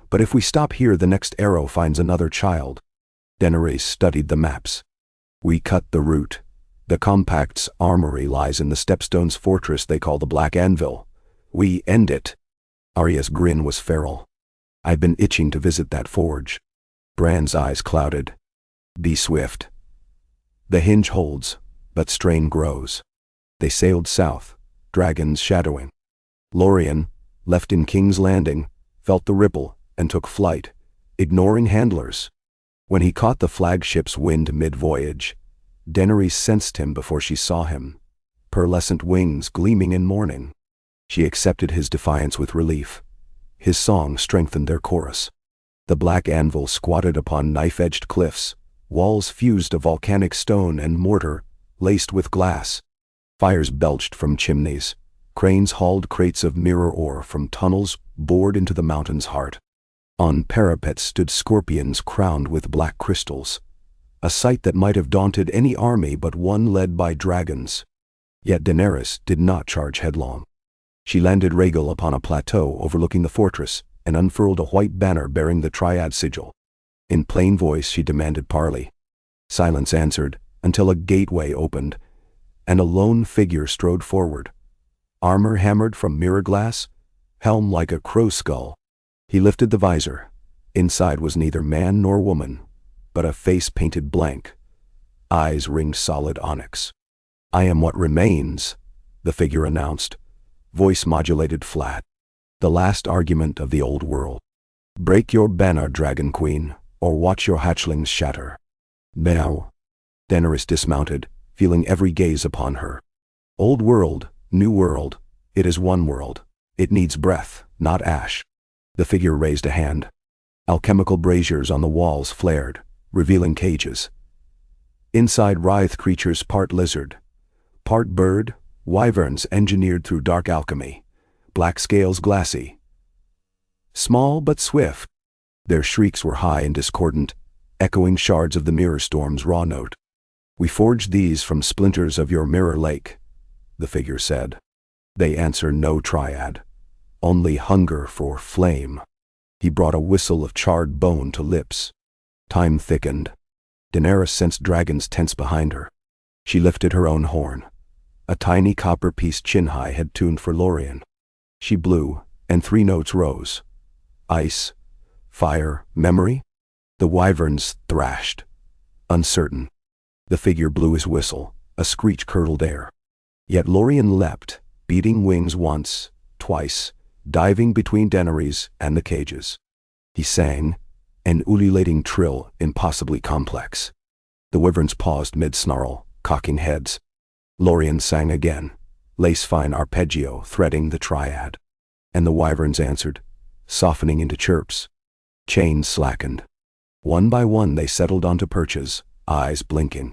But if we stop here, the next arrow finds another child. Daenerys studied the maps. We cut the route. The Compact's armory lies in the Stepstone's fortress they call the Black Anvil. We end it. Arya's grin was feral. I've been itching to visit that forge. Bran's eyes clouded. Be swift. The hinge holds, but strain grows. They sailed south, dragons shadowing. Lorien, left in King's Landing, felt the ripple and took flight, ignoring handlers. When he caught the flagship's wind mid-voyage, Daenerys sensed him before she saw him, pearlescent wings gleaming in morning. She accepted his defiance with relief. His song strengthened their chorus. The Black Anvil squatted upon knife-edged cliffs, walls fused of volcanic stone and mortar, laced with glass. Fires belched from chimneys. Cranes hauled crates of mirror ore from tunnels bored into the mountain's heart. On parapets stood scorpions crowned with black crystals, a sight that might have daunted any army but one led by dragons. Yet Daenerys did not charge headlong. She landed Rhaegal upon a plateau overlooking the fortress and unfurled a white banner bearing the triad sigil. In plain voice she demanded parley. Silence answered until a gateway opened, and a lone figure strode forward. Armor hammered from mirror glass, helm like a crow's skull. He lifted the visor. Inside was neither man nor woman, but a face painted blank. Eyes ringed solid onyx. I am what remains, the figure announced, voice modulated flat. The last argument of the old world. Break your banner, Dragon Queen, or watch your hatchlings shatter. Now. Daenerys dismounted, feeling every gaze upon her. Old world, new world, it is one world. It needs breath, not ash. The figure raised a hand. Alchemical braziers on the walls flared, revealing cages. Inside writhed creatures part lizard, part bird, wyverns engineered through dark alchemy, black scales glassy. Small but swift. Their shrieks were high and discordant, echoing shards of the mirror storm's raw note. We forged these from splinters of your mirror lake, the figure said. They answer no triad. Only hunger for flame. He brought a whistle of charred bone to lips. Time thickened. Daenerys sensed dragons tense behind her. She lifted her own horn. A tiny copper piece chin-high had tuned for Lorien. She blew, and 3 notes rose. Ice, fire, memory? The wyverns thrashed. Uncertain. The figure blew his whistle, a screech curdled air. Yet Lorien leapt, beating wings once, twice, diving between Daenerys and the cages. He sang, an ululating trill impossibly complex. The wyverns paused mid-snarl, cocking heads. Lorien sang again, lace-fine arpeggio threading the triad. And the wyverns answered, softening into chirps. Chains slackened. One by one they settled onto perches, eyes blinking.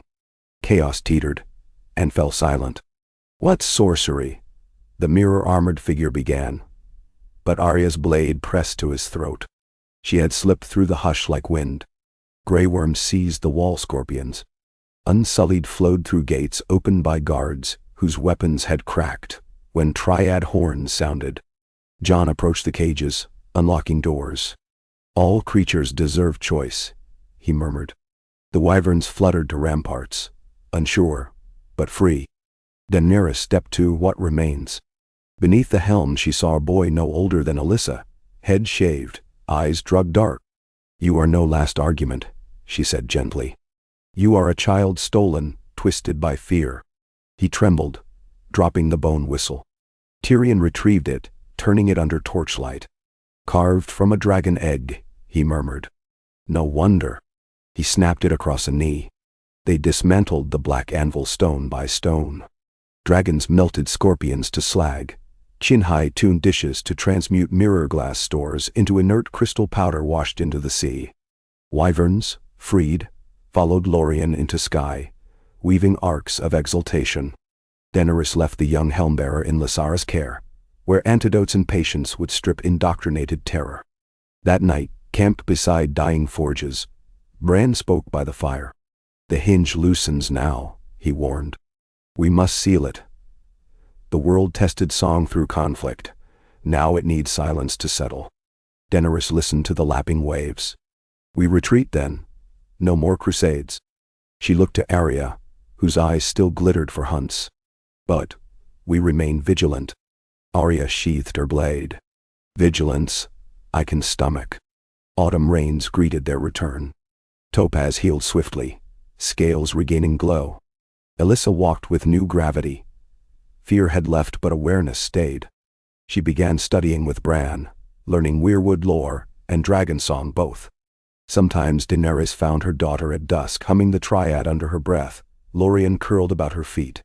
Chaos teetered, and fell silent. What sorcery? The mirror-armored figure began. But Arya's blade pressed to his throat. She had slipped through the hush like wind. Grey Worm seized the wall scorpions. Unsullied flowed through gates opened by guards whose weapons had cracked when triad horns sounded. Jon approached the cages, unlocking doors. All creatures deserve choice, he murmured. The wyverns fluttered to ramparts, unsure, but free. Daenerys stepped to what remains. Beneath the helm she saw a boy no older than Alyssa, head shaved, eyes drugged dark. "You are no last argument," she said gently. "You are a child stolen, twisted by fear." He trembled, dropping the bone whistle. Tyrion retrieved it, turning it under torchlight. "Carved from a dragon egg," he murmured. "No wonder." He snapped it across a knee. They dismantled the black anvil stone by stone. Dragons melted scorpions to slag. Chin-high tuned dishes to transmute mirror glass stores into inert crystal powder washed into the sea. Wyverns, freed, followed Lorien into sky, weaving arcs of exultation. Daenerys left the young helmbearer in Lysara's care, where antidotes and patience would strip indoctrinated terror. That night, camped beside dying forges, Bran spoke by the fire. "The hinge loosens now," he warned. "We must seal it. The world-tested song through conflict. Now it needs silence to settle." Daenerys listened to the lapping waves. "We retreat then. No more crusades." She looked to Arya, whose eyes still glittered for hunts. "But we remain vigilant." Arya sheathed her blade. "Vigilance, I can stomach." Autumn rains greeted their return. Topaz healed swiftly, scales regaining glow. Alyssa walked with new gravity. Fear had left, but awareness stayed. She began studying with Bran, learning weirwood lore and dragon song both. Sometimes Daenerys found her daughter at dusk humming the triad under her breath, Lorien curled about her feet.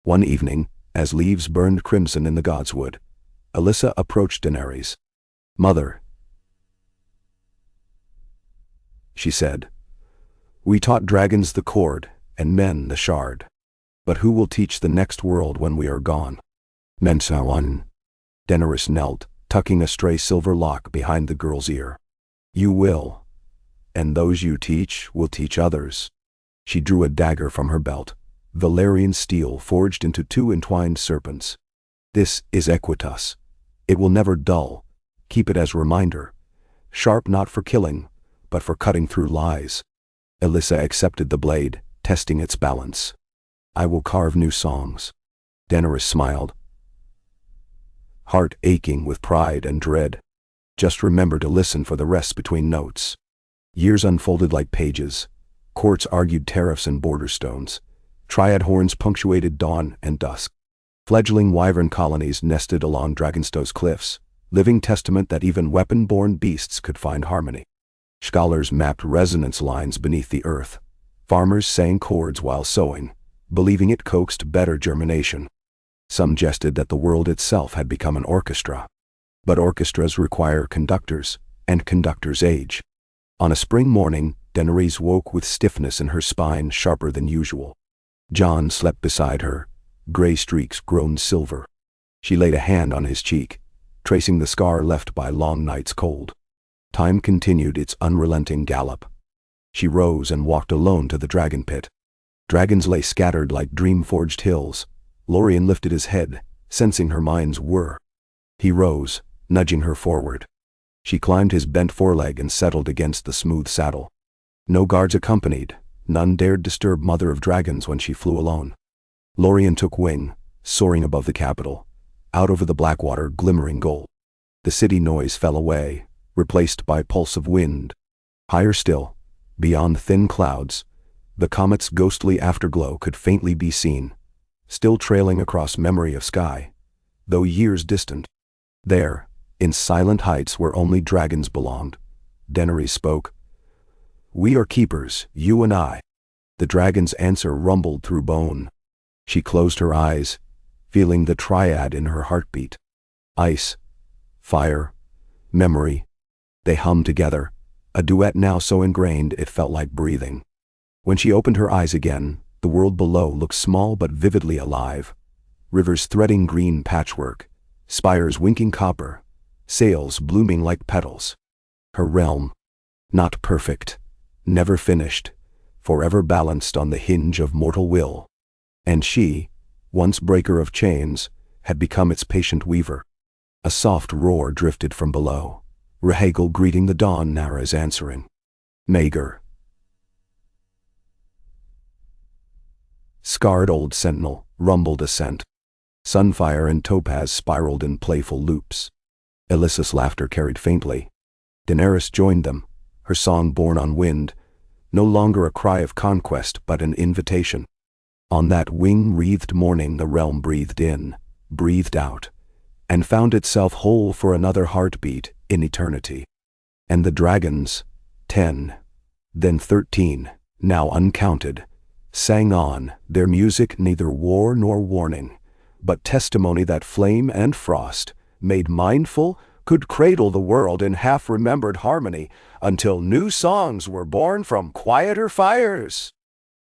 One evening, as leaves burned crimson in the godswood, Alyssa approached Daenerys. "Mother," she said, "we taught dragons the cord and men the shard. But who will teach the next world when we are gone?" "Mensawan." Daenerys knelt, tucking a stray silver lock behind the girl's ear. "You will. And those you teach will teach others." She drew a dagger from her belt, Valyrian steel forged into two entwined serpents. "This is Equitas. It will never dull. Keep it as reminder. Sharp not for killing, but for cutting through lies." Alyssa accepted the blade, testing its balance. "I will carve new songs." Daenerys smiled, heart aching with pride and dread. "Just remember to listen for the rests between notes." Years unfolded like pages. Courts argued tariffs and border stones. Triad horns punctuated dawn and dusk. Fledgling wyvern colonies nested along Dragonstow's cliffs, living testament that even weapon-born beasts could find harmony. Scholars mapped resonance lines beneath the earth. Farmers sang chords while sowing, believing it coaxed better germination. Some jested that the world itself had become an orchestra. But orchestras require conductors, and conductors age. On a spring morning, Daenerys woke with stiffness in her spine sharper than usual. Jon slept beside her, gray streaks grown silver. She laid a hand on his cheek, tracing the scar left by long night's cold. Time continued its unrelenting gallop. She rose and walked alone to the dragon pit. Dragons lay scattered like dream-forged hills. Lorien lifted his head, sensing her mind's whir. He rose, nudging her forward. She climbed his bent foreleg and settled against the smooth saddle. No guards accompanied. None dared disturb Mother of Dragons when she flew alone. Lorien took wing, soaring above the capital, out over the Blackwater glimmering gold. The city noise fell away, replaced by pulse of wind. Higher still, beyond thin clouds, the comet's ghostly afterglow could faintly be seen, still trailing across memory of sky, though years distant. There, in silent heights where only dragons belonged, Daenerys spoke. "We are keepers, you and I." The dragon's answer rumbled through bone. She closed her eyes, feeling the triad in her heartbeat. Ice, fire, memory. They hummed together, a duet now so ingrained it felt like breathing. When she opened her eyes again, the world below looked small but vividly alive. Rivers threading green patchwork, spires winking copper, sails blooming like petals. Her realm, not perfect, never finished, forever balanced on the hinge of mortal will. And she, once breaker of chains, had become its patient weaver. A soft roar drifted from below, Rhaegal greeting the dawn, Nara's answering. Maegor. scarred old sentinel rumbled assent. Sunfire and Topaz spiraled in playful loops. Ilyssus' laughter carried faintly. Daenerys joined them, her song borne on wind, no longer a cry of conquest but an invitation. On that wing-wreathed morning the realm breathed in, breathed out, and found itself whole for another heartbeat in eternity. And the dragons, 10, then 13, now uncounted, sang on, their music neither war nor warning, but testimony that flame and frost, made mindful, could cradle the world in half-remembered harmony until new songs were born from quieter fires.